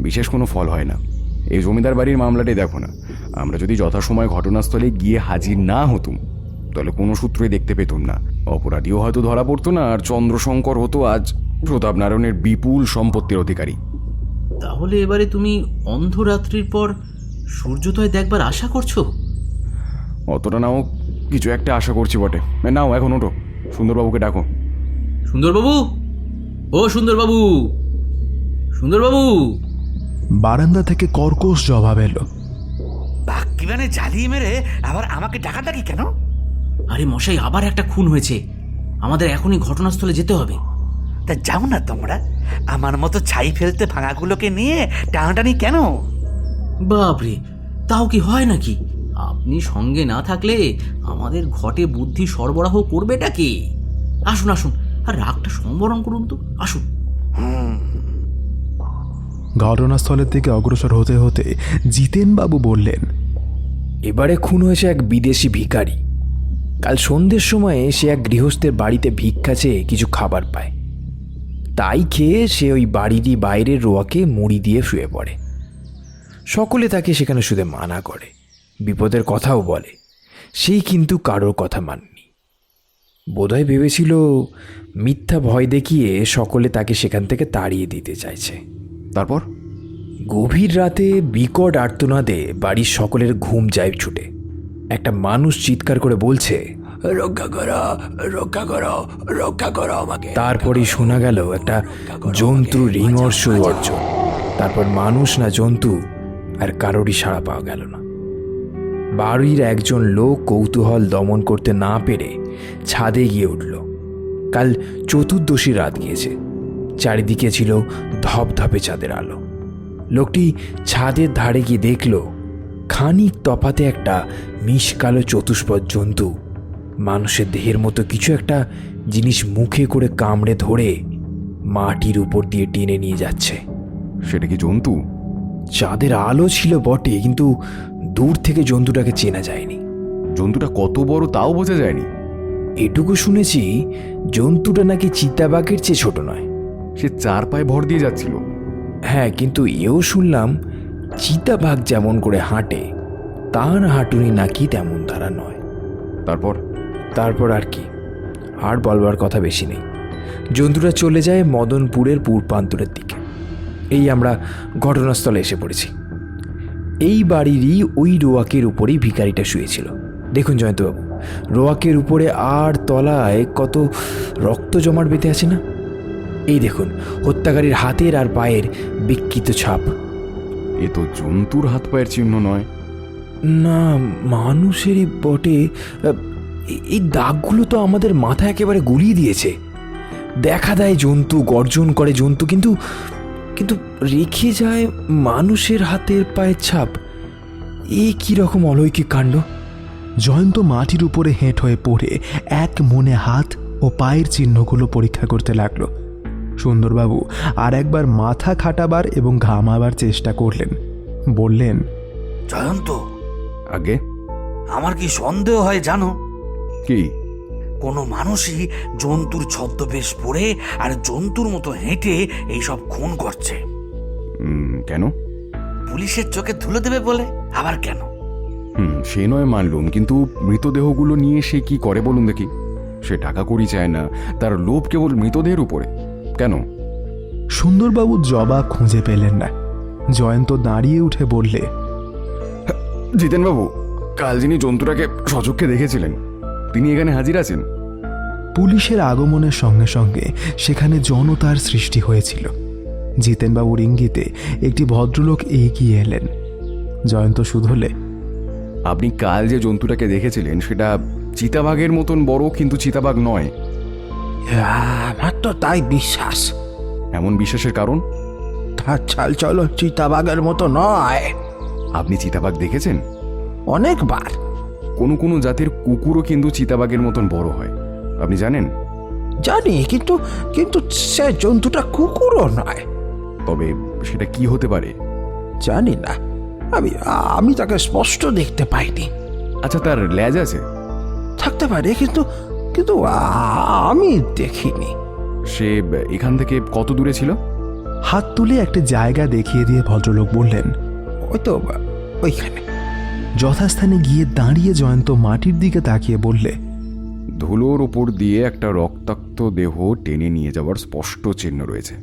বিশেষ কোনো ফল হয় না। এই জমিদার বাড়ির মামলাটাই দেখো না, আমরা যদি যথাসময় ঘটনাস্থলে গিয়ে হাজির না হতুম তাহলে কোনো সূত্রই দেখতে পেতুম না, অপরাধীও হয়তো ধরা পড়তো না, আর চন্দ্রশঙ্কর হতো আজ প্রতাপ নারায়ণের বিপুল সম্পত্তির অধিকারী। তাহলে এবারে তুমি অন্ধরাত্রির পর সূর্যোদয় দেখবার আশা করছো? অতটা নাও, কিছু একটা আশা করছি বটে। নাও এখন ওঠো, সুন্দরবাবুকে ডাকো। সুন্দরবাবু, ও সুন্দরবাবু, সুন্দরবাবু! বারান্দা থেকে কর্কশ জবাব এলো। বাক্কি মানে জ্বালিয়ে মেরে আবার আমাকে ডাকাডাকি কেন? আরে মশাই, আবার একটা খুন হয়েছে, আমাদের এখনই ঘটনাস্থলে যেতে হবে। তা যাও না তোমরা, আমার মতো ছাই ফেলতে ভাঙাগুলোকে নিয়ে টানাটানি কেন? বাপরে, তাও কি হয় নাকি? আপনি সঙ্গে না থাকলে আমাদের ঘটে বুদ্ধি সরবরাহ করবেটা কে? আসুন আসুন, আর রাগটা সম্বরণ করুন তো, আসুন। ঘটনাস্থলের দিকে অগ্রসর হতে হতে জিতেনবাবু বললেন, এবারে খুন হয়েছে এক বিদেশি ভিখারি। কাল সন্ধ্যের সময়ে সে এক গৃহস্থের বাড়িতে ভিক্ষা চেয়ে কিছু খাবার পায়, তাই খেয়ে সে ওই বাড়িরই বাইরের রোয়াকে মুড়ি দিয়ে শুয়ে পড়ে। সকলে তাকে সেখানে শুতে মানা করে, বিপদের কথাও বলে, সেই কিন্তু কারোর কথা মাননি। বোধহয় ভেবেছিল মিথ্যা ভয় দেখিয়ে সকলে তাকে সেখান থেকে তাড়িয়ে দিতে চাইছে। তারপর গভীর রাতে বিকট আর্তনাদে বাড়ির সকলের ঘুম যায় ছুটে। একটা মানুষ চিৎকার করে বলছে, রক্ষা করো, রক্ষা করো, রক্ষা করো আমাকে। তারপরেই শোনা গেল একটা জন্তু রিঙর্ষ গর্জন। তারপর মানুষ না জন্তু আর কারোরই সাড়া পাওয়া গেল না। বাড়ির একজন লোক কৌতূহল দমন করতে না পেরে ছাদে গিয়ে উঠল। কাল চতুর্দশী রাত গিয়েছে, চারিদিকে ছিল ধপধপে চাঁদের আলো। লোকটি ছাদের ধারে গিয়ে দেখল খানিক তফাতে একটা মিশকালো চতুষ্পদ জন্তু মানুষের দেহের মতো কিছু একটা জিনিস মুখে করে কামড়ে ধরে মাটির উপর দিয়ে টেনে নিয়ে যাচ্ছে। সেটা কি জন্তু? চাঁদের আলো ছিল বটে, কিন্তু দূর থেকে জন্তুটাকে চেনা যায়নি। জন্তুটা কত বড় তাও বোঝা যায়নি। এটুকু শুনেছি জন্তুটা নাকি চিতাবাঘের চেয়ে ছোট নয়। সে 4 পায়ে ভর দিয়ে যাচ্ছিল। হ্যাঁ, কিন্তু এও শুনলাম চিতাবাঘ যেমন করে হাঁটে তার হাঁটুনি নাকি তেমন তারা নয়। তারপর আর কি, আর বলবার কথা বেশি নেই। জন্তুটা চলে যায় মদনপুরের পূর্বান্তরের দিকে। এই আমরা ঘটনাস্থলে এসে পড়েছি। এই বাড়িরই ওই রোয়াকের উপরেই ভিখারিটা শুয়েছিল। দেখুন জয়ন্তবাবু, রোয়াকের উপরে আর তলায় কত রক্ত জমাট বেঁধে আছে না? এই দেখুন হত্যাকারীর হাতের আর পায়ের বিকৃত ছাপ। এ তো জন্তুর হাত পায়ের চিহ্ন নয়। না, মানুষেরই বটে। এই দাগগুলো তো আমাদের মাথা একেবারে গুলিয়ে দিয়েছে। দেখা দেয় জন্তু, গর্জন করে জন্তু, কিন্তু কিন্তু রেখে যায় মানুষের হাতের পায়ের ছাপ। এই কি রকম অলৌকিক কাণ্ড! জয়ন্ত মাটির উপরে হেঁট হয়ে পড়ে এক মনে হাত ও পায়ের চিহ্নগুলো পরীক্ষা করতে লাগলো। সুন্দরবাবু আর একবার মাথা খাটাবার এবং ঘামাবার চেষ্টা করলেন। বললেন, জয়ন্ত, আগে আমার কি সন্দেহ হয় জানো? কি? কোনো মানুষই জন্তুর ছদ্মবেশ পরে আর জন্তুর মতো হেঁটে এইসব খুন করছে। কেন? পুলিশের চোখে ধুলো দেবে বলে। আবার কেন? সে নয় মানলুম, কিন্তু মৃতদেহগুলো নিয়ে সে কি করে বলুন দেখি? সে টাকা কড়ি চায় না, তার লোভ কেবল মৃতদেহের উপরে। কেন? সুন্দরবাবু জবাব খুঁজে পেলেন না। জয়ন্ত দাঁড়িয়ে উঠে বললে, জিতেনবাবু, কাল যিনি জন্তুটাকে সচক্ষে দেখেছিলেন তিনি এখানে হাজির আছেন। পুলিশের আগমনের সঙ্গে সঙ্গে সেখানে জনতার সৃষ্টি হয়েছিল। জিতেনবাবুর ইঙ্গিতে একটি ভদ্রলোক এগিয়ে এলেন। জয়ন্ত শুধলে, আপনি কাল যে জন্তুটাকে দেখেছিলেন সেটা চিতাবাঘের মতন বড়, কিন্তু চিতাবাঘ নয়। আমার তো তাই বিশ্বাস। এমন বিশ্বাসের কারণ? তার চাল চলো চিতাবাঘের মতো নয়। আপনি চিতাবাঘ দেখেছেন? অনেকবার। কোনো কোনো জাতের কুকুরও কিন্তু চিতাবাঘের মতন বড় হয়, আপনি জানেন? জানি, কিন্তু কিন্তু সে জন্তুটা কুকুরও নয়। তবে সেটা কি হতে পারে? জানি না, আমি তাকে স্পষ্ট দেখতে পাইনি। আচ্ছা, তার লেজ আছে? থাকতে পারে, কিন্তু কিন্তু আমি দেখিনি। সে এখান থেকে কত দূরে ছিল? হাত তুলে একটা জায়গা দেখিয়ে দিয়ে ভদ্রলোক বললেন, ওই তো ওইখানে। যথাস্থানে গিয়ে দাঁড়িয়ে জয়ন্ত মাটির দিকে তাকিয়ে বললে, ধুলোর উপর দিয়ে একটা রক্তাক্ত দেহ টেনে নিয়ে যাওয়ার স্পষ্ট চিহ্ন রয়েছে।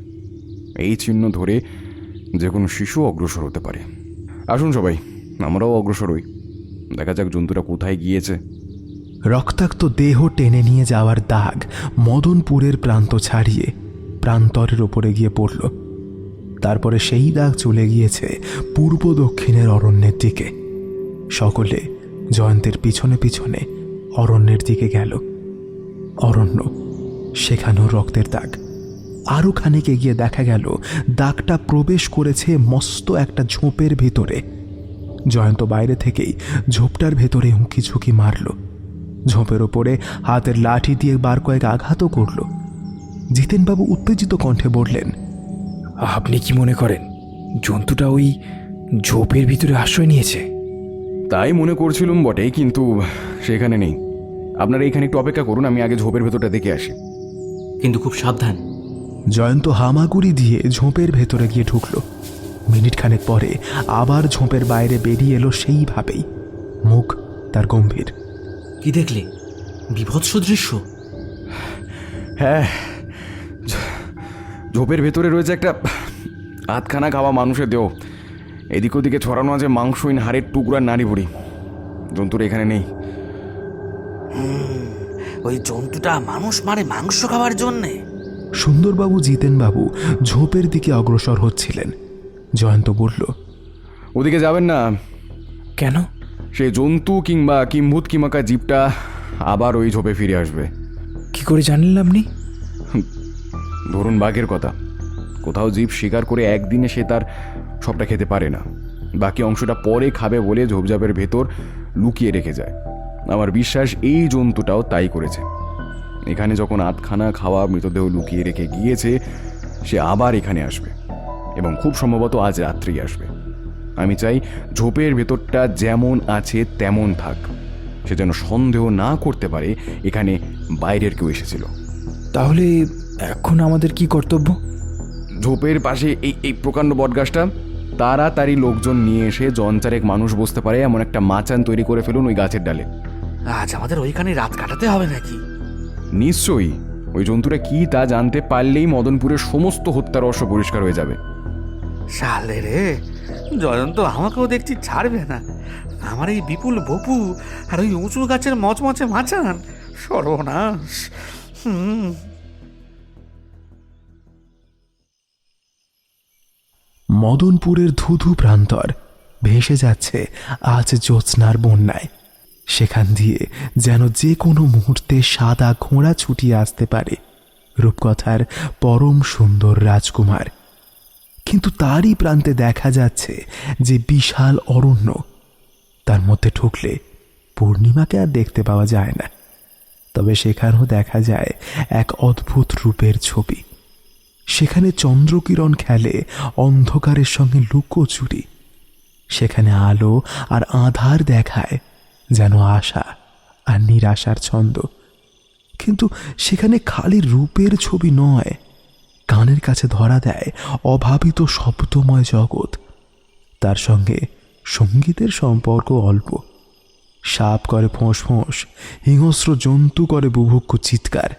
এই চিহ্ন ধরে যে কোনো শিশু অগ্রসর হতে পারে। আসুন সবাই, আমরাও অগ্রসর হই, দেখা যাক জন্তুটা কোথায় গিয়েছে। রক্তাক্ত দেহ টেনে নিয়ে যাওয়ার দাগ মদনপুরের প্রান্ত ছাড়িয়ে প্রান্তরের ওপরে গিয়ে পড়ল। তারপরে সেই দাগ চলে গিয়েছে পূর্ব দক্ষিণের অরণ্যের দিকে। সকলে জয়ন্তের পিছনে পিছনে অরণ্যের দিকে গেল। অরণ্য, সেখানেও রক্তের দাগ। আরও খানিক এগিয়ে দেখা গেল দাগটা প্রবেশ করেছে মস্ত একটা ঝোপের ভিতরে। জয়ন্ত বাইরে থেকেই ঝোপটার ভেতরে উঁকি ঝুঁকি মারল। ঝোপের ওপরে হাতের লাঠি দিয়ে বার কয়েক আঘাতও করল। জিতেনবাবু উত্তেজিত কণ্ঠে বললেন, আপনি কি মনে করেন জন্তুটা ওই ঝোপের ভিতরে আশ্রয় নিয়েছে? তাই মনে করছিলাম বটে, কিন্তু সেখানে নেই। আপনারা এখানে একটু অপেক্ষা করুন, আমি আগে ঝোপের ভেতরটা দেখে আসি। কিন্তু খুব সাবধান। জয়ন্ত হামাগুড়ি দিয়ে ঝোপের ভেতরে গিয়ে ঢুকল। মিনিট খানেক পরে আবার ঝোপের বাইরে বেরিয়ে এলো সেইভাবেই। মুখ তার গম্ভীর। কি দেখলে? বিভৎস দৃশ্য। হ্যাঁ, ঝোপের ভেতরে রয়েছে একটা আধখানা খাওয়া মানুষের দেহ। এদিক ওদিকে ছড়ানো আছে মাংসহীন হাড়ের টুকরার নাড়ি ভুড়ি। জন্তুরা এখানে নেই। ওই জন্তুটা মানুষ মারে মাংস খাওয়ার জন্যে। সুন্দরবাবু জিতেনবাবু ঝোপের দিকে অগ্রসর হচ্ছিলেন। জয়ন্ত বলল, ওদিকে যাবেন না। কেন? সে জন্তু কিংবা কিম্ভূত কিমাকা জীবটা আবার ওই ঝোপে ফিরে আসবে। কি করে জানলেন আপনি? ধরুন বাঘের কথা, কোথাও জীব শিকার করে একদিনে সে তার সবটা খেতে পারে না, বাকি অংশটা পরে খাবে বলে ঝোপঝাপের ভেতর লুকিয়ে রেখে যায়। আমার বিশ্বাস এই জন্তুটাও তাই করেছে। এখানে যখন আধখানা খাওয়া মৃতদেহ লুকিয়ে রেখে গিয়েছে, সে আবার এখানে আসবে এবং খুব সম্ভবত আজ রাত্রেই আসবে। আমি চাই ঝোপের ভেতরটা যেমন আছে তেমন থাক, সে যেন সন্দেহ না করতে পারে এখানে বাইরের কেউ এসেছিল। তাহলে এখন আমাদের কি কর্তব্য? ঝোপের পাশে এই প্রকাণ্ড বটগাছটা, তাড়াতাড়ি লোকজন নিয়ে এসে জনচারেক মানুষ বসতে পারে এমন একটা মাচান তৈরি করে ফেলুন ওই গাছের ডালে। আজ আমাদের ওইখানে রাত কাটাতে হবে নাকি? নিশ্চয়ই। ওই জন্তুটা কি তা জানতে পারলেই মদনপুরের সমস্ত হত্যা রহস্য পরিষ্কার হয়ে যাবে। শালে রে, জয়ন্ত আমাকেও দেখছি ছাড়বে না। আমার এই বিপুল বপু আর ওই উঁচু গাছের মচমচে মাচান, সর্বনাশ। মদনপুরের ধুধু প্রান্তর ভেসে যাচ্ছে আজ জ্যোৎস্নার বন্যায়। সেখান দিয়ে যেন যে কোনো মুহূর্তে সাদা ঘোড়া ছুটিয়ে আসতে পারে রূপকথার পরম সুন্দর রাজকুমার। কিন্তু তারই প্রান্তে দেখা যাচ্ছে যে বিশাল অরণ্য। তার মধ্যে ঢুকলে পূর্ণিমাকে আর দেখতে পাওয়া যায় না, তবে সেখানেও দেখা যায় এক অদ্ভুত রূপের ছবি। সেখানে চন্দ্রকিরণ খেলে অন্ধকারের সঙ্গে লুকোচুরি। সেখানে আলো আর আধার দেখায় যেন আশা আর নিরাশার ছন্দ। কিন্তু সেখানে খালি রূপের ছবি নয়, কানের কাছে ধরা দেয় অভাবিত শব্দময় জগৎ। তার সঙ্গে সঙ্গীতের সম্পর্ক অল্প। সাপ করে ফোঁস ফোঁস, হিংস্র জন্তু করে বুভুক্ষ চিৎকার,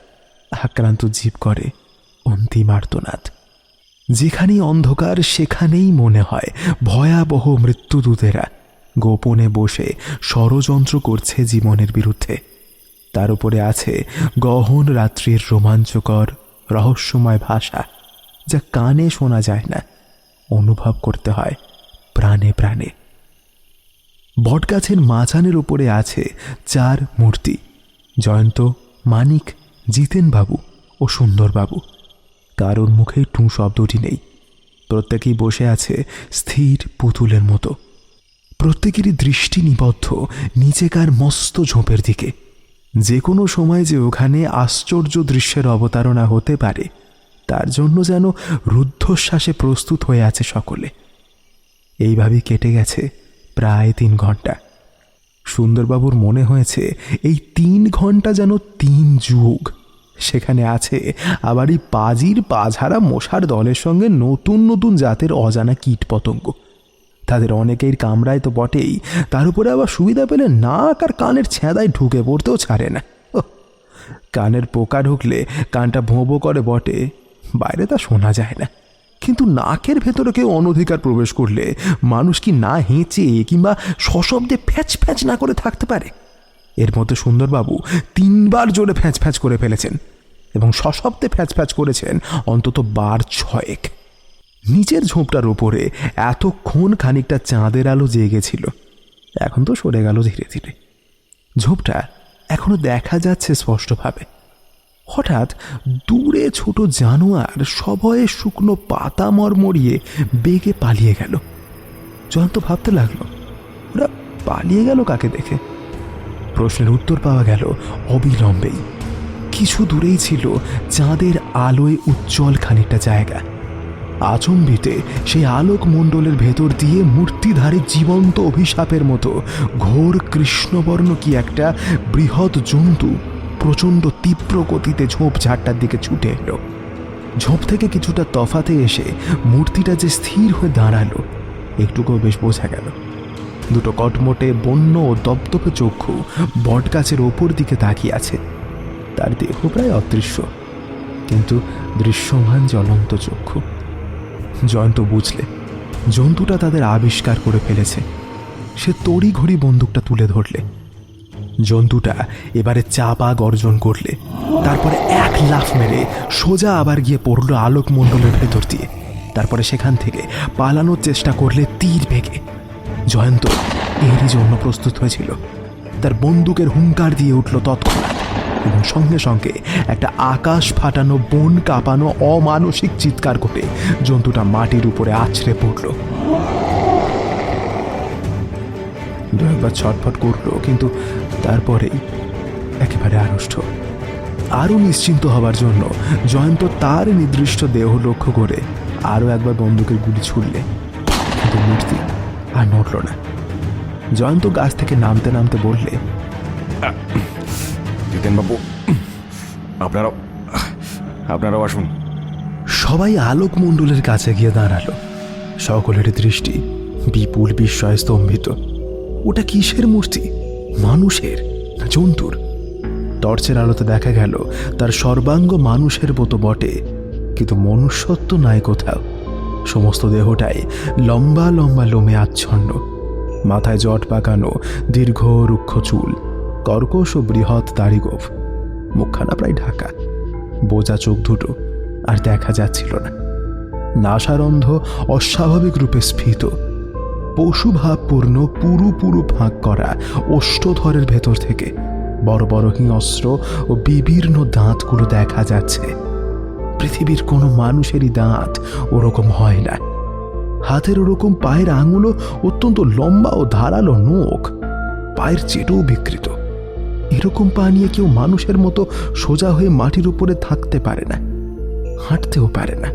আক্রান্ত জীব করে অন্তিম আর্তনাদ। যেখানেই অন্ধকার সেখানেই মনে হয় ভয়াবহ মৃত্যুদূতেরা গোপনে বসে ষড়যন্ত্র করছে জীবনের বিরুদ্ধে। তার উপরে আছে গহন রাত্রির রোমাঞ্চকর রহস্যময় ভাষা, যা কানে শোনা যায় না, অনুভব করতে হয় প্রাণে প্রাণে। বটগাছের মাচানের উপরে আছে 4 মূর্তি: জয়ন্ত, মানিক, জিতেনবাবু ও সুন্দরবাবু। কারোর মুখে টুঁ শব্দটি নেই। প্রত্যেকেই বসে আছে স্থির পুতুলের মতো। প্রত্যেকেরই দৃষ্টি নিবদ্ধ নিচেকার মস্ত ঝোপের দিকে। যে কোনো সময় যে ওখানে আশ্চর্য দৃশ্যের অবতারণা হতে পারে তার জন্য যেন রুদ্ধশ্বাসে প্রস্তুত হয়ে আছে সকলে। এইভাবেই কেটে গেছে প্রায় 3 ঘন্টা। সুন্দরবাবুর মনে হয়েছে এই 3 ঘন্টা যেন 3 যুগ। সেখানে আছে আবার এই পাজির পাঝারা মশার দলের সঙ্গে নতুন নতুন জাতের অজানা কীটপতঙ্গ। তাদের অনেকের কামড়ায় তো বটেই, তার উপরে আবার সুবিধা পেলে নাক আর কানের ছেঁদায় ঢুকে পড়তেও ছাড়ে না। ওহ, কানের পোকা ঢুকলে কানটা ভোঁ করে বটে, বাইরে তা শোনা যায় না, কিন্তু নাকের ভেতরে কেউ অনধিকার প্রবেশ করলে মানুষ কি না হেঁচে কিংবা সশব্দে ফ্যাচ ফ্যাচ না করে থাকতে পারে? এর মধ্যে সুন্দরবাবু 3 বার জোরে ফ্যাঁচ ফ্যাঁচ করে ফেলেছেন এবং সশব্দে ফ্যাঁচ ফ্যাঁচ করেছেন অন্তত 6 বার। নিচের ঝোপটার উপরে এতক্ষণ খানিকটা চাঁদের আলো জেগেছিল, এখন তো সরে গেল ধীরে ধীরে। ঝোপটা এখনো দেখা যাচ্ছে স্পষ্টভাবে। হঠাৎ দূরে ছোট জানোয়ার সভয়ে শুকনো পাতা মরমরিয়ে বেগে পালিয়ে গেল। জয়ন্ত ভাবতে লাগলো, ওরা পালিয়ে গেল কাকে দেখে? প্রশ্নের উত্তর পাওয়া গেল অবিলম্বেই। কিছু দূরেই ছিল চাঁদের আলোয় উজ্জ্বল খানিকটা জায়গা। আচম্বিতে সেই আলোক মণ্ডলের ভেতর দিয়ে মূর্তিধারী জীবন্ত অভিশাপের মতো ঘোর কৃষ্ণবর্ণ কি একটা বৃহৎ জন্তু প্রচণ্ড তীব্র গতিতে ঝোপঝাড়টার দিকে ছুটে এলো। ঝোপ থেকে কিছুটা তফাতে এসে মূর্তিটা যে স্থির হয়ে দাঁড়ালো একটুকুও বেশ বোঝা গেল। দুটো কটমটে বন্য ও দপদপে চক্ষু বটগাছের ওপর দিকে তাকিয়ে আছে। তার দেহ প্রায় অদৃশ্য, কিন্তু দৃশ্যমান জ্বলন্ত চক্ষু। জয়ন্ত বুঝলে জন্তুটা তাদের আবিষ্কার করে ফেলেছে। সে তড়িঘড়ি বন্দুকটা তুলে ধরলে। জন্তুটা এবারে চাপা গর্জন করলে, তারপরে 1 লাফ মেরে সোজা আবার গিয়ে পড়ল আলোকমণ্ডলের ভেতর দিয়ে। তারপরে সেখান থেকে পালানোর চেষ্টা করলে তীর বেগে। জয়ন্ত এরই জন্য প্রস্তুত হয়েছিল। তার বন্দুকের হুঙ্কার দিয়ে উঠল তৎক্ষণাৎ, এবং সঙ্গে সঙ্গে একটা আকাশ ফাটানো বন কাঁপানো অমানসিক চিৎকার করে জন্তুটা মাটির উপরে আছড়ে পড়ল। 2 একবার ছটফট করল, কিন্তু তারপরেই একেবারে আড়ষ্ট। আরও নিশ্চিন্ত হবার জন্য জয়ন্ত তার নির্দিষ্ট দেহ লক্ষ্য করে আরও একবার বন্দুকের গুলি ছুড়লে, কিন্তু মূর্তি আর নড়ল না। জয়ন্ত গাছ থেকে নামতে নামতে বললে, জিতেনবাবু, আপনারাও আসুন। সবাই আলোকমণ্ডলের কাছে গিয়ে দাঁড়ালো। সকলের দৃষ্টি বিপুল বিস্ময়ে স্তম্ভিত। ওটা কিসের মূর্তি? মানুষের না জন্তুর? টর্চের আলোতে দেখা গেল তার সর্বাঙ্গ মানুষের মতো বটে, কিন্তু মনুষ্যত্ব নাই কোথাও। সমস্ত দেহটাই লম্বা লম্বা লোমে আচ্ছন্ন। মাথায় জট পাকানো দীর্ঘ রুক্ষ চুল, কর্কশ ও বৃহৎ দাড়িগোঁফ, মুখখানা প্রায় ঢাকা। বোজা চোখ দুটো আর দেখা যাচ্ছিল না। নাসারন্ধ অস্বাভাবিক রূপে স্ফীত। পশুভাবপূর্ণ পুরু ফাঁক করা ওষ্ঠধরের ভেতর থেকে বড় বড় হিংস্র ও বিবীর্ণ দাঁতগুলো দেখা যাচ্ছে। পৃথিবীর কোনো মানুষেরই দাঁত ওরকম হয় না। হাতের ওরকম পায়ের আঙুলও অত্যন্ত লম্বা ও ধারালো নখ, পায়ের চেটেও বিকৃত। এরকম পা নিয়ে কেউ মানুষের মতো সোজা হয়ে মাটির উপরে থাকতে পারে না, হাঁটতেও পারে না।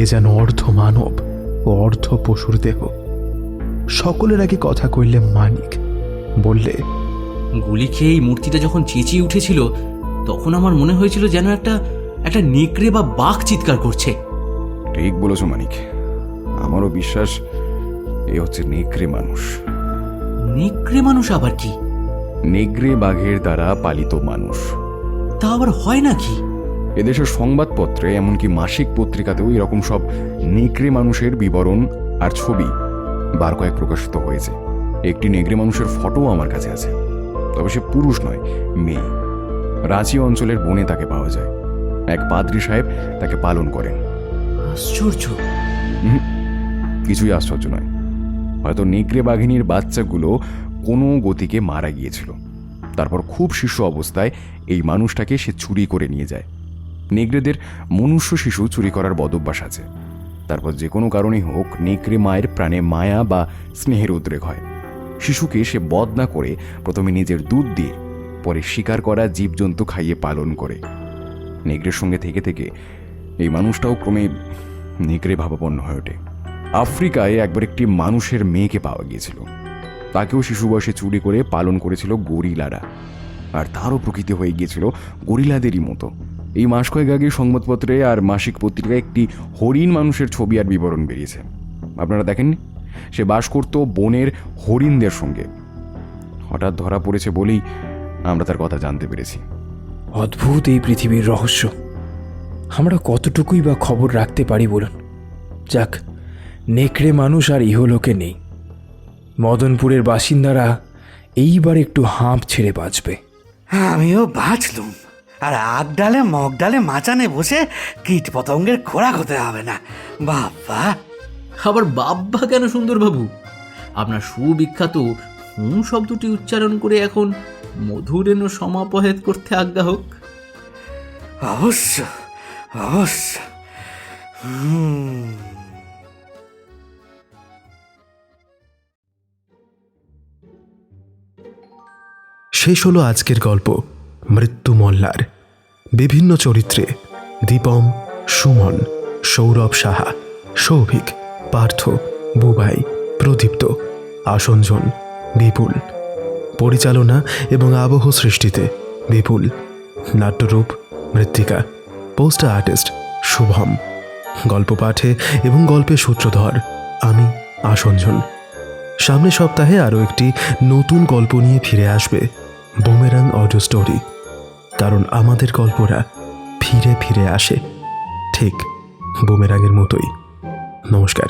এ যেন অর্ধ মানব ও অর্ধ পশুর দেহ। সকলের আগে কথা কইলে মানিক বললে, গুলি খেয়ে এই মূর্তিটা যখন চেঁচিয়ে উঠেছিল তখন আমার মনে হয়েছিল যেন একটা নেকড়ে বা বাঘ চিৎকার করছে। ঠিক বলেছ মানিক, আমারও বিশ্বাস এ হচ্ছে নেকড়ে মানুষ। নেকড়ে মানুষ আবার কি? নেকড়ে বাঘের দ্বারা পালিত মানুষ। তা আবার হয় নাকি? এদেশের সংবাদপত্রে এমনকি মাসিক পত্রিকাতেও এরকম সব নেকড়ে মানুষের বিবরণ আর ছবি বার কয়েক প্রকাশিত হয়েছে। একটি নেকড়ে মানুষের ফটো আমার কাছে আছে, তবে সে পুরুষ নয়, মেয়ে। রাঁচি অঞ্চলের বনে তাকে পাওয়া যায়। এক পাদ্রী সাহেব তাকে পালন করেন। আশ্চর্য। কিছুই আশ্চর্য নয়। হয়তো নেকড়ে বাঘিনীর বাচ্চাগুলো কোনো গতিকে মারা গিয়েছিল, তারপর খুব শিশু অবস্থায় এই মানুষটাকে সে চুরি করে নিয়ে যায়। নেকড়েদের মনুষ্য শিশু চুরি করার বদভ্যাস আছে। তারপর যে কোনো কারণেই হোক নেকড়ে মায়ের প্রাণে মায়া বা স্নেহের উদ্রেক হয়। শিশুকে সে বধ না করে প্রথমে নিজের দুধ দিয়ে, পরে শিকার করা জীবজন্তু খাইয়ে পালন করে। নেকড়ের সঙ্গে থেকে থেকে এই মানুষটাও ক্রমে নেকড়ে ভাবাপন্ন হয়ে ওঠে। আফ্রিকায় একবার একটি মানুষের মেয়েকে পাওয়া গিয়েছিল। তাকেও শিশু বয়সে চুরি করে পালন করেছিল গরিলারা, আর তারও প্রকৃতি হয়ে গিয়েছিল গরিলাদেরই মতো। এই মাস কয়েক আগে সংবাদপত্রে আর মাসিক পত্রিকায় একটি হরিণ মানুষের ছবি আর বিবরণ বেরিয়েছে। আপনারা দেখেননি? সে বাস করত বনের হরিণদের সঙ্গে। হঠাৎ ধরা পড়েছে বলেই আমরা তার কথা জানতে পেরেছি। অদ্ভুত এই পৃথিবীর রহস্য। আমরা কতটুকুই বা খবর রাখতে পারি বলুন? যাক, নেকড়ে মানুষ আর ইহলোকে নেই। মদনপুরের বাসিন্দারা এইবার একটু হাঁপ ছেড়ে বাঁচবে। আমিও বাঁচলুম, আর আগ ডালে মগ ডালে মাচানে বসে কীট পতঙ্গের খোরাক হতে হবে না। বাবা, আবার বাব্বা কেন সুন্দরবাবু? আপনার সুবিখ্যাত হুঁ শব্দটি উচ্চারণ করে এখন মধুরেণ সমাপহেত করতে আজ্ঞা হোক। অবশ্য অবশ্য। শেষ হলো আজকের গল্প মৃত্যু মল্লার। বিভিন্ন চরিত্রে দীপম, সুমন, সৌরভ সাহা, সৌভিক, পার্থ, বুবাই, প্রদীপ্ত, আসঞ্জন, বিপুল। পরিচালনা এবং আবহ সৃষ্টিতে বিপুল। নাট্যরূপ মৃত্তিকা। Poster artist Shubham. গল্প পাঠে এবং গল্পের সূত্রধর আমি, আসঞ্জন। সামনের সপ্তাহে আরও একটি নতুন গল্প নিয়ে ফিরে আসবে বুমেরাং অডিও স্টোরি, কারণ আমাদের গল্পরা ফিরে ফিরে আসে, ঠিক বুমেরাংয়ের মতোই। নমস্কার।